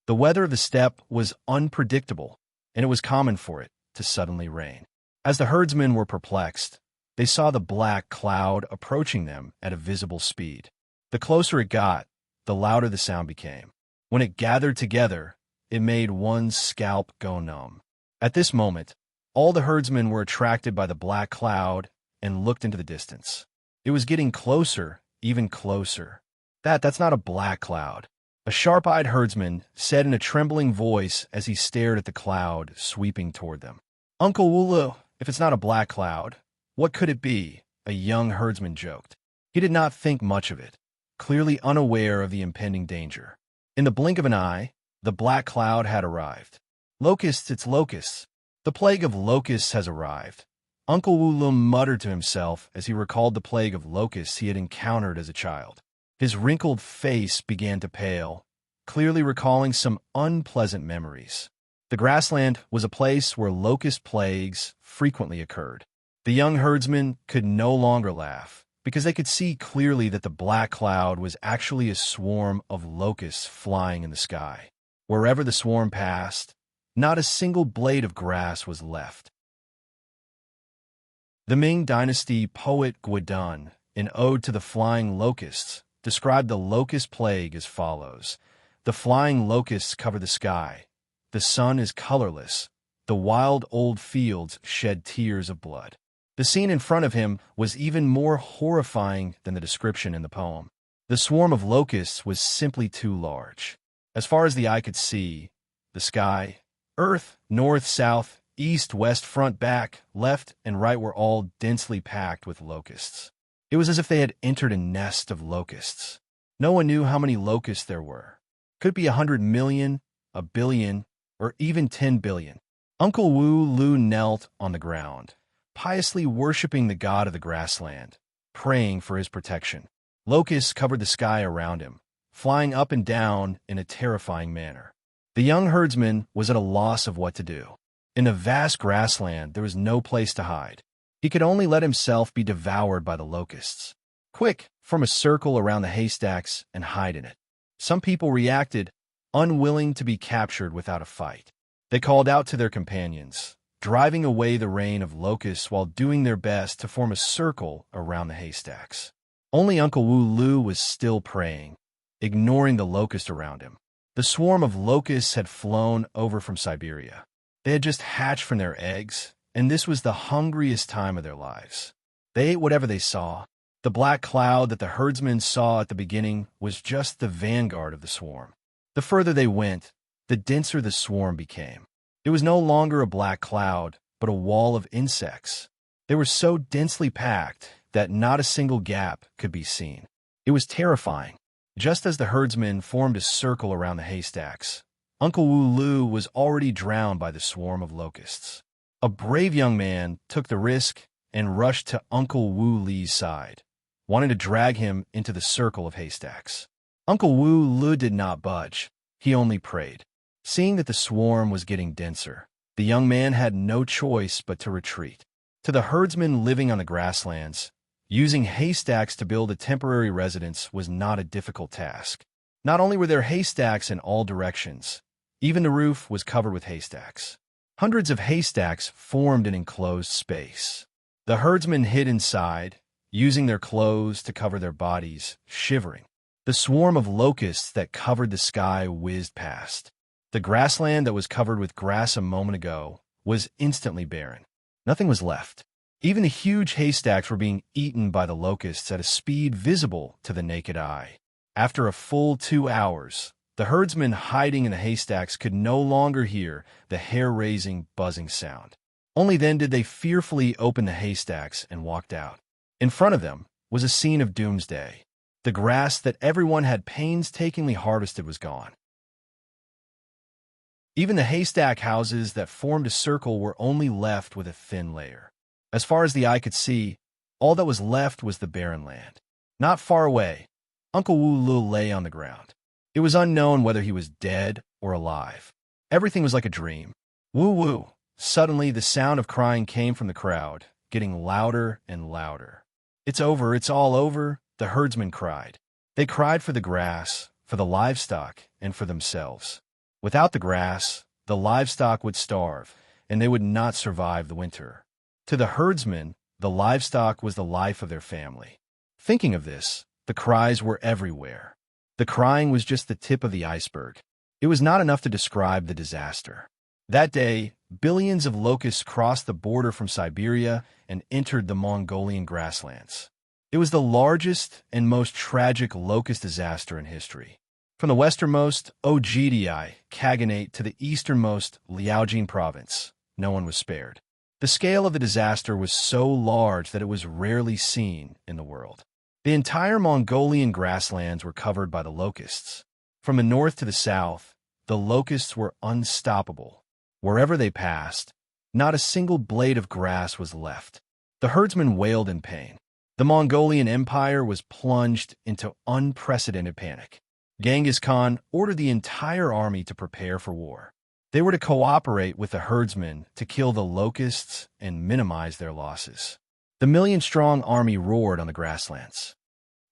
The weather of the steppe was unpredictable, and it was common for it to suddenly rain. As the herdsmen were perplexed, they saw the black cloud approaching them at a visible speed. The closer it got, the louder the sound became. When it gathered together, it made one's scalp go numb. At this moment, all the herdsmen were attracted by the black cloud and looked into the distance. It was getting closer, even closer. That's not a black cloud. A sharp-eyed herdsman said in a trembling voice as he stared at the cloud sweeping toward them. "Uncle Wulu, if it's not a black cloud, what could it be?" a young herdsman joked. He did not think much of it, clearly unaware of the impending danger. In the blink of an eye, the black cloud had arrived. "Locusts, it's locusts. The plague of locusts has arrived. Uncle Wu muttered to himself as he recalled the plague of locusts he had encountered as a child. His wrinkled face began to pale, clearly recalling some unpleasant memories. The grassland was a place where locust plagues frequently occurred. The young herdsman could no longer laugh, because they could see clearly that the black cloud was actually a swarm of locusts flying in the sky. Wherever the swarm passed, not a single blade of grass was left. The Ming Dynasty poet Guodun, in Ode to the Flying Locusts, described the locust plague as follows. The flying locusts cover the sky. The sun is colorless. The wild old fields shed tears of blood. The scene in front of him was even more horrifying than the description in the poem. The swarm of locusts was simply too large. As far as the eye could see, the sky, earth, north, south, east, west, front, back, left, and right were all densely packed with locusts. It was as if they had entered a nest of locusts. No one knew how many locusts there were. Could it be 100 million, a billion, or even 10 billion? Uncle Wu Lu knelt on the ground, piously worshipping the god of the grassland, praying for his protection. Locusts covered the sky around him, flying up and down in a terrifying manner. The young herdsman was at a loss of what to do. In the vast grassland, there was no place to hide. He could only let himself be devoured by the locusts. Quick, form a circle around the haystacks and hide in it. Some people reacted, unwilling to be captured without a fight. They called out to their companions, driving away the rain of locusts while doing their best to form a circle around the haystacks. Only Uncle Wu Lu was still praying, ignoring the locust around him. The swarm of locusts had flown over from Siberia. They had just hatched from their eggs, and this was the hungriest time of their lives. They ate whatever they saw. The black cloud that the herdsmen saw at the beginning was just the vanguard of the swarm. The further they went, the denser the swarm became. It was no longer a black cloud, but a wall of insects. They were so densely packed that not a single gap could be seen. It was terrifying. Just as the herdsmen formed a circle around the haystacks, Uncle Wu Lu was already drowned by the swarm of locusts. A brave young man took the risk and rushed to Uncle Wu Li's side, wanting to drag him into the circle of haystacks. Uncle Wu Lu did not budge. He only prayed. Seeing that the swarm was getting denser, the young man had no choice but to retreat. To the herdsmen living on the grasslands, using haystacks to build a temporary residence was not a difficult task. Not only were there haystacks in all directions, even the roof was covered with haystacks. Hundreds of haystacks formed an enclosed space. The herdsmen hid inside, using their clothes to cover their bodies, shivering. The swarm of locusts that covered the sky whizzed past. The grassland that was covered with grass a moment ago was instantly barren. Nothing was left. Even the huge haystacks were being eaten by the locusts at a speed visible to the naked eye. After a full 2 hours, the herdsmen hiding in the haystacks could no longer hear the hair-raising, buzzing sound. Only then did they fearfully open the haystacks and walked out. In front of them was a scene of doomsday. The grass that everyone had painstakingly harvested was gone. Even the haystack houses that formed a circle were only left with a thin layer. As far as the eye could see, all that was left was the barren land. Not far away, Uncle Wu Lu lay on the ground. It was unknown whether he was dead or alive. Everything was like a dream. Woo-woo! Suddenly, the sound of crying came from the crowd, getting louder and louder. "It's over, it's all over," the herdsmen cried. They cried for the grass, for the livestock, and for themselves. Without the grass, the livestock would starve, and they would not survive the winter. To the herdsmen, the livestock was the life of their family. Thinking of this, the cries were everywhere. The crying was just the tip of the iceberg. It was not enough to describe the disaster. That day, billions of locusts crossed the border from Siberia and entered the Mongolian grasslands. It was the largest and most tragic locust disaster in history. From the westernmost Ogdi Khaganate to the easternmost Liaojin province, no one was spared. The scale of the disaster was so large that it was rarely seen in the world. The entire Mongolian grasslands were covered by the locusts. From the north to the south, the locusts were unstoppable. Wherever they passed, Not a single blade of grass was left. The herdsmen wailed in pain. The Mongolian Empire was plunged into unprecedented panic. Genghis Khan ordered the entire army to prepare for war. They were to cooperate with the herdsmen to kill the locusts and minimize their losses. The million-strong army roared on the grasslands.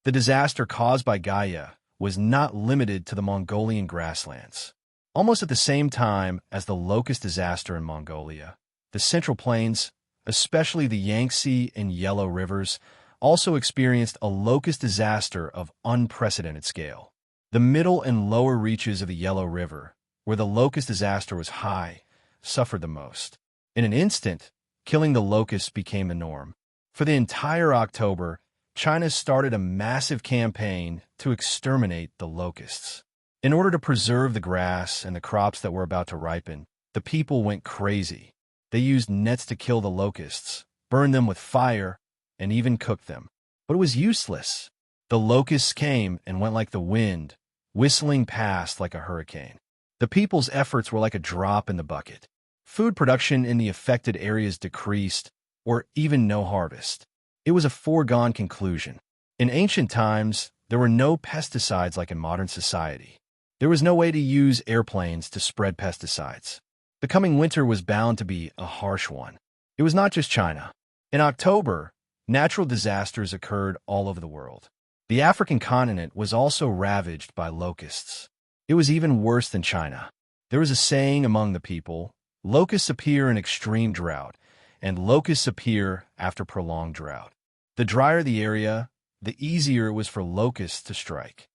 The disaster caused by Gaia was not limited to the Mongolian grasslands. Almost at the same time as the locust disaster in Mongolia, the Central Plains, especially the Yangtze and Yellow Rivers, also experienced a locust disaster of unprecedented scale. The middle and lower reaches of the Yellow River, where the locust disaster was high, suffered the most. In an instant, killing the locusts became the norm. For the entire October, China started a massive campaign to exterminate the locusts. In order to preserve the grass and the crops that were about to ripen, the people went crazy. They used nets to kill the locusts, burned them with fire, and even cooked them. But it was useless. The locusts came and went like the wind, whistling past like a hurricane. The people's efforts were like a drop in the bucket. Food production in the affected areas decreased, or even no harvest. It was a foregone conclusion. In ancient times, there were no pesticides like in modern society. There was no way to use airplanes to spread pesticides. The coming winter was bound to be a harsh one. It was not just China. In October, natural disasters occurred all over the world. The African continent was also ravaged by locusts. It was even worse than China. There was a saying among the people, locusts appear in extreme drought, and locusts appear after prolonged drought. The drier the area, the easier it was for locusts to strike.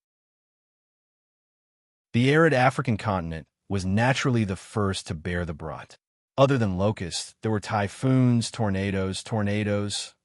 The arid African continent was naturally the first to bear the brunt. Other than locusts, there were typhoons, tornadoes,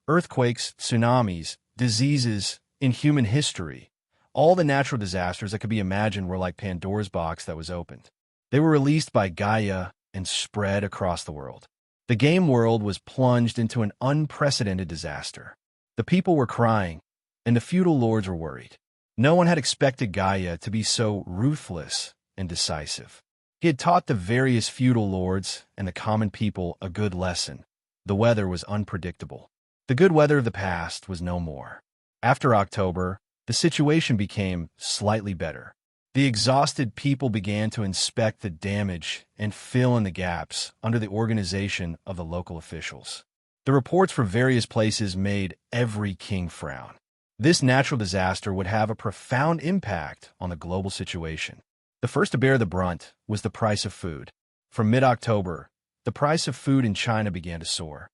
earthquakes, tsunamis, diseases. In human history, all the natural disasters that could be imagined were like Pandora's box that was opened. They were released by Gaia and spread across the world. The game world was plunged into an unprecedented disaster. The people were crying, and the feudal lords were worried. No one had expected Gaia to be so ruthless and decisive. He had taught the various feudal lords and the common people a good lesson. The weather was unpredictable. The good weather of the past was no more. After October, the situation became slightly better. The exhausted people began to inspect the damage and fill in the gaps under the organization of the local officials. The reports from various places made every king frown. This natural disaster would have a profound impact on the global situation. The first to bear the brunt was the price of food. From mid-October, the price of food in China began to soar.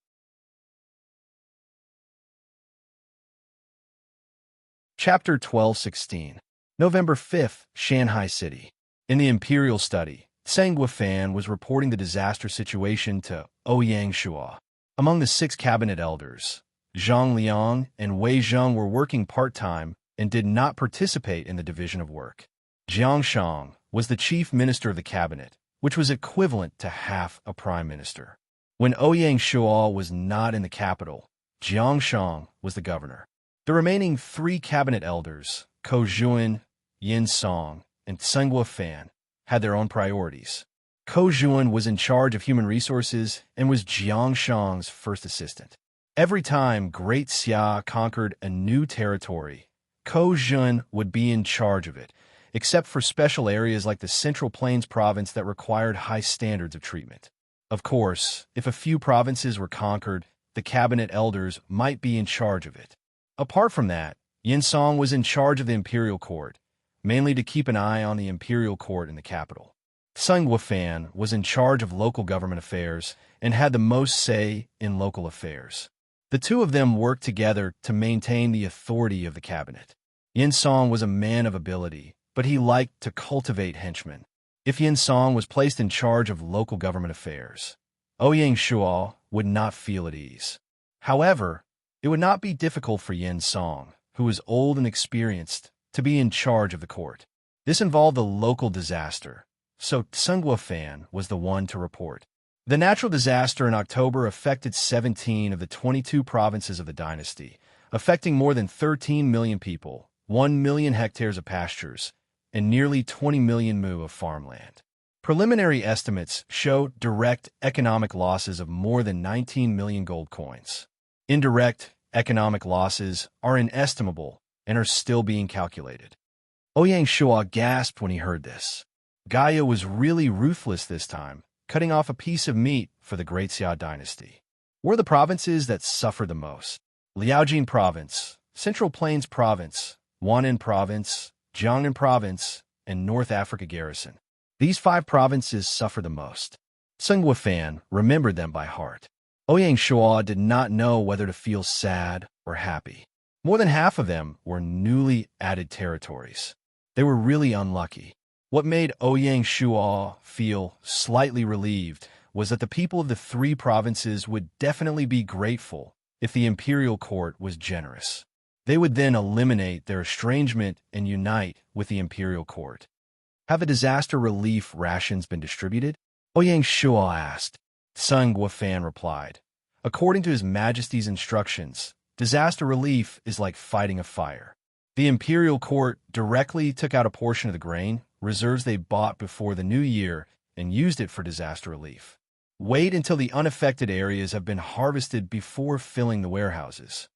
Chapter 1216. November 5th, Shanghai City. In the Imperial Study, Zhang Guofan was reporting the disaster situation to Ouyang Shuo. Among the 6 cabinet elders, Zhang Liang and Wei Zheng were working part-time and did not participate in the division of work. Jiang Shang was the chief minister of the cabinet, which was equivalent to half a prime minister. When Ouyang Shuo was not in the capital, Jiang Shang was the governor. The remaining 3 cabinet elders, Ko Zhuan, Yin Song, and Zhang Guofan, had their own priorities. Ko Zhuan was in charge of human resources and was Jiang Shang's first assistant. Every time Great Xia conquered a new territory, Ko Zhuan would be in charge of it, except for special areas like the Central Plains province that required high standards of treatment. Of course, if a few provinces were conquered, the cabinet elders might be in charge of it. Apart from that, Yin Song was in charge of the imperial court, mainly to keep an eye on the imperial court in the capital. Zhang Guofan was in charge of local government affairs and had the most say in local affairs. The two of them worked together to maintain the authority of the cabinet. Yin Song was a man of ability, but he liked to cultivate henchmen. If Yin Song was placed in charge of local government affairs, Ouyang Shuo would not feel at ease. However, it would not be difficult for Yin Song, who was old and experienced, to be in charge of the court. This involved a local disaster, so Zhang Guofan was the one to report. The natural disaster in October affected 17 of the 22 provinces of the dynasty, affecting more than 13 million people, 1 million hectares of pastures, and nearly 20 million mu of farmland. Preliminary estimates show direct economic losses of more than 19 million gold coins. Indirect economic losses are inestimable and are still being calculated. Ouyang Shua gasped when he heard this. Gaia was really ruthless this time, cutting off a piece of meat for the Great Xia dynasty. Were the provinces that suffered the most? Liaojin Province, Central Plains Province, Huanan Province, Jiangnan Province, and North Africa Garrison. These 5 provinces suffered the most. Sun Guofan remembered them by heart. Ouyang Shua did not know whether to feel sad or happy. More than half of them were newly added territories. They were really unlucky. What made Ouyang Shua feel slightly relieved was that the people of the 3 provinces would definitely be grateful if the imperial court was generous. They would then eliminate their estrangement and unite with the imperial court. Have the disaster relief rations been distributed? Ouyang Shua asked. Sun Guofan replied. According to His Majesty's instructions, disaster relief is like fighting a fire. The imperial court directly took out a portion of the grain, reserves they bought before the new year, and used it for disaster relief. Wait until the unaffected areas have been harvested before filling the warehouses.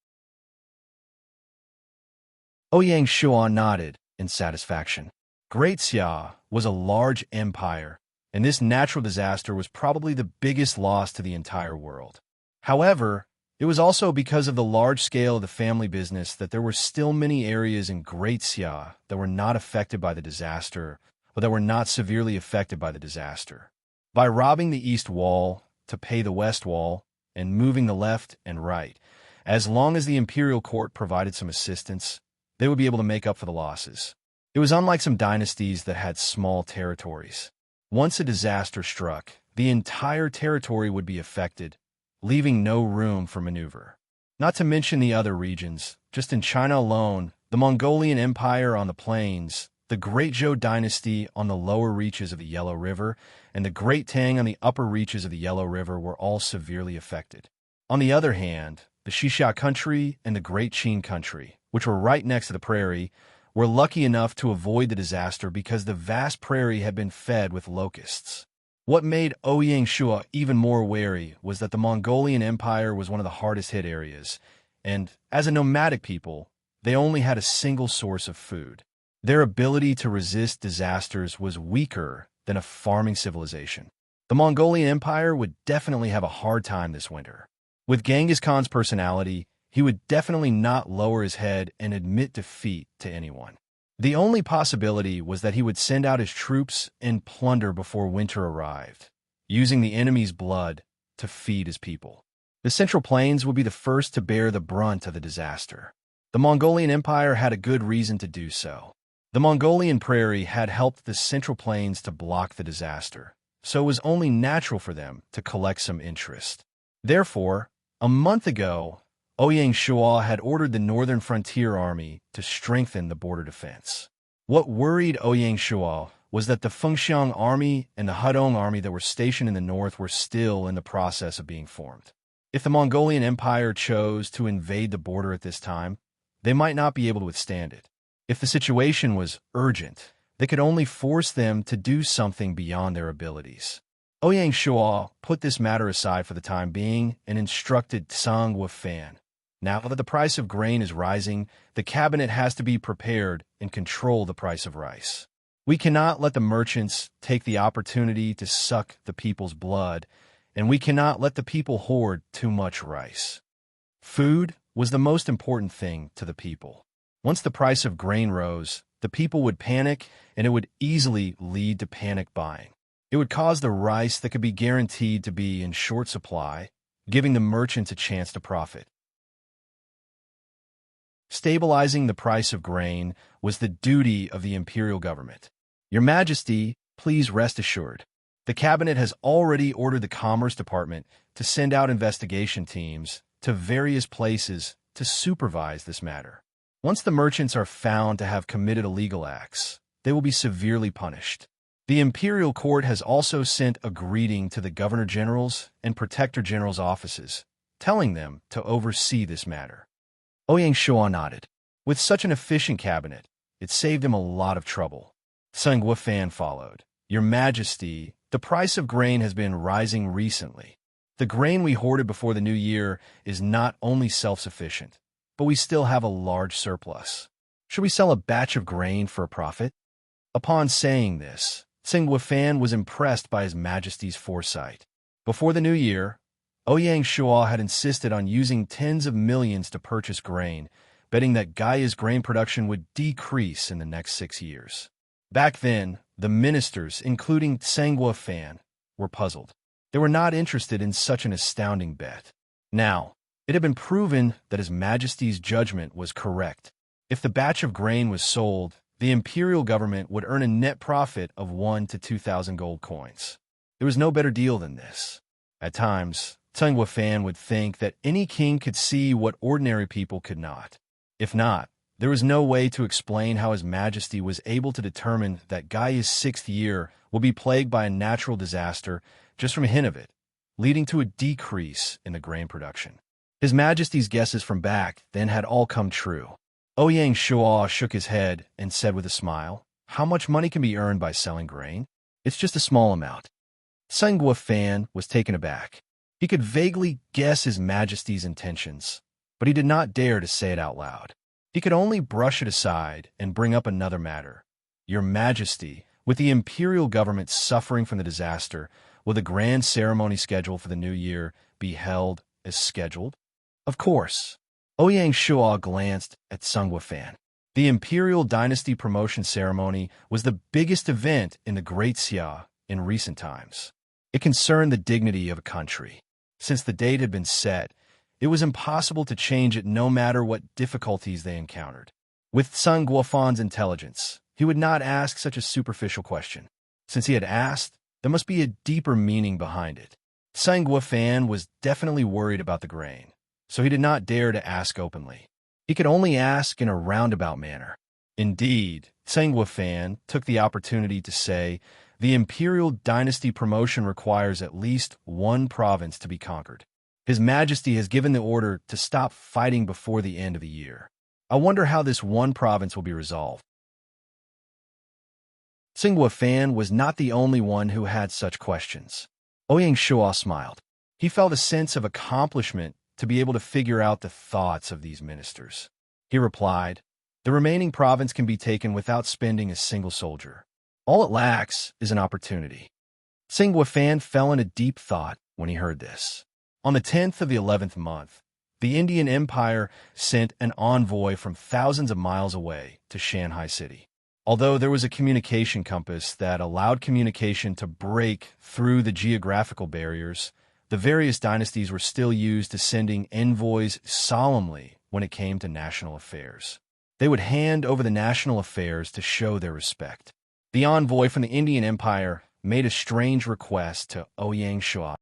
Ouyang Shua nodded in satisfaction. Great Xia was a large empire, and this natural disaster was probably the biggest loss to the entire world. However, it was also because of the large scale of the family business that there were still many areas in Great Xia that were not affected by the disaster, or that were not severely affected by the disaster. By robbing the east wall to pay the west wall and moving the left and right, as long as the imperial court provided some assistance, they would be able to make up for the losses. It was unlike some dynasties that had small territories. Once a disaster struck, the entire territory would be affected, leaving no room for maneuver. Not to mention the other regions, just in China alone, the Mongolian Empire on the plains, the Great Zhou dynasty on the lower reaches of the Yellow River, and the Great Tang on the upper reaches of the Yellow River were all severely affected. On the other hand, the Xixia country and the Great Qin country, which were right next to the prairie, were lucky enough to avoid the disaster because the vast prairie had been fed with locusts. What made Ouyang Shua even more wary was that the Mongolian Empire was one of the hardest hit areas, and as a nomadic people, they only had a single source of food. Their ability to resist disasters was weaker than a farming civilization. The Mongolian Empire would definitely have a hard time this winter. With Genghis Khan's personality, he would definitely not lower his head and admit defeat to anyone. The only possibility was that he would send out his troops and plunder before winter arrived, using the enemy's blood to feed his people. The Central Plains would be the first to bear the brunt of the disaster. The Mongolian Empire had a good reason to do so. The Mongolian prairie had helped the Central Plains to block the disaster, so it was only natural for them to collect some interest. Therefore, a month ago, Ouyang Shua had ordered the Northern Frontier Army to strengthen the border defense. What worried Ouyang Shua was that the Fengxiang Army and the Hudong Army that were stationed in the north were still in the process of being formed. If the Mongolian Empire chose to invade the border at this time, they might not be able to withstand it. If the situation was urgent, they could only force them to do something beyond their abilities. Ouyang Shua put this matter aside for the time being and instructed Sun Guofan. Now that the price of grain is rising, the cabinet has to be prepared and control the price of rice. We cannot let the merchants take the opportunity to suck the people's blood, and we cannot let the people hoard too much rice. Food was the most important thing to the people. Once the price of grain rose, the people would panic, and it would easily lead to panic buying. It would cause the rice that could be guaranteed to be in short supply, giving the merchants a chance to profit. Stabilizing the price of grain was the duty of the imperial government. Your Majesty, please rest assured. The cabinet has already ordered the Commerce Department to send out investigation teams to various places to supervise this matter. Once the merchants are found to have committed illegal acts, they will be severely punished. The Imperial Court has also sent a greeting to the Governor General's and Protector General's offices, telling them to oversee this matter. Ouyang Shua nodded. With such an efficient cabinet, it saved him a lot of trouble. Sun Guofan followed. "Your Majesty, the price of grain has been rising recently. The grain we hoarded before the new year is not only self-sufficient, but we still have a large surplus. Should we sell a batch of grain for a profit?" Upon saying this, Tsingguofan was impressed by His Majesty's foresight. Before the new year, Ouyang Shuo had insisted on using tens of millions to purchase grain, betting that Gaia's grain production would decrease in the next 6 years. Back then, the ministers, including Tsingguofan, were puzzled. They were not interested in such an astounding bet. Now, it had been proven that His Majesty's judgment was correct. If the batch of grain was sold, the imperial government would earn a net profit of 1 to 2,000 gold coins. There was no better deal than this. At times, Tsingguofan would think that any king could see what ordinary people could not. If not, there was no way to explain how His Majesty was able to determine that Gaia's 6th year will be plagued by a natural disaster just from a hint of it, leading to a decrease in the grain production. His Majesty's guesses from back then had all come true. Ouyang Shuo shook his head and said with a smile, "How much money can be earned by selling grain? It's just a small amount." Tsingguofan was taken aback. He could vaguely guess His Majesty's intentions, but he did not dare to say it out loud. He could only brush it aside and bring up another matter. "Your Majesty, with the imperial government suffering from the disaster, will the grand ceremony scheduled for the new year be held as scheduled?" "Of course." Ouyang Shuo glanced at Tsingguofan. The imperial dynasty promotion ceremony was the biggest event in the Great Xia in recent times. It concerned the dignity of a country. Since the date had been set, it was impossible to change it no matter what difficulties they encountered. With Tsingguofan's intelligence, he would not ask such a superficial question. Since he had asked, there must be a deeper meaning behind it. Tsingguofan was definitely worried about the grain, so he did not dare to ask openly. He could only ask in a roundabout manner. Indeed, Tsingguofan took the opportunity to say, "The imperial dynasty promotion requires at least one province to be conquered. His Majesty has given the order to stop fighting before the end of the year. I wonder how this one province will be resolved." Tsingguofan was not the only one who had such questions. Ouyang Shuo smiled. He felt a sense of accomplishment to be able to figure out the thoughts of these ministers. He replied, "The remaining province can be taken without spending a single soldier. All it lacks is an opportunity." Tsingguofan fell into deep thought when he heard this. On the 10th of the 11th month, the Indian Empire sent an envoy from thousands of miles away to Shanghai City. Although there was a communication compass that allowed communication to break through the geographical barriers, the various dynasties were still used to sending envoys solemnly when it came to national affairs. They would hand over the national affairs to show their respect. The envoy from the Indian Empire made a strange request to Ouyang Shuo.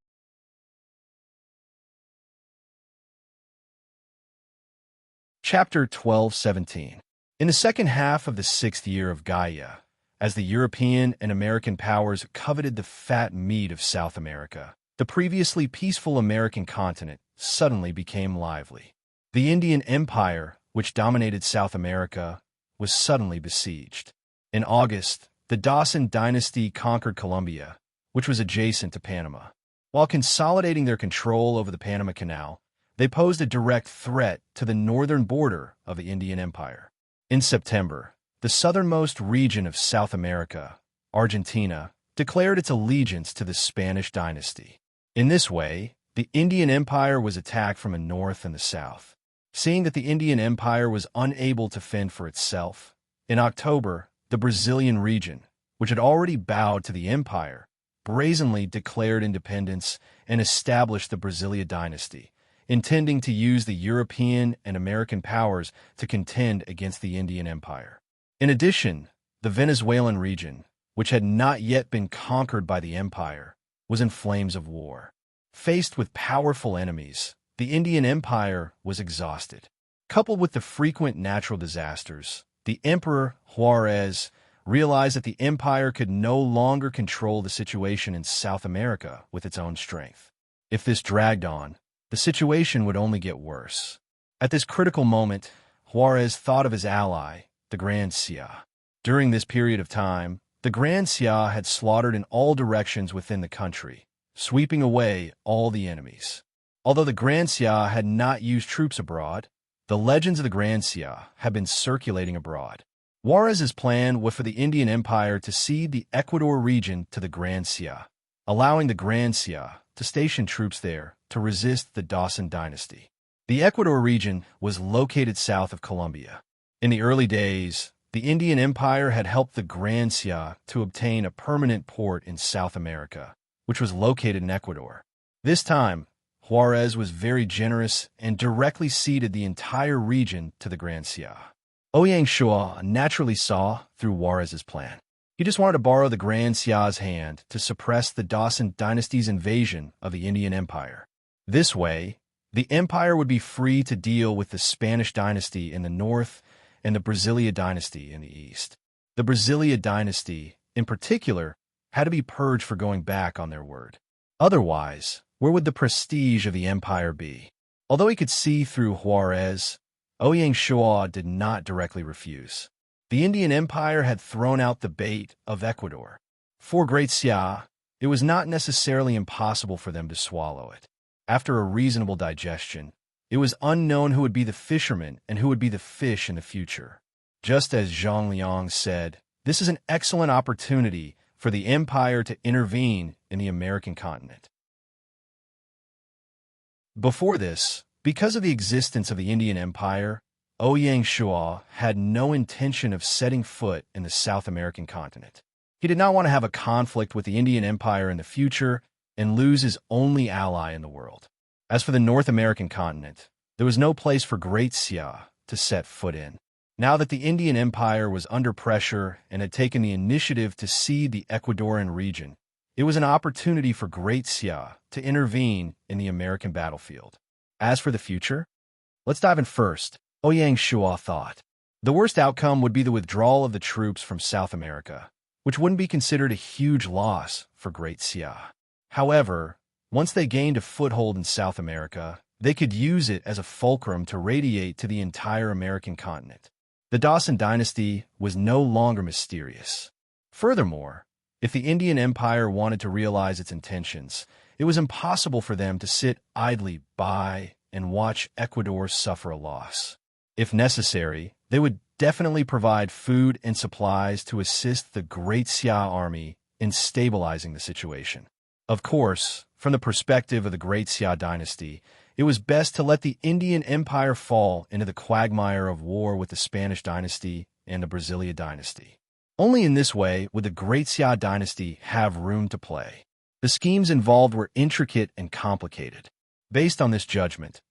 Chapter 12:17. In the second half of the 6th year of Gaia, as the European and American powers coveted the fat meat of South America, the previously peaceful American continent suddenly became lively. The Indian Empire, which dominated South America, was suddenly besieged. In August, the Dawson dynasty conquered Colombia, which was adjacent to Panama. While consolidating their control over the Panama Canal, they posed a direct threat to the northern border of the Indian Empire. In September, the southernmost region of South America, Argentina, declared its allegiance to the Spanish dynasty. In this way, the Indian Empire was attacked from the north and the south. Seeing that the Indian Empire was unable to fend for itself, in October, the Brazilian region, which had already bowed to the empire, brazenly declared independence and established the Brasilia dynasty, intending to use the European and American powers to contend against the Indian Empire. In addition, the Venezuelan region, which had not yet been conquered by the empire, was in flames of war. Faced with powerful enemies, the Indian Empire was exhausted. Coupled with the frequent natural disasters, the Emperor Juarez realized that the empire could no longer control the situation in South America with its own strength. If this dragged on, the situation would only get worse. At this critical moment, Juarez thought of his ally, the Grand Xia. During this period of time, the Grand Xia had slaughtered in all directions within the country, sweeping away all the enemies. Although the Grand Xia had not used troops abroad, the legends of the Grand Xia had been circulating abroad. Juarez's plan was for the Indian Empire to cede the Ecuador region to the Grand Xia, allowing the Grand Xia to station troops there to resist the Dawson dynasty. The Ecuador region was located south of Colombia. In the early days, the Indian Empire had helped the Grand Xia to obtain a permanent port in South America, which was located in Ecuador. This time, Juarez was very generous and directly ceded the entire region to the Grand Xia. Ouyang Shua naturally saw through Juarez's plan. He just wanted to borrow the Grand Xia's hand to suppress the Dawson dynasty's invasion of the Indian Empire. This way, the empire would be free to deal with the Spanish dynasty in the north and the Brasilia dynasty in the east. The Brasilia dynasty, in particular, had to be purged for going back on their word. Otherwise, where would the prestige of the empire be? Although he could see through Juarez, Ouyang Shua did not directly refuse. The Indian Empire had thrown out the bait of Ecuador. For Great Xia, it was not necessarily impossible for them to swallow it. After a reasonable digestion, it was unknown who would be the fisherman and who would be the fish in the future. Just as Zhang Liang said, this is an excellent opportunity for the empire to intervene in the American continent. Before this, because of the existence of the Indian Empire, Ouyang Shua had no intention of setting foot in the South American continent. He did not want to have a conflict with the Indian Empire in the future and lose his only ally in the world. As for the North American continent, there was no place for Great Xia to set foot in. Now that the Indian Empire was under pressure and had taken the initiative to cede the Ecuadorian region, it was an opportunity for Great Xia to intervene in the American battlefield. As for the future, let's dive in first. Ouyang Shua thought. The worst outcome would be the withdrawal of the troops from South America, which wouldn't be considered a huge loss for Great Xia. However, once they gained a foothold in South America, they could use it as a fulcrum to radiate to the entire American continent. The Dawson dynasty was no longer mysterious. Furthermore, if the Indian Empire wanted to realize its intentions, it was impossible for them to sit idly by and watch Ecuador suffer a loss. If necessary, they would definitely provide food and supplies to assist the Great Xia army in stabilizing the situation. Of course, from the perspective of the Great Xia dynasty, it was best to let the Indian Empire fall into the quagmire of war with the Spanish dynasty and the Brasilia dynasty. Only in this way would the Great Xia dynasty have room to play. The schemes involved were intricate and complicated. Based on this judgment,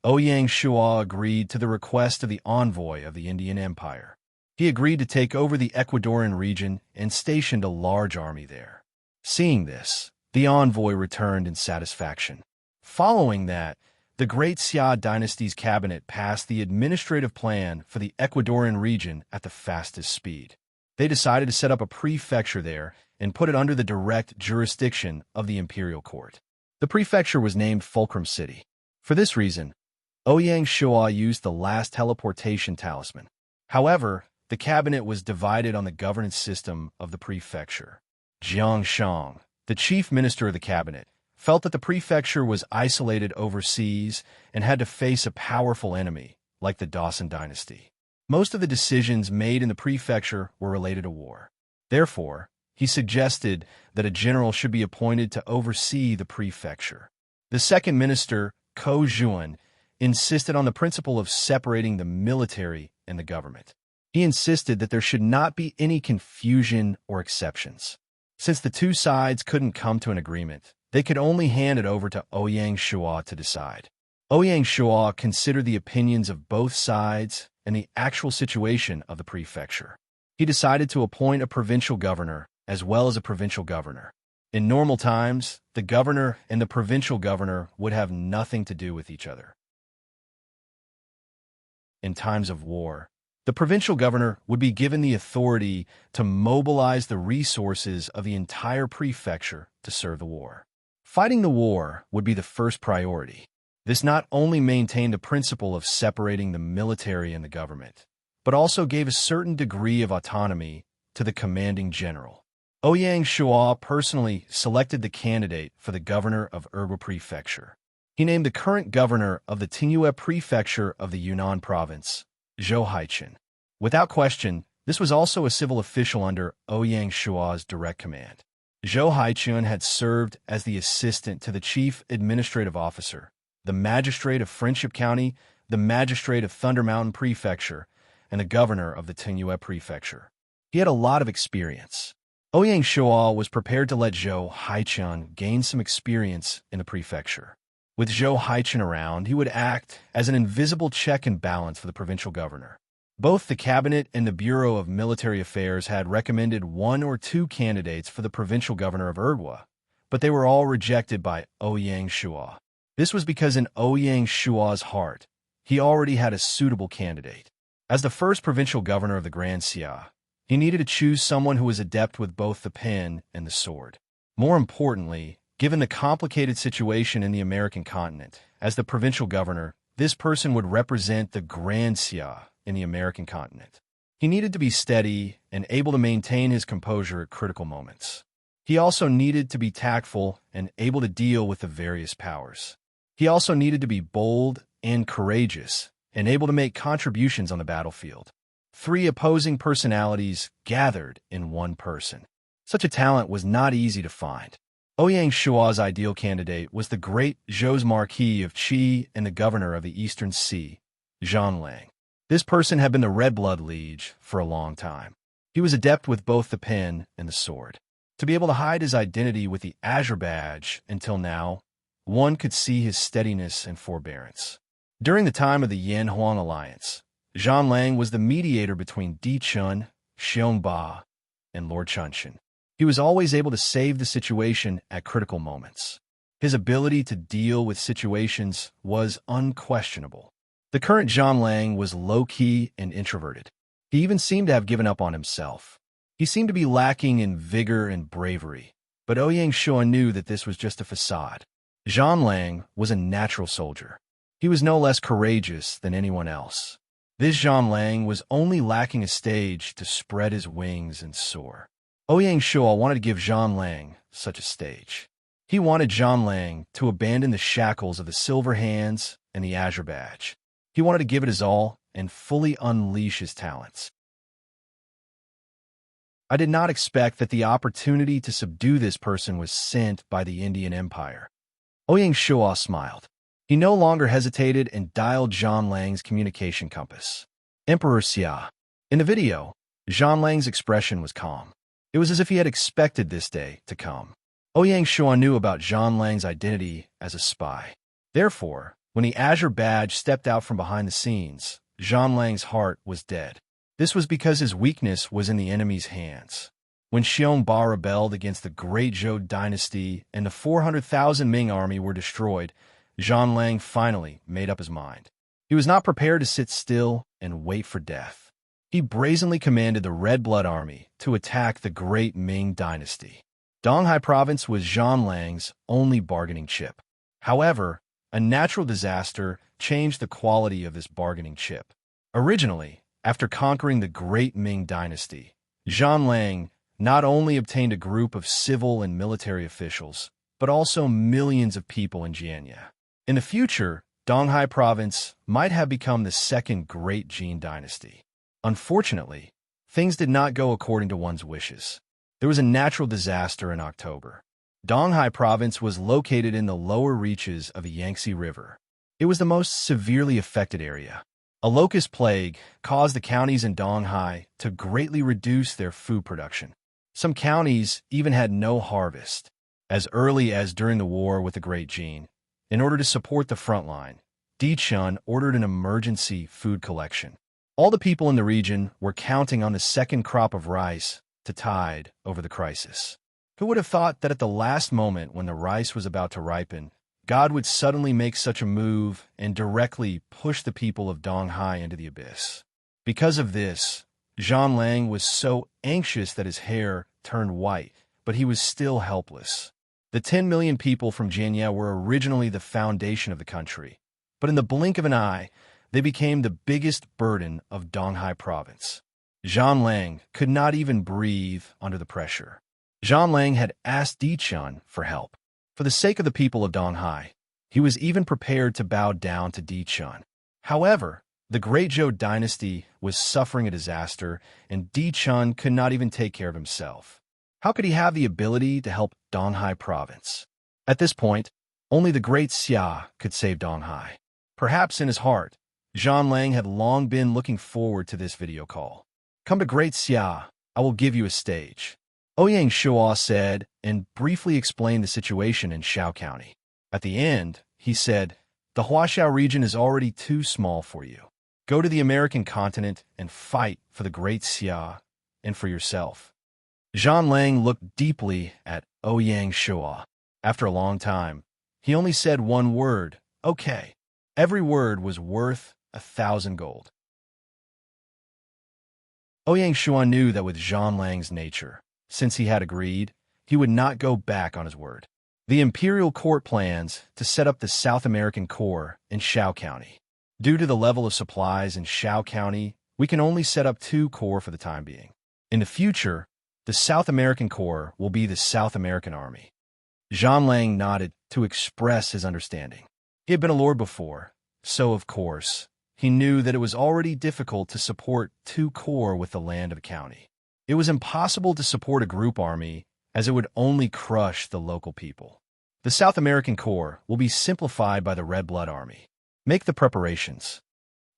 Ouyang Shua agreed to the request of the envoy of the Indian Empire. He agreed to take over the Ecuadorian region and stationed a large army there. Seeing this, the envoy returned in satisfaction. Following that, the Great Xia dynasty's cabinet passed the administrative plan for the Ecuadorian region at the fastest speed. They decided to set up a prefecture there and put it under the direct jurisdiction of the imperial court. The prefecture was named Fulcrum City. For this reason, Ouyang Shua used the last teleportation talisman. However, the cabinet was divided on the governance system of the prefecture. Jiang Shang, the chief minister of the cabinet, felt that the prefecture was isolated overseas and had to face a powerful enemy, like the Dawson dynasty. Most of the decisions made in the prefecture were related to war. Therefore, he suggested that a general should be appointed to oversee the prefecture. The second minister, Ko Zhuan, insisted on the principle of separating the military and the government. He insisted that there should not be any confusion or exceptions. Since the two sides couldn't come to an agreement, they could only hand it over to Ouyang Shua to decide. Ouyang Shua considered the opinions of both sides and the actual situation of the prefecture. He decided to appoint a provincial governor as well as a provincial governor. In normal times, the governor and the provincial governor would have nothing to do with each other. In times of war, the provincial governor would be given the authority to mobilize the resources of the entire prefecture to serve the war. Fighting the war would be the first priority. This not only maintained the principle of separating the military and the government, but also gave a certain degree of autonomy to the commanding general. Ouyang Shua personally selected the candidate for the governor of Urgwa Prefecture. He named the current governor of the Tingyue Prefecture of the Yunnan Province, Zhou Haiqin. Without question, this was also a civil official under Ouyang Shua's direct command. Zhou Haiqin had served as the assistant to the chief administrative officer, the magistrate of Friendship County, the magistrate of Thunder Mountain Prefecture, and the governor of the Tingyue Prefecture. He had a lot of experience. Ouyang Shua was prepared to let Zhou Haiqin gain some experience in the prefecture. With Zhou Haiqin around, he would act as an invisible check and balance for the provincial governor. Both the cabinet and the Bureau of Military Affairs had recommended one or two candidates for the provincial governor of Urgwa, but they were all rejected by Ouyang Shua. This was because in Ouyang Shua's heart, he already had a suitable candidate. As the first provincial governor of the Grand Xia, he needed to choose someone who was adept with both the pen and the sword. More importantly, given the complicated situation in the American continent, as the provincial governor, this person would represent the Grand Xia in the American continent. He needed to be steady and able to maintain his composure at critical moments. He also needed to be tactful and able to deal with the various powers. He also needed to be bold and courageous and able to make contributions on the battlefield. Three opposing personalities gathered in one person. Such a talent was not easy to find. Ouyang Shua's ideal candidate was the great Zhou's Marquis of Qi and the governor of the Eastern Sea, Zhang Lang. This person had been the Red Blood Liege for a long time. He was adept with both the pen and the sword. To be able to hide his identity with the Azure Badge until now, one could see his steadiness and forbearance. During the time of the Yan-Huang Alliance, Zhang Lang was the mediator between Di Chun, Xiong Ba, and Lord Chunshin. He was always able to save the situation at critical moments. His ability to deal with situations was unquestionable. The current Zhang Lang was low-key and introverted. He even seemed to have given up on himself. He seemed to be lacking in vigor and bravery, but Ouyang Shua knew that this was just a facade. Zhang Lang was a natural soldier. He was no less courageous than anyone else. This Zhang Lang was only lacking a stage to spread his wings and soar. Ouyang Shua wanted to give Zhang Lang such a stage. He wanted Zhang Lang to abandon the shackles of the Silver Hands and the Azure Badge. He wanted to give it his all and fully unleash his talents. I did not expect that the opportunity to subdue this person was sent by the Indian Empire. Ouyang Shua smiled. He no longer hesitated and dialed Zhang Lang's communication compass. Emperor Xia. In the video, Zhang Lang's expression was calm. It was as if he had expected this day to come. Ouyang Shua knew about Zhang Lang's identity as a spy. Therefore, when the Azure Badge stepped out from behind the scenes, Zhang Lang's heart was dead. This was because his weakness was in the enemy's hands. When Xiong Ba rebelled against the Great Zhou dynasty and the 400,000 Ming army were destroyed, Zhang Lang finally made up his mind. He was not prepared to sit still and wait for death. He brazenly commanded the Red Blood Army to attack the Great Ming dynasty. Donghai Province was Zhang Lang's only bargaining chip. However, a natural disaster changed the quality of this bargaining chip. Originally, after conquering the Great Ming dynasty, Zhang Lang not only obtained a group of civil and military officials, but also millions of people in Jianya. In the future, Donghai Province might have become the second Great Jin dynasty. Unfortunately, things did not go according to one's wishes. There was a natural disaster in October. Donghai Province was located in the lower reaches of the Yangtze River. It was the most severely affected area. A locust plague caused the counties in Donghai to greatly reduce their food production. Some counties even had no harvest. As early as during the war with the Great Jin, in order to support the front line, Di Chun ordered an emergency food collection. All the people in the region were counting on the second crop of rice to tide over the crisis. Who would have thought that at the last moment when the rice was about to ripen, God would suddenly make such a move and directly push the people of Donghai into the abyss? Because of this, Zhang Lang was so anxious that his hair turned white, but he was still helpless. The 10 million people from Jianya were originally the foundation of the country, but in the blink of an eye, they became the biggest burden of Donghai Province. Zhang Lang could not even breathe under the pressure. Zhang Lang had asked Di Chun for help. For the sake of the people of Donghai, he was even prepared to bow down to Di Chun. However, the Great Zhou dynasty was suffering a disaster, and Di Chun could not even take care of himself. How could he have the ability to help Donghai province? At this point, only the great Xia could save Donghai. Perhaps in his heart, Zhang Lang had long been looking forward to this video call. "Come to Great Xia, I will give you a stage," Ouyang Shua said, and briefly explained the situation in Shao County. At the end, he said, "The Huaxiao region is already too small for you. Go to the American continent and fight for the Great Xia and for yourself." Zhang Lang looked deeply at Ouyang Shua. After a long time, he only said one word, "Okay." Every word was worth 1,000 gold. Ouyang Shua knew that with Zhang Lang's nature, since he had agreed, he would not go back on his word. The imperial court plans to set up the South American Corps in Shao County. Due to the level of supplies in Shao County, we can only set up 2 corps for the time being. In the future, the South American Corps will be the South American Army. Zhang Lang nodded to express his understanding. He had been a lord before, so of course, he knew that it was already difficult to support 2 corps with the land of a county. It was impossible to support a group army, as it would only crush the local people. The South American Corps will be simplified by the Red Blood Army. Make the preparations.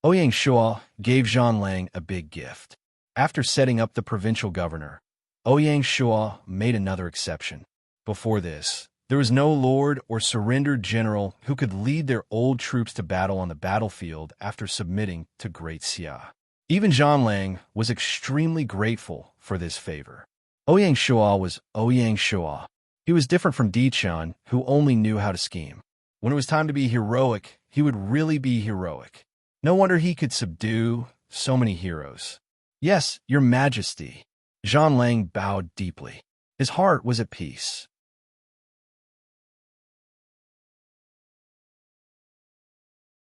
Ouyang Shua gave Zhang Lang a big gift. After setting up the provincial governor, Ouyang Shua made another exception. Before this, there was no lord or surrendered general who could lead their old troops to battle on the battlefield after submitting to Great Xia. Even Zhang Lang was extremely grateful for this favor. Ouyang Shua was Ouyang Shua. He was different from Di Chun, who only knew how to scheme. When it was time to be heroic, he would really be heroic. No wonder he could subdue so many heroes. "Yes, your majesty." Zhang Lang bowed deeply. His heart was at peace.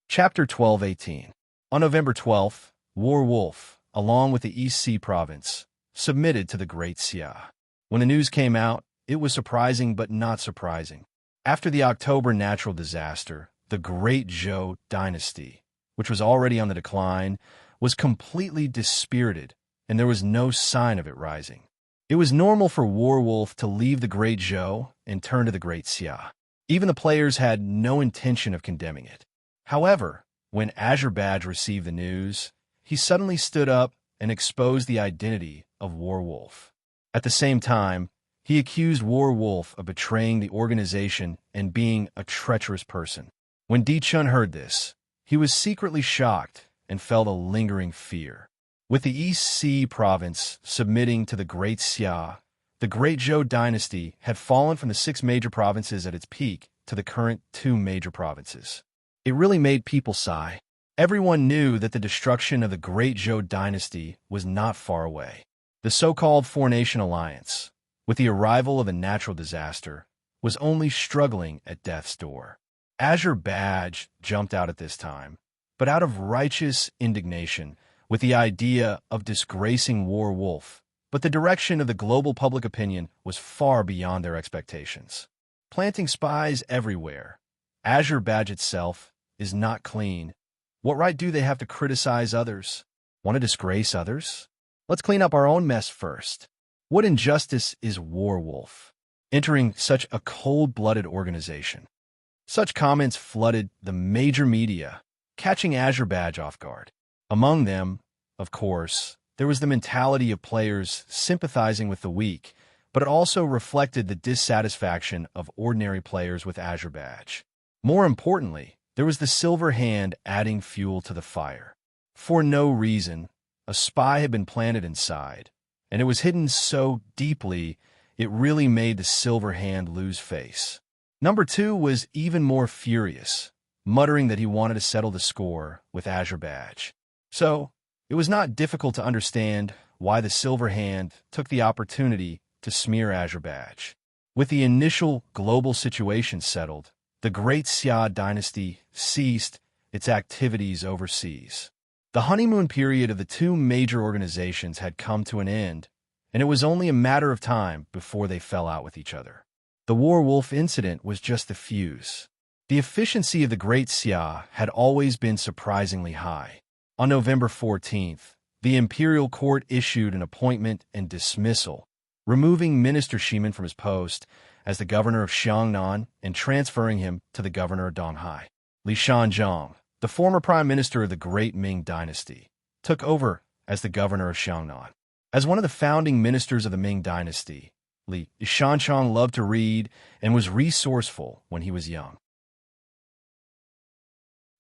Chapter 12:18. On November 12th, War Wolf, along with the East Sea province, submitted to the Great Xia. When the news came out, it was surprising but not surprising. After the October natural disaster, the Great Zhou dynasty, which was already on the decline, was completely dispirited, and there was no sign of it rising. It was normal for War Wolf to leave the Great Zhou and turn to the Great Xia. Even the players had no intention of condemning it. However, when Azure Badge received the news, he suddenly stood up and exposed the identity of War Wolf. At the same time, he accused War Wolf of betraying the organization and being a treacherous person. When Di Chun heard this, he was secretly shocked and felt a lingering fear. With the East Sea province submitting to the Great Xia, the Great Zhou dynasty had fallen from the 6 major provinces at its peak to the current 2 major provinces. It really made people sigh. Everyone knew that the destruction of the Great Zhou dynasty was not far away. The so-called Four-Nation Alliance, with the arrival of a natural disaster, was only struggling at death's door. Azure Badge jumped out at this time, but out of righteous indignation, with the idea of disgracing War Wolf, but the direction of the global public opinion was far beyond their expectations. Planting spies everywhere. Azure Badge itself is not clean. What right do they have to criticize others? Want to disgrace others? Let's clean up our own mess first. What injustice is War Wolf entering such a cold-blooded organization? Such comments flooded the major media, catching Azure Badge off guard. Among them, of course, there was the mentality of players sympathizing with the weak, but it also reflected the dissatisfaction of ordinary players with Azure Badge. More importantly, there was the Silver Hand adding fuel to the fire. For no reason, a spy had been planted inside, and it was hidden so deeply it really made the Silver Hand lose face. Number 2 was even more furious, muttering that he wanted to settle the score with Azure Badge. So, it was not difficult to understand why the Silver Hand took the opportunity to smear Azure Badge. With the initial global situation settled, the Great Xia dynasty ceased its activities overseas. The honeymoon period of the 2 major organizations had come to an end, and it was only a matter of time before they fell out with each other. The War Wolf incident was just the fuse. The efficiency of the Great Xia had always been surprisingly high. On November 14th, the imperial court issued an appointment and dismissal, removing Minister Shimen from his post as the governor of Xiangnan and transferring him to the governor of Donghai. Li Shanzhong, the former prime minister of the Great Ming Dynasty, took over as the governor of Xiangnan. As one of the founding ministers of the Ming Dynasty, Li Shanzhong loved to read and was resourceful when he was young.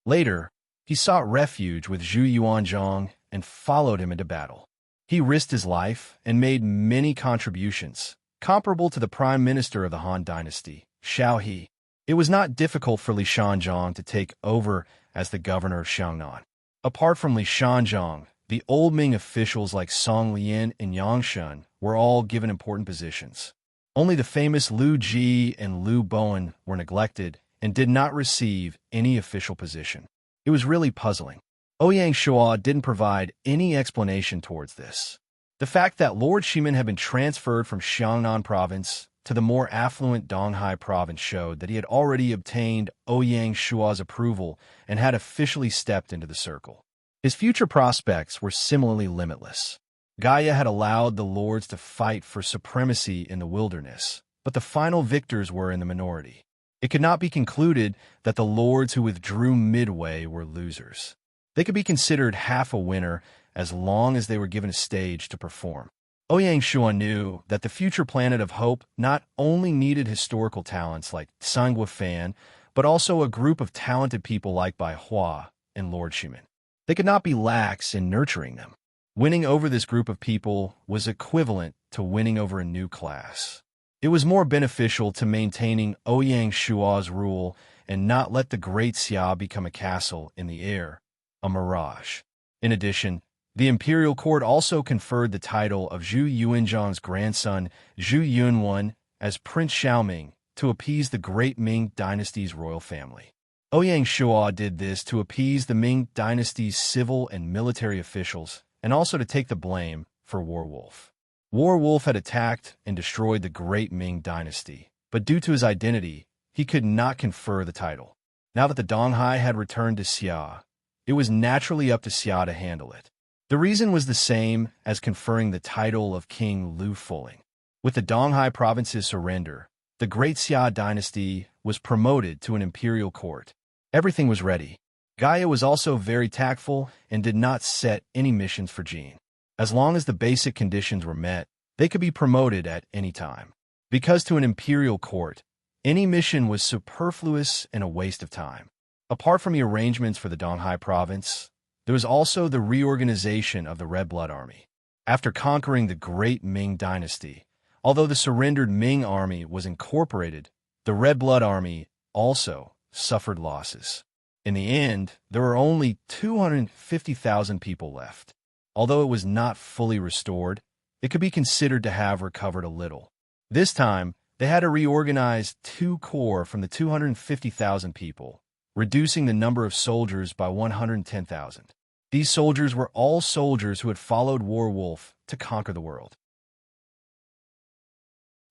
Later, he sought refuge with Zhu Yuanzhong and followed him into battle. He risked his life and made many contributions, comparable to the prime minister of the Han Dynasty, Xiao He. It was not difficult for Li Shanzhong to take over as the governor of Xiangnan. Apart from Li Shanzhong, the old Ming officials like Song Lian and Yang Shun were all given important positions. Only the famous Liu Ji and Liu Bowen were neglected and did not receive any official position. It was really puzzling. Ouyang Shua didn't provide any explanation towards this. The fact that Lord Shimen had been transferred from Xiangnan province to the more affluent Donghai province showed that he had already obtained Ouyang Shua's approval and had officially stepped into the circle. His future prospects were similarly limitless. Gaia had allowed the lords to fight for supremacy in the wilderness, but the final victors were in the minority. It could not be concluded that the lords who withdrew midway were losers. They could be considered half a winner as long as they were given a stage to perform. Ouyang Shua knew that the future planet of hope not only needed historical talents like Sangua Fan, but also a group of talented people like Bai Hua and Lord Shimen. They could not be lax in nurturing them. Winning over this group of people was equivalent to winning over a new class. It was more beneficial to maintaining Ouyang Shua's rule and not let the Great Xia become a castle in the air, a mirage. In addition, the imperial court also conferred the title of Zhu Yuanzhang's grandson, Zhu Yunwen, as Prince Xiaoming to appease the Great Ming Dynasty's royal family. Ouyang Shua did this to appease the Ming Dynasty's civil and military officials and also to take the blame for War Wolf. War Wolf had attacked and destroyed the Great Ming Dynasty, but due to his identity, he could not confer the title. Now that the Donghai had returned to Xia, it was naturally up to Xia to handle it. The reason was the same as conferring the title of King Lu Fuling. With the Donghai province's surrender, the Great Xia dynasty was promoted to an imperial court. Everything was ready. Gaia was also very tactful and did not set any missions for Jean. As long as the basic conditions were met, they could be promoted at any time. Because to an imperial court, any mission was superfluous and a waste of time. Apart from the arrangements for the Donghai province, there was also the reorganization of the Red Blood Army. After conquering the Great Ming Dynasty, although the surrendered Ming army was incorporated, the Red Blood Army also suffered losses. In the end, there were only 250,000 people left. Although it was not fully restored, it could be considered to have recovered a little. This time, they had to reorganize 2 corps from the 250,000 people, reducing the number of soldiers by 110,000. These soldiers were all soldiers who had followed War Wolf to conquer the world.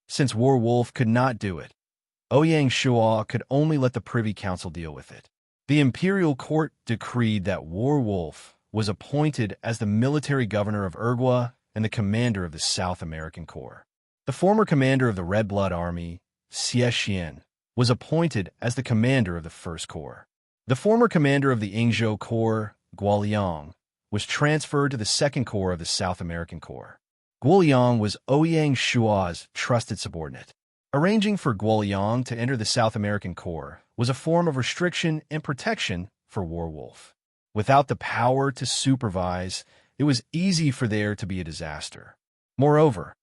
Since War Wolf could not do it, Ouyang Shua could only let the Privy Council deal with it. The imperial court decreed that War Wolf was appointed as the military governor of Urgwa and the commander of the South American Corps. The former commander of the Red Blood Army, Xie Xian, was appointed as the commander of the First Corps. The former commander of the Yingzhou Corps, Guoliang, was transferred to the Second Corps of the South American Corps. Guoliang was Ouyang Shua's trusted subordinate. Arranging for Guoliang to enter the South American Corps was a form of restriction and protection for War Wolf. Without the power to supervise, it was easy for there to be a disaster. Moreover,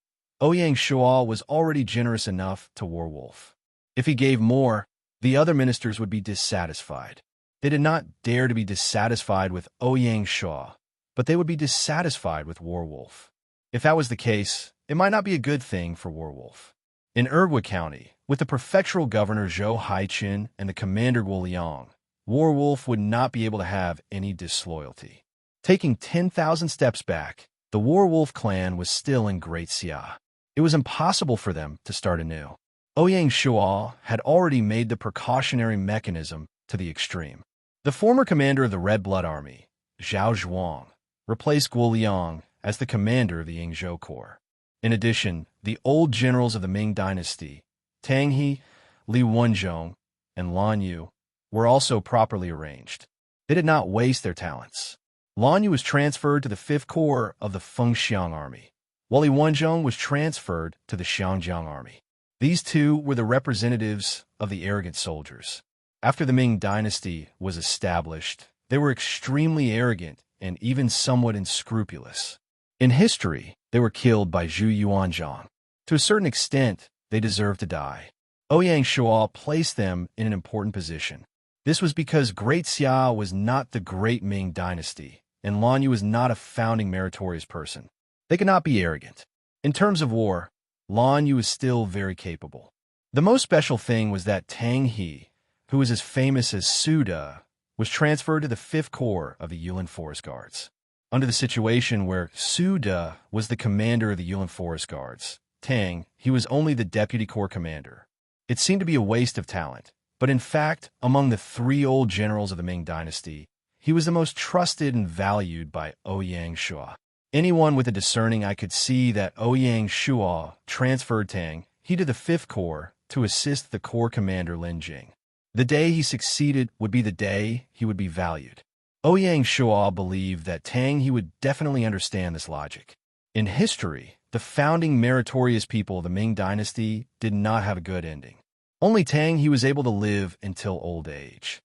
Ouyang Shua was already generous enough to War Wolf. If he gave more, the other ministers would be dissatisfied. They did not dare to be dissatisfied with Ouyang Shua, but they would be dissatisfied with War Wolf. If that was the case, it might not be a good thing for War Wolf. In Urgwa County, with the prefectural governor Zhou Haichin and the commander Guoliang, War Wolf would not be able to have any disloyalty. Taking 10,000 steps back, The Warwolf clan was still in Great Xia. It was impossible for them to start anew. Ouyang Shuo had already made the precautionary mechanism to the extreme. The former commander of the Red Blood Army, Zhao Zhuang, replaced Guo Liang as the commander of the Yingzhou Corps. In addition, the old generals of the Ming dynasty, Tang He, Li Wenzhong, and Lan Yu, were also properly arranged. They did not waste their talents. Lan Yu was transferred to the 5th Corps of the Fengxiang Army, while Li Wenzhong was transferred to the Xiangjiang Army. These two were the representatives of the arrogant soldiers. After the Ming dynasty was established, they were extremely arrogant and even somewhat unscrupulous. In history, they were killed by Zhu Yuanzhang. To a certain extent, they deserved to die. Ouyang Shuo placed them in an important position. This was because Great Xia was not the Great Ming dynasty, and Lan Yu was not a founding meritorious person. They could not be arrogant. In terms of war, Lan Yu was still very capable. The most special thing was that Tang He, who was as famous as Su De, was transferred to the 5th Corps of the Yulin Forest Guards. Under the situation where Su De was the commander of the Yulin Forest Guards, Tang, he was only the deputy corps commander. It seemed to be a waste of talent, but in fact, among the 3 old generals of the Ming dynasty, he was the most trusted and valued by Ouyang Shuo. Anyone with a discerning eye could see that Ouyang Shuo transferred Tang He to the 5th Corps to assist the corps commander Lin Jing. The day he succeeded would be the day he would be valued. Ouyang Shuo believed that Tang He would definitely understand this logic. In history, the founding meritorious people of the Ming dynasty did not have a good ending. Only Tang He was able to live until old age.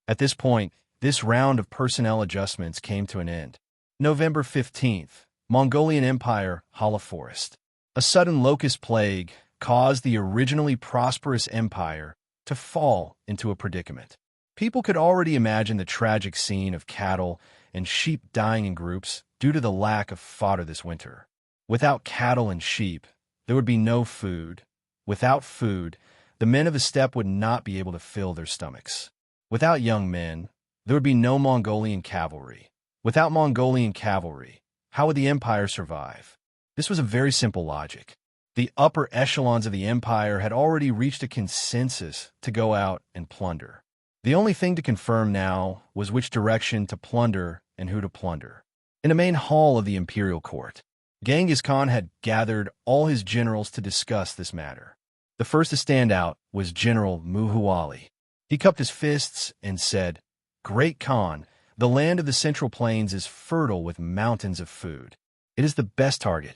At this point, this round of personnel adjustments came to an end. November 15th, Mongolian Empire, Hala Forest. A sudden locust plague caused the originally prosperous empire to fall into a predicament. People could already imagine the tragic scene of cattle and sheep dying in groups due to the lack of fodder this winter. Without cattle and sheep, there would be no food. Without food, the men of the steppe would not be able to fill their stomachs. Without young men, there would be no Mongolian cavalry. Without Mongolian cavalry, how would the empire survive? This was a very simple logic. The upper echelons of the empire had already reached a consensus to go out and plunder. The only thing to confirm now was which direction to plunder and who to plunder. In the main hall of the imperial court, Genghis Khan had gathered all his generals to discuss this matter. The first to stand out was General Muhuwali. He cupped his fists and said, "Great Khan, the land of the Central Plains is fertile with mountains of food. It is the best target."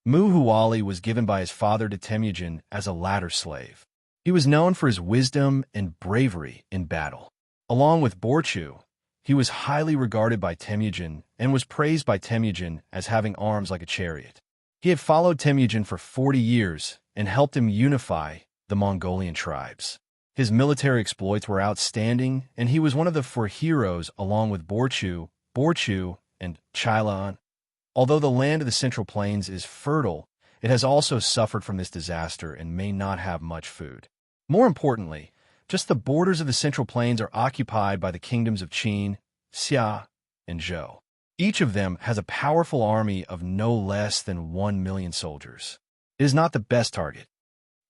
Muhuwali was given by his father to Temujin as a ladder slave. He was known for his wisdom and bravery in battle. Along with Borchu, he was highly regarded by Temujin and was praised by Temujin as having arms like a chariot. He had followed Temujin for 40 years and helped him unify the Mongolian tribes. His military exploits were outstanding, and he was one of the 4 heroes along with Borchu, and Chailan. Although the land of the Central Plains is fertile, it has also suffered from this disaster and may not have much food. More importantly, just the borders of the Central Plains are occupied by the kingdoms of Qin, Xia, and Zhou. Each of them has a powerful army of no less than 1 million soldiers. It is not the best target.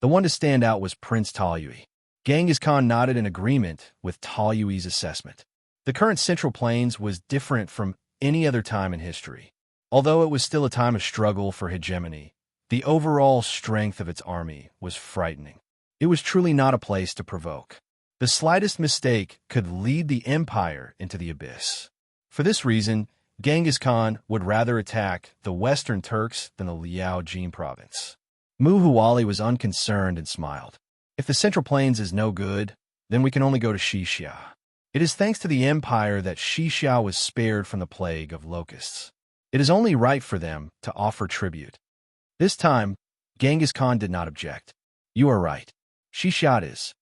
The one to stand out was Prince Taoyui. Genghis Khan nodded in agreement with Taoyui's assessment. The current Central Plains was different from any other time in history. Although it was still a time of struggle for hegemony, the overall strength of its army was frightening. It was truly not a place to provoke. The slightest mistake could lead the empire into the abyss. For this reason, Genghis Khan would rather attack the Western Turks than the Liaojin province. Muhuwali was unconcerned and smiled. If the Central Plains is no good, then we can only go to Xixia. It is thanks to the empire that Xixia was spared from the plague of locusts. It is only right for them to offer tribute. This time, Genghis Khan did not object. "You are right. Xixia is."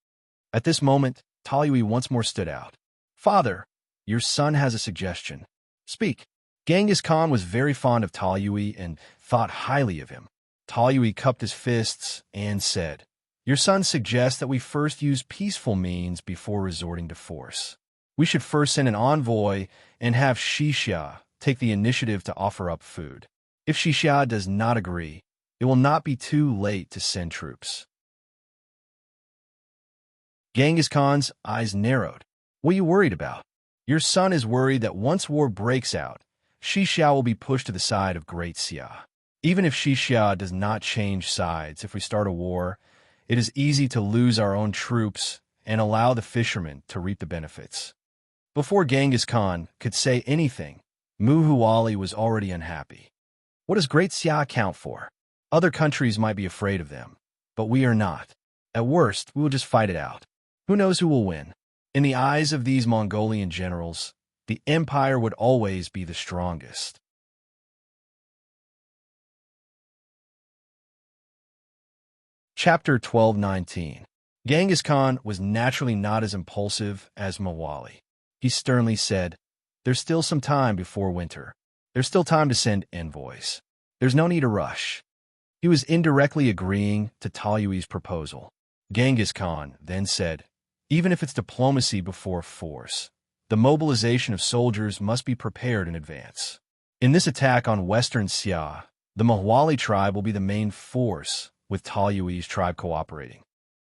At this moment, Taoyui once more stood out. "Father, your son has a suggestion. Speak." Genghis Khan was very fond of Taoyui and thought highly of him. Taoyui cupped his fists and said, "Your son suggests that we first use peaceful means before resorting to force. We should first send an envoy and have Xixia take the initiative to offer up food. If Xixia does not agree, it will not be too late to send troops. Genghis Khan's eyes narrowed. What are you worried about? Your son is worried that once war breaks out, Xixia will be pushed to the side of Great Xia. Even if Xixia does not change sides, if we start a war, it is easy to lose our own troops and allow the fishermen to reap the benefits. Before Genghis Khan could say anything, Muhuwali was already unhappy. What does Great Xia count for? Other countries might be afraid of them, but we are not. At worst, we will just fight it out. Who knows who will win? In the eyes of these Mongolian generals, the empire would always be the strongest. Chapter 12:19. Genghis Khan was naturally not as impulsive as Mawali. He sternly said, "There's still some time before winter. There's still time to send envoys. There's no need to rush." He was indirectly agreeing to Talyui's proposal. Genghis Khan then said, "Even if it's diplomacy before force, the mobilization of soldiers must be prepared in advance. In this attack on Western Xia, the Mawali tribe will be the main force, with Talyui's tribe cooperating."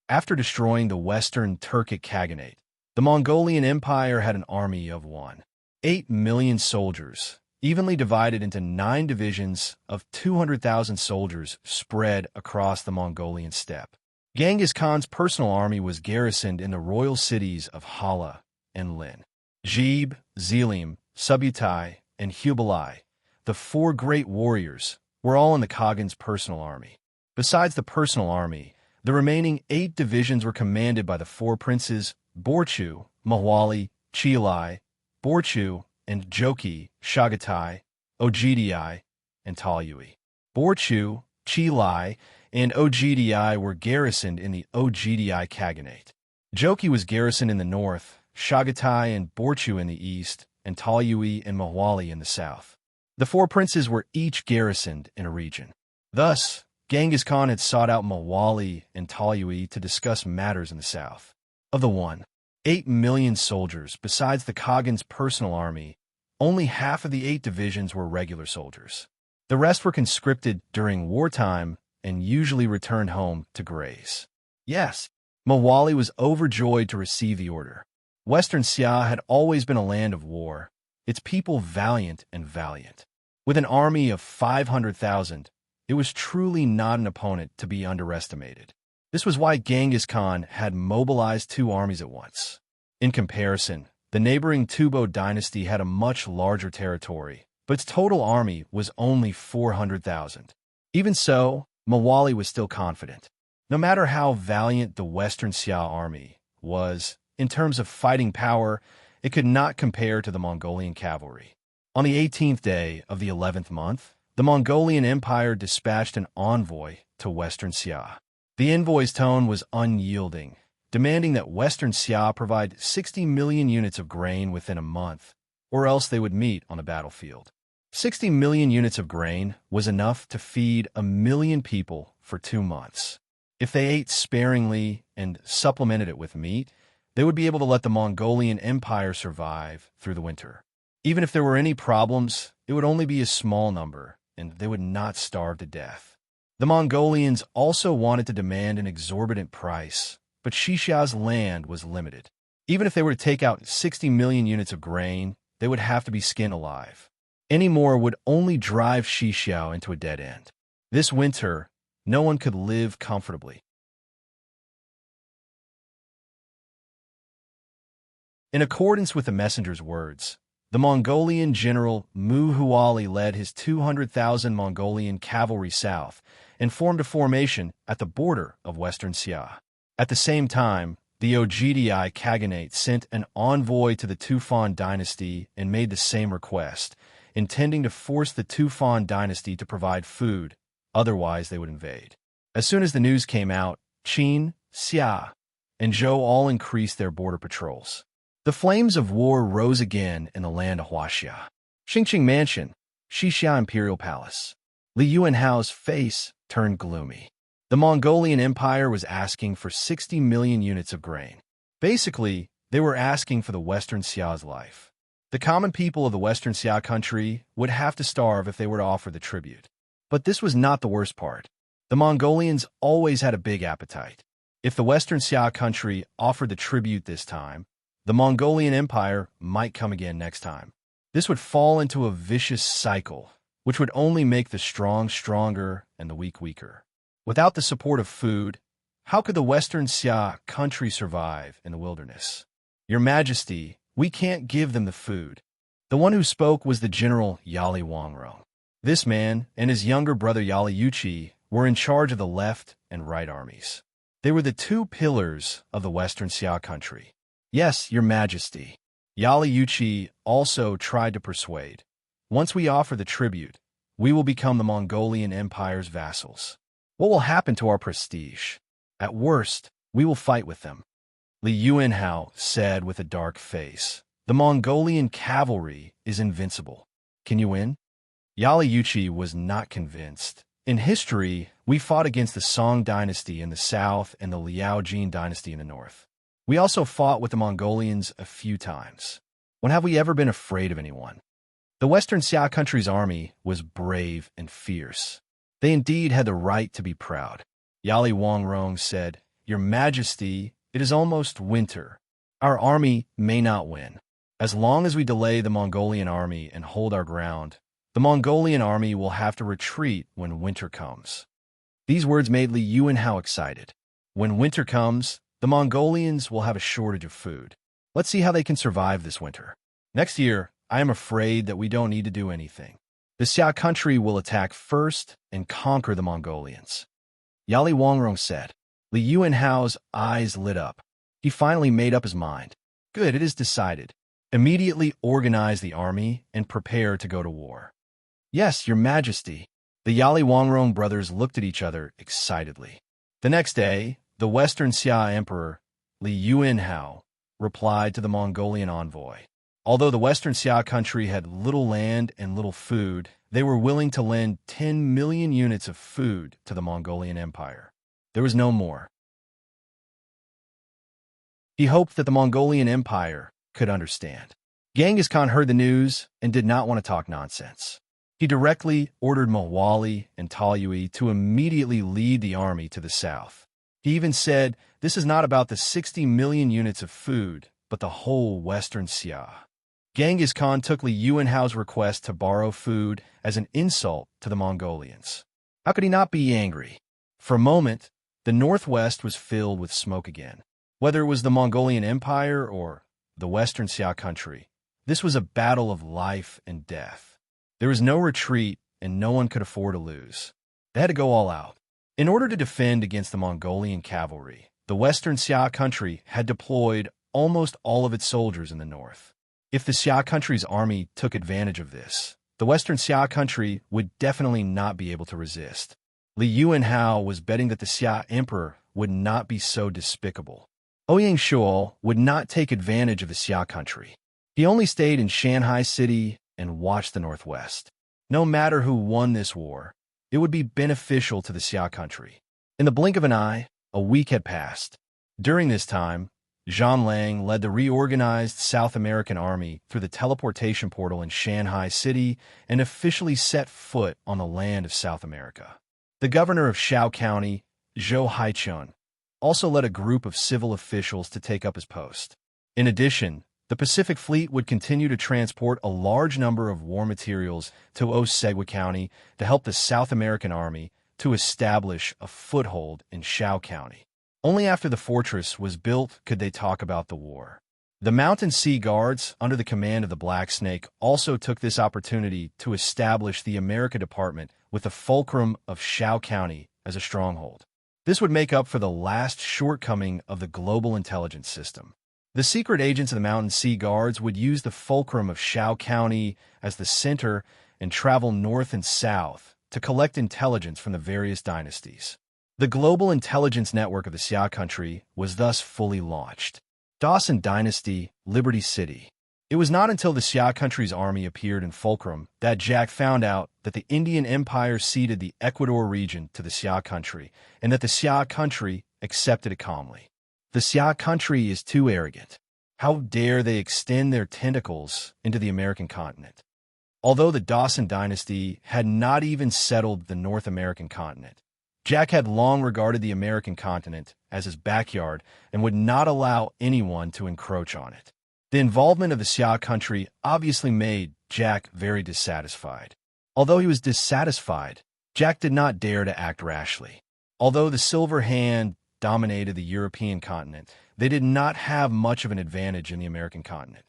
After destroying the Western Turkic Khaganate, the Mongolian Empire had an army of 1.8 million soldiers, evenly divided into 9 divisions of 200,000 soldiers spread across the Mongolian steppe. Genghis Khan's personal army was garrisoned in the royal cities of Hala and Lin. Jib, Zelim, Subutai, and Hubalai, the 4 great warriors, were all in the Khagan's personal army. Besides the personal army, the remaining 8 divisions were commanded by the 4 princes Borchu, Mawali, Chilai, Borchu, and Joki, Shagatai, Ogdi, and Talyui. Borchu, Chilai, and Ogdi were garrisoned in the Ogdi Khaganate. Joki was garrisoned in the north, Shagatai and Borchu in the east, and Talyui and Mawali in the south. The 4 princes were each garrisoned in a region. Thus, Genghis Khan had sought out Mawali and Talyui to discuss matters in the south. Of the 1.8 million soldiers, besides the Khagan's personal army, only half of the 8 divisions were regular soldiers. The rest were conscripted during wartime and usually returned home to graze. Yes, Mawali was overjoyed to receive the order. Western Xia had always been a land of war, its people valiant and valiant. With an army of 500,000, it was truly not an opponent to be underestimated. This was why Genghis Khan had mobilized 2 armies at once. In comparison, the neighboring Tubo dynasty had a much larger territory, but its total army was only 400,000. Even so, Mawali was still confident. No matter how valiant the Western Xia army was, in terms of fighting power, it could not compare to the Mongolian cavalry. On the 18th day of the 11th month, the Mongolian Empire dispatched an envoy to Western Xia. The envoy's tone was unyielding, demanding that Western Xia provide 60 million units of grain within a month, or else they would meet on the battlefield. 60 million units of grain was enough to feed 1 million people for 2 months. If they ate sparingly and supplemented it with meat, they would be able to let the Mongolian Empire survive through the winter. Even if there were any problems, it would only be a small number, and they would not starve to death. The Mongolians also wanted to demand an exorbitant price, but Xixia's land was limited. Even if they were to take out 60 million units of grain, they would have to be skinned alive. Any more would only drive Xixia into a dead end. This winter, no one could live comfortably. In accordance with the messenger's words, the Mongolian general Muhuwali led his 200,000 Mongolian cavalry south and formed a formation at the border of Western Xia. At the same time, the Ogdi Khaganate sent an envoy to the Tufan dynasty and made the same request, intending to force the Tufan dynasty to provide food, otherwise they would invade. As soon as the news came out, Qin, Xia, and Zhou all increased their border patrols. The flames of war rose again in the land of Huaxia. Xingqing Mansion, Xixia Imperial Palace. Li Yuanhao's face turned gloomy. The Mongolian Empire was asking for 60 million units of grain. Basically, they were asking for the Western Xia's life. The common people of the Western Xia country would have to starve if they were to offer the tribute. But this was not the worst part. The Mongolians always had a big appetite. If the Western Xia country offered the tribute this time, the Mongolian Empire might come again next time. This would fall into a vicious cycle, which would only make the strong stronger and the weak weaker. Without the support of food, how could the Western Xia country survive in the wilderness? Your Majesty, we can't give them the food. The one who spoke was the general Yali Wangrong. This man and his younger brother Yali Yuchi were in charge of the left and right armies. They were the two pillars of the Western Xia country. Yes, Your Majesty. Yali Yuchi also tried to persuade. Once we offer the tribute, we will become the Mongolian Empire's vassals. What will happen to our prestige? At worst, we will fight with them. Li Yuanhao said with a dark face. The Mongolian cavalry is invincible. Can you win? Yali Yuchi was not convinced. In history, we fought against the Song dynasty in the south and the Liao Jin dynasty in the north. We also fought with the Mongolians a few times. When have we ever been afraid of anyone? The Western Xia country's army was brave and fierce. They indeed had the right to be proud. Yali Wangrong said, Your Majesty, it is almost winter. Our army may not win. As long as we delay the Mongolian army and hold our ground, the Mongolian army will have to retreat when winter comes. These words made Li Yuanhao excited. When winter comes, the Mongolians will have a shortage of food. Let's see how they can survive this winter. Next year, I am afraid that we don't need to do anything. The Xia country will attack first and conquer the Mongolians. Yali Wangrong said. Li Yuanhao's eyes lit up. He finally made up his mind. Good, it is decided. Immediately organize the army and prepare to go to war. Yes, Your Majesty. The Yali Wangrong brothers looked at each other excitedly. The next day, the Western Xia Emperor, Li Yuanhao, replied to the Mongolian envoy. Although the Western Xia country had little land and little food, they were willing to lend 10 million units of food to the Mongolian Empire. There was no more. He hoped that the Mongolian Empire could understand. Genghis Khan heard the news and did not want to talk nonsense. He directly ordered Mawali and Talyui to immediately lead the army to the south. He even said, this is not about the 60 million units of food, but the whole Western Xia. Genghis Khan took Li Yuanhao's request to borrow food as an insult to the Mongolians. How could he not be angry? For a moment, the northwest was filled with smoke again. Whether it was the Mongolian Empire or the Western Xia country, this was a battle of life and death. There was no retreat, and no one could afford to lose. They had to go all out. In order to defend against the Mongolian cavalry, the Western Xia country had deployed almost all of its soldiers in the north. If the Xia country's army took advantage of this, the Western Xia country would definitely not be able to resist. Li Yuanhao was betting that the Xia emperor would not be so despicable. Ouyang Shuo would not take advantage of the Xia country. He only stayed in Shanghai City and watched the northwest. No matter who won this war, it would be beneficial to the Xia country. In the blink of an eye, a week had passed. During this time, Zhang Lang led the reorganized South American army through the teleportation portal in Shanghai City and officially set foot on the land of South America. The governor of Shao County, Zhou Haichun, also led a group of civil officials to take up his post. In addition, the Pacific Fleet would continue to transport a large number of war materials to Osegua County to help the South American Army to establish a foothold in Shao County. Only after the fortress was built could they talk about the war. The Mountain Sea Guards, under the command of the Black Snake, also took this opportunity to establish the America Department with the fulcrum of Shao County as a stronghold. This would make up for the last shortcoming of the global intelligence system. The secret agents of the Mountain Sea Guards would use the fulcrum of Shao County as the center and travel north and south to collect intelligence from the various dynasties. The global intelligence network of the Xia country was thus fully launched. Dawson Dynasty, Liberty City. It was not until the Xia country's army appeared in Fulcrum that Jack found out that the Indian Empire ceded the Ecuador region to the Xia country and that the Xia country accepted it calmly. The Xia country is too arrogant. How dare they extend their tentacles into the American continent? Although the Dawson dynasty had not even settled the North American continent, Jack had long regarded the American continent as his backyard and would not allow anyone to encroach on it. The involvement of the Xia country obviously made Jack very dissatisfied. Although he was dissatisfied, Jack did not dare to act rashly. Although the Silver Hand dominated the European continent, they did not have much of an advantage in the American continent.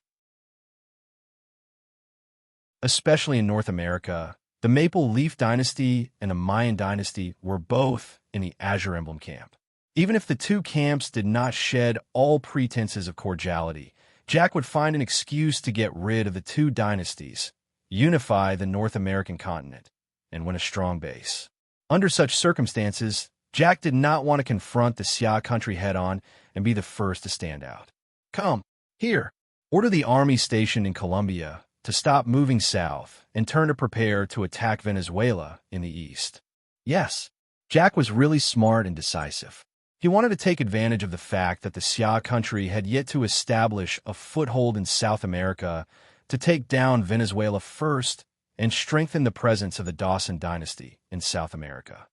Especially in North America, the Maple Leaf Dynasty and the Mayan Dynasty were both in the Azure Emblem camp. Even if the two camps did not shed all pretenses of cordiality, Jack would find an excuse to get rid of the two dynasties, unify the North American continent, and win a strong base. Under such circumstances, Jack did not want to confront the Xia country head-on and be the first to stand out. Come, here, order the army stationed in Colombia to stop moving south and turn to prepare to attack Venezuela in the east. Yes, Jack was really smart and decisive. He wanted to take advantage of the fact that the Xia country had yet to establish a foothold in South America to take down Venezuela first and strengthen the presence of the Dawson dynasty in South America.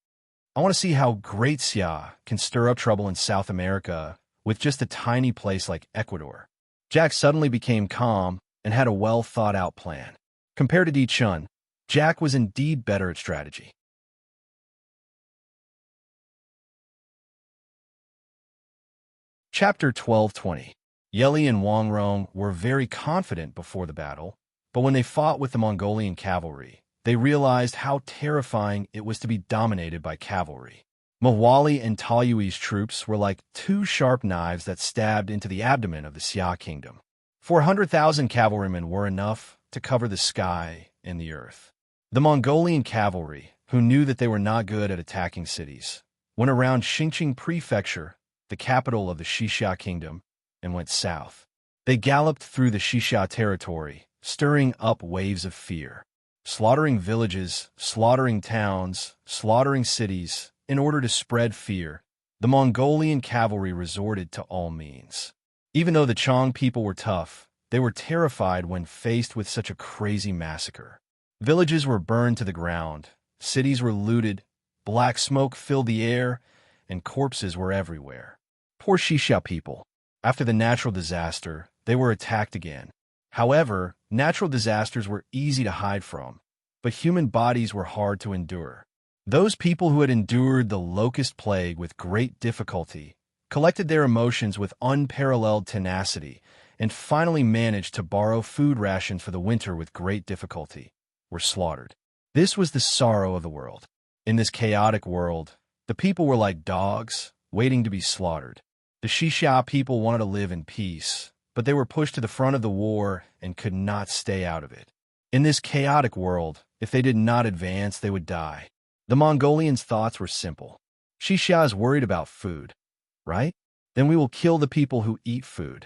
I want to see how Great Xia can stir up trouble in South America with just a tiny place like Ecuador. Jack suddenly became calm and had a well-thought-out plan. Compared to Di Chun, Jack was indeed better at strategy. Chapter 12:20. Yeli and Wang Rong were very confident before the battle, but when they fought with the Mongolian cavalry, they realized how terrifying it was to be dominated by cavalry. Mawali and Taoyui's troops were like two sharp knives that stabbed into the abdomen of the Xia kingdom. 400,000 cavalrymen were enough to cover the sky and the earth. The Mongolian cavalry, who knew that they were not good at attacking cities, went around Xinjiang Prefecture, the capital of the Xixia kingdom, and went south. They galloped through the Xixia territory, stirring up waves of fear, slaughtering villages, slaughtering towns, slaughtering cities. In order to spread fear, the Mongolian cavalry resorted to all means. Even though the Chong people were tough, they were terrified when faced with such a crazy massacre. Villages were burned to the ground, cities were looted, black smoke filled the air, and corpses were everywhere. Poor Xixia people. After the natural disaster, they were attacked again. However, natural disasters were easy to hide from, but human bodies were hard to endure. Those people who had endured the locust plague with great difficulty collected their emotions with unparalleled tenacity and finally managed to borrow food rations for the winter with great difficulty, were slaughtered. This was the sorrow of the world. In this chaotic world, the people were like dogs, waiting to be slaughtered. The Xixia people wanted to live in peace, but they were pushed to the front of the war and could not stay out of it. In this chaotic world, if they did not advance, they would die. The Mongolians' thoughts were simple. Xixia is worried about food, right? Then we will kill the people who eat food.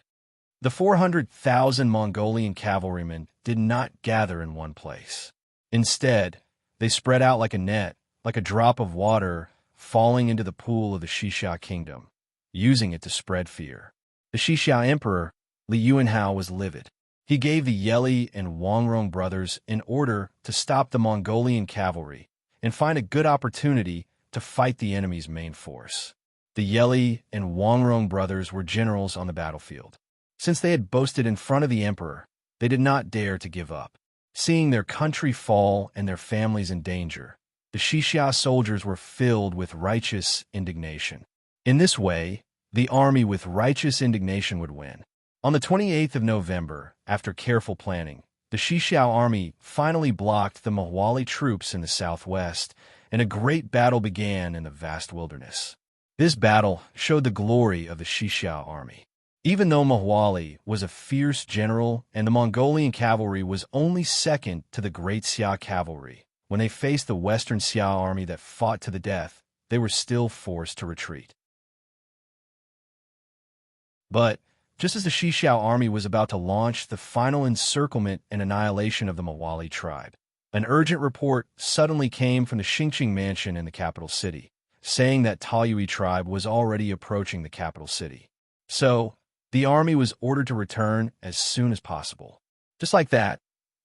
The 400,000 Mongolian cavalrymen did not gather in one place. Instead, they spread out like a net, like a drop of water falling into the pool of the Xixia kingdom, using it to spread fear. The Xixia emperor, Li Yuanhao, was livid. He gave the Yeli and Wangrong brothers an order to stop the Mongolian cavalry and find a good opportunity to fight the enemy's main force. The Yeli and Wangrong brothers were generals on the battlefield. Since they had boasted in front of the emperor, they did not dare to give up. Seeing their country fall and their families in danger, the Xixia soldiers were filled with righteous indignation. In this way, the army with righteous indignation would win. On the 28th of November, after careful planning, the Xixia army finally blocked the Mawali troops in the southwest, and a great battle began in the vast wilderness. This battle showed the glory of the Xixia army. Even though Mawali was a fierce general and the Mongolian cavalry was only second to the Great Xia cavalry, when they faced the Western Xia army that fought to the death, they were still forced to retreat. But just as the Xixia army was about to launch the final encirclement and annihilation of the Mawali tribe, an urgent report suddenly came from the Xinjiang mansion in the capital city, saying that Taoyui tribe was already approaching the capital city. So, The army was ordered to return as soon as possible. Just like that,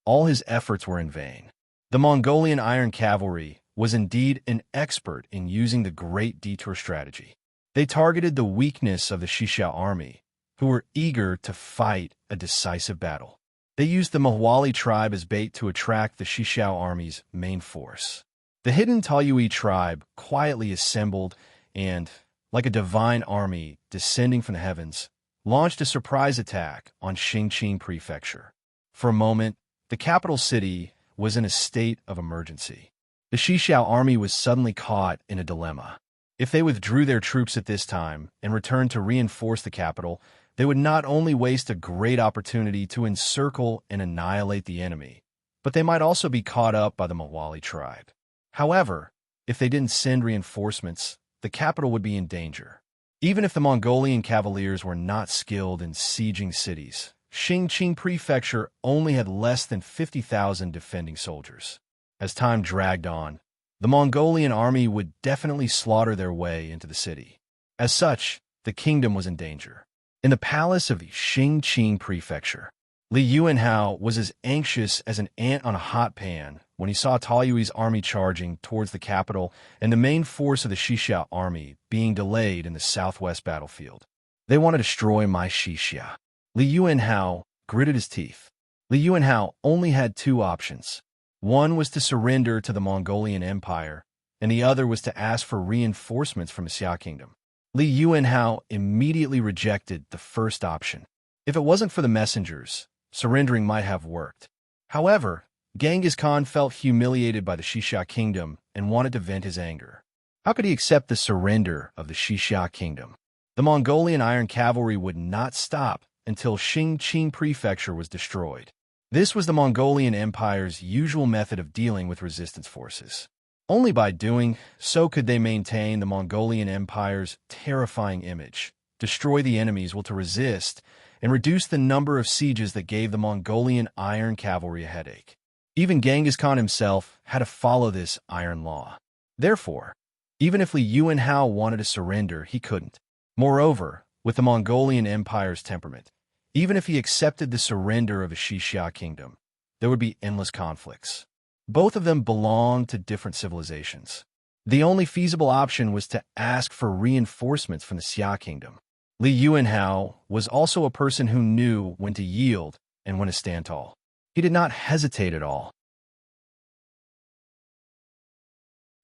all his efforts were in vain. The Mongolian Iron Cavalry was indeed an expert in using the Great Detour strategy. They targeted the weakness of the Xixiao army, who were eager to fight a decisive battle. They used the Mawali tribe as bait to attract the Xixiao army's main force. The hidden Taiyue tribe quietly assembled and, like a divine army descending from the heavens, launched a surprise attack on Xingqing Prefecture. For a moment, the capital city was in a state of emergency. The Xixiao army was suddenly caught in a dilemma. If they withdrew their troops at this time and returned to reinforce the capital, they would not only waste a great opportunity to encircle and annihilate the enemy, but they might also be caught up by the Mawali tribe. However, if they didn't send reinforcements, the capital would be in danger. Even if the Mongolian cavaliers were not skilled in sieging cities, Xingqing Prefecture only had less than 50,000 defending soldiers. As time dragged on, the Mongolian army would definitely slaughter their way into the city. As such, the kingdom was in danger. In the palace of the Xingqing Prefecture, Li Yuanhao was as anxious as an ant on a hot pan when he saw Taiyue's army charging towards the capital and the main force of the Xixiao army being delayed in the southwest battlefield. They want to destroy my Xixia. Li Yuanhao gritted his teeth. Li Yuanhao only had two options. One was to surrender to the Mongolian Empire, and the other was to ask for reinforcements from the Xia Kingdom. Li Yuanhao immediately rejected the first option. If it wasn't for the messengers, surrendering might have worked. However, Genghis Khan felt humiliated by the Xixia Kingdom and wanted to vent his anger. How could he accept the surrender of the Xixia Kingdom? The Mongolian Iron Cavalry would not stop until Xingqing Prefecture was destroyed. This was the Mongolian Empire's usual method of dealing with resistance forces. Only by doing so could they maintain the Mongolian Empire's terrifying image, destroy the enemy's will to resist, and reduce the number of sieges that gave the Mongolian Iron Cavalry a headache. Even Genghis Khan himself had to follow this iron law. Therefore, even if Li Yuanhao wanted to surrender, he couldn't. Moreover, with the Mongolian Empire's temperament, even if he accepted the surrender of the Xixia Kingdom, there would be endless conflicts. Both of them belonged to different civilizations. The only feasible option was to ask for reinforcements from the Xia Kingdom. Li Yuanhao was also a person who knew when to yield and when to stand tall. He did not hesitate at all.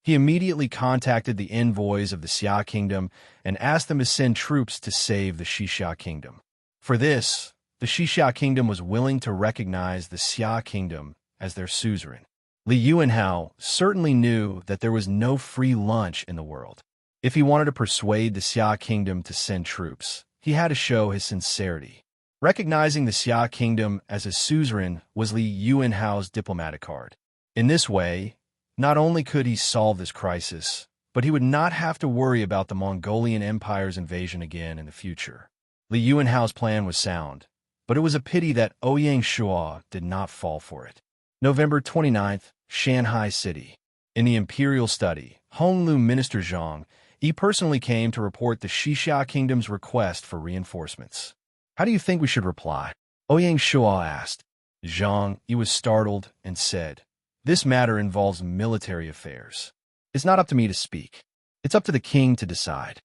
He immediately contacted the envoys of the Xia Kingdom and asked them to send troops to save the Xixia Kingdom. For this, the Xixia Kingdom was willing to recognize the Xia Kingdom as their suzerain. Li Yuanhao certainly knew that there was no free lunch in the world. If he wanted to persuade the Xia Kingdom to send troops, he had to show his sincerity. Recognizing the Xia Kingdom as a suzerain was Li Yuanhao's diplomatic card. In this way, not only could he solve this crisis, but he would not have to worry about the Mongolian Empire's invasion again in the future. Li Yuanhao's plan was sound, but it was a pity that Ouyang Shua did not fall for it. November 29th, Shanghai City. In the imperial study, Honglu Minister Zhang, he personally came to report the Xixia Kingdom's request for reinforcements. How do you think we should reply? Ouyang Shua asked. Zhang, he was startled and said, "This matter involves military affairs. It's not up to me to speak. It's up to the king to decide."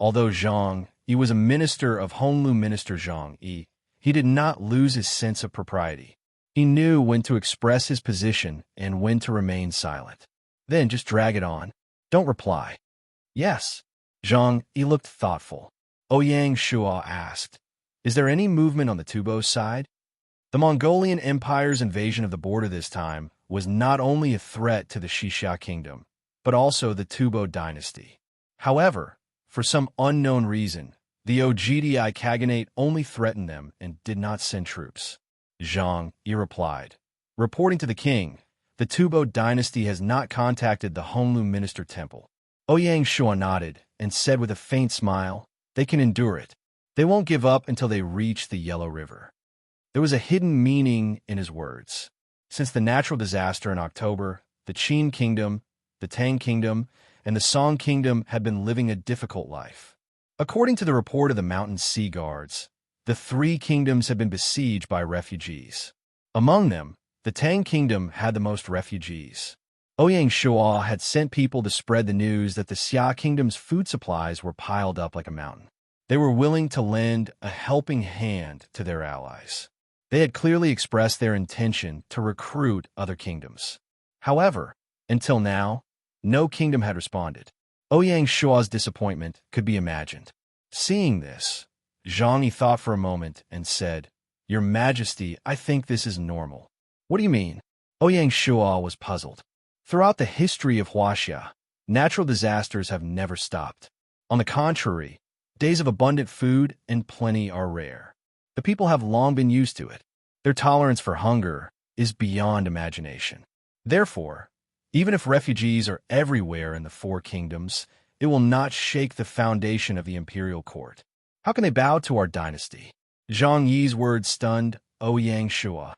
Although Zhang, he was a minister of Honglu Minister Zhang, he did not lose his sense of propriety. He knew when to express his position and when to remain silent. Then just drag it on. Don't reply. Yes. Zhang, he looked thoughtful. Ouyang Shua asked, "Is there any movement on the Tubo side?" The Mongolian Empire's invasion of the border this time was not only a threat to the Xixia Kingdom, but also the Tubo dynasty. However, for some unknown reason, the Ogdi Khaganate only threatened them and did not send troops. Zhang, he replied, "Reporting to the king, the Tubo dynasty has not contacted the Honglu Minister Temple." Ouyang Shua nodded and said with a faint smile, "They can endure it. They won't give up until they reach the Yellow River." There was a hidden meaning in his words. Since the natural disaster in October, the Qin Kingdom, the Tang Kingdom, and the Song Kingdom had been living a difficult life. According to the report of the Mountain Sea Guards, The three kingdoms had been besieged by refugees. Among them, the Tang kingdom had the most refugees. Ouyang Shua had sent people to spread the news that the Xia kingdom's food supplies were piled up like a mountain. They were willing to lend a helping hand to their allies. They had clearly expressed their intention to recruit other kingdoms. However, until now, no kingdom had responded. Ouyang Shua's disappointment could be imagined. Seeing this, Zhang Yi thought for a moment and said, "Your Majesty, I think this is normal." "What do you mean?" Ouyang Shua was puzzled. Throughout the history of Huaxia, natural disasters have never stopped. On the contrary, days of abundant food and plenty are rare. The people have long been used to it. Their tolerance for hunger is beyond imagination. Therefore, even if refugees are everywhere in the four kingdoms, it will not shake the foundation of the imperial court. How can they bow to our dynasty? Zhang Yi's words stunned Ouyang Shua.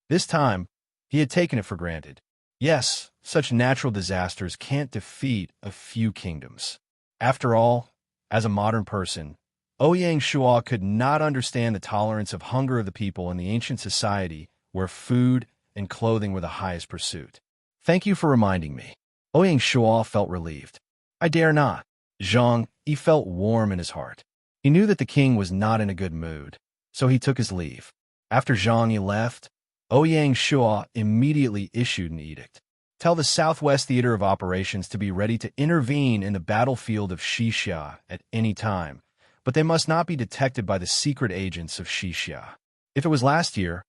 This time, he had taken it for granted. Yes, such natural disasters can't defeat a few kingdoms. After all, as a modern person, Ouyang Shua could not understand the tolerance of hunger of the people in the ancient society where food and clothing were the highest pursuit. "Thank you for reminding me." Ouyang Shua felt relieved. "I dare not." Zhang Yi felt warm in his heart. He knew that the king was not in a good mood, so he took his leave. After Zhang Yi left, Ouyang Shua immediately issued an edict. "Tell the Southwest Theater of Operations to be ready to intervene in the battlefield of Xixia at any time, but they must not be detected by the secret agents of Xixia." If it was last year,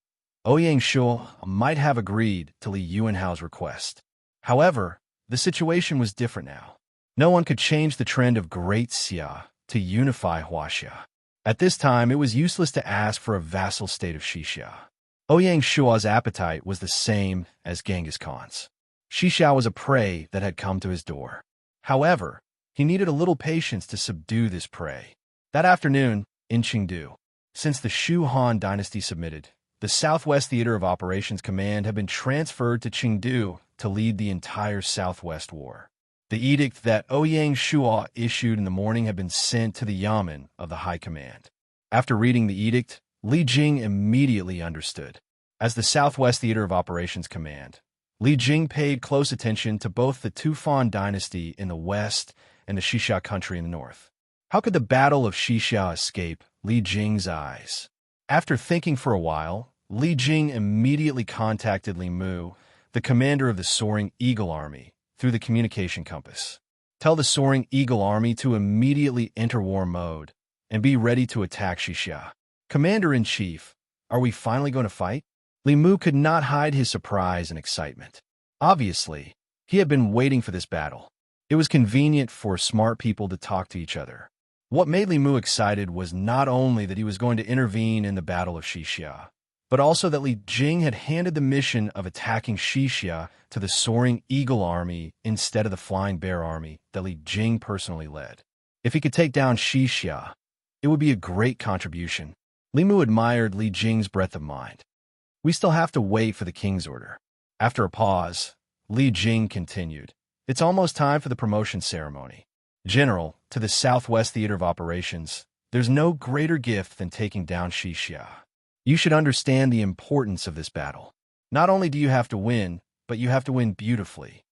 Ouyang Shua might have agreed to Li Yuanhao's request. However, the situation was different now. No one could change the trend of Great Xia to unify Huaxia. At this time, it was useless to ask for a vassal state of Xixia. Ouyang Shua's appetite was the same as Genghis Khan's. Xixia was a prey that had come to his door. However, he needed a little patience to subdue this prey. That afternoon, in Chengdu, since the Shu Han dynasty submitted, the Southwest Theater of Operations Command had been transferred to Chengdu to lead the entire Southwest War. The edict that Ouyang Shua issued in the morning had been sent to the Yamen of the High Command. After reading the edict, Li Jing immediately understood. As the Southwest Theater of Operations Command, Li Jing paid close attention to both the Tufan dynasty in the west and the Xixia country in the north. How could the Battle of Xixia escape Li Jing's eyes? After thinking for a while, Li Jing immediately contacted Li Mu, the commander of the Soaring Eagle Army, through the communication compass. "Tell the Soaring Eagle Army to immediately enter war mode and be ready to attack Xixia." "Commander-in-Chief, are we finally going to fight?" Li Mu could not hide his surprise and excitement. Obviously, he had been waiting for this battle. It was convenient for smart people to talk to each other. What made Li Mu excited was not only that he was going to intervene in the Battle of Xixia, but also that Li Jing had handed the mission of attacking Xixia to the Soaring Eagle Army instead of the Flying Bear Army that Li Jing personally led. If he could take down Xixia, it would be a great contribution. Li Mu admired Li Jing's breadth of mind. "We still have to wait for the king's order." After a pause, Li Jing continued, "It's almost time for the promotion ceremony. General, to the Southwest Theater of Operations, there's no greater gift than taking down Xixia. You should understand the importance of this battle. Not only do you have to win, but you have to win beautifully.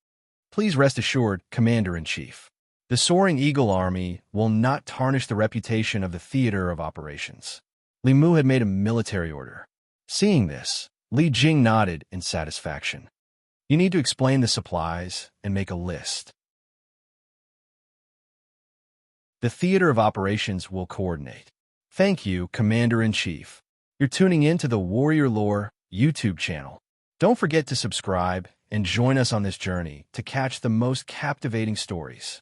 Please rest assured, Commander-in-Chief, the Soaring Eagle Army will not tarnish the reputation of the Theater of Operations." Li Mu had made a military order. Seeing this, Li Jing nodded in satisfaction. "You need to explain the supplies and make a list. The Theater of Operations will coordinate." "Thank you, Commander-in-Chief." You're tuning in to the Warrior Lore YouTube channel. Don't forget to subscribe and join us on this journey to catch the most captivating stories.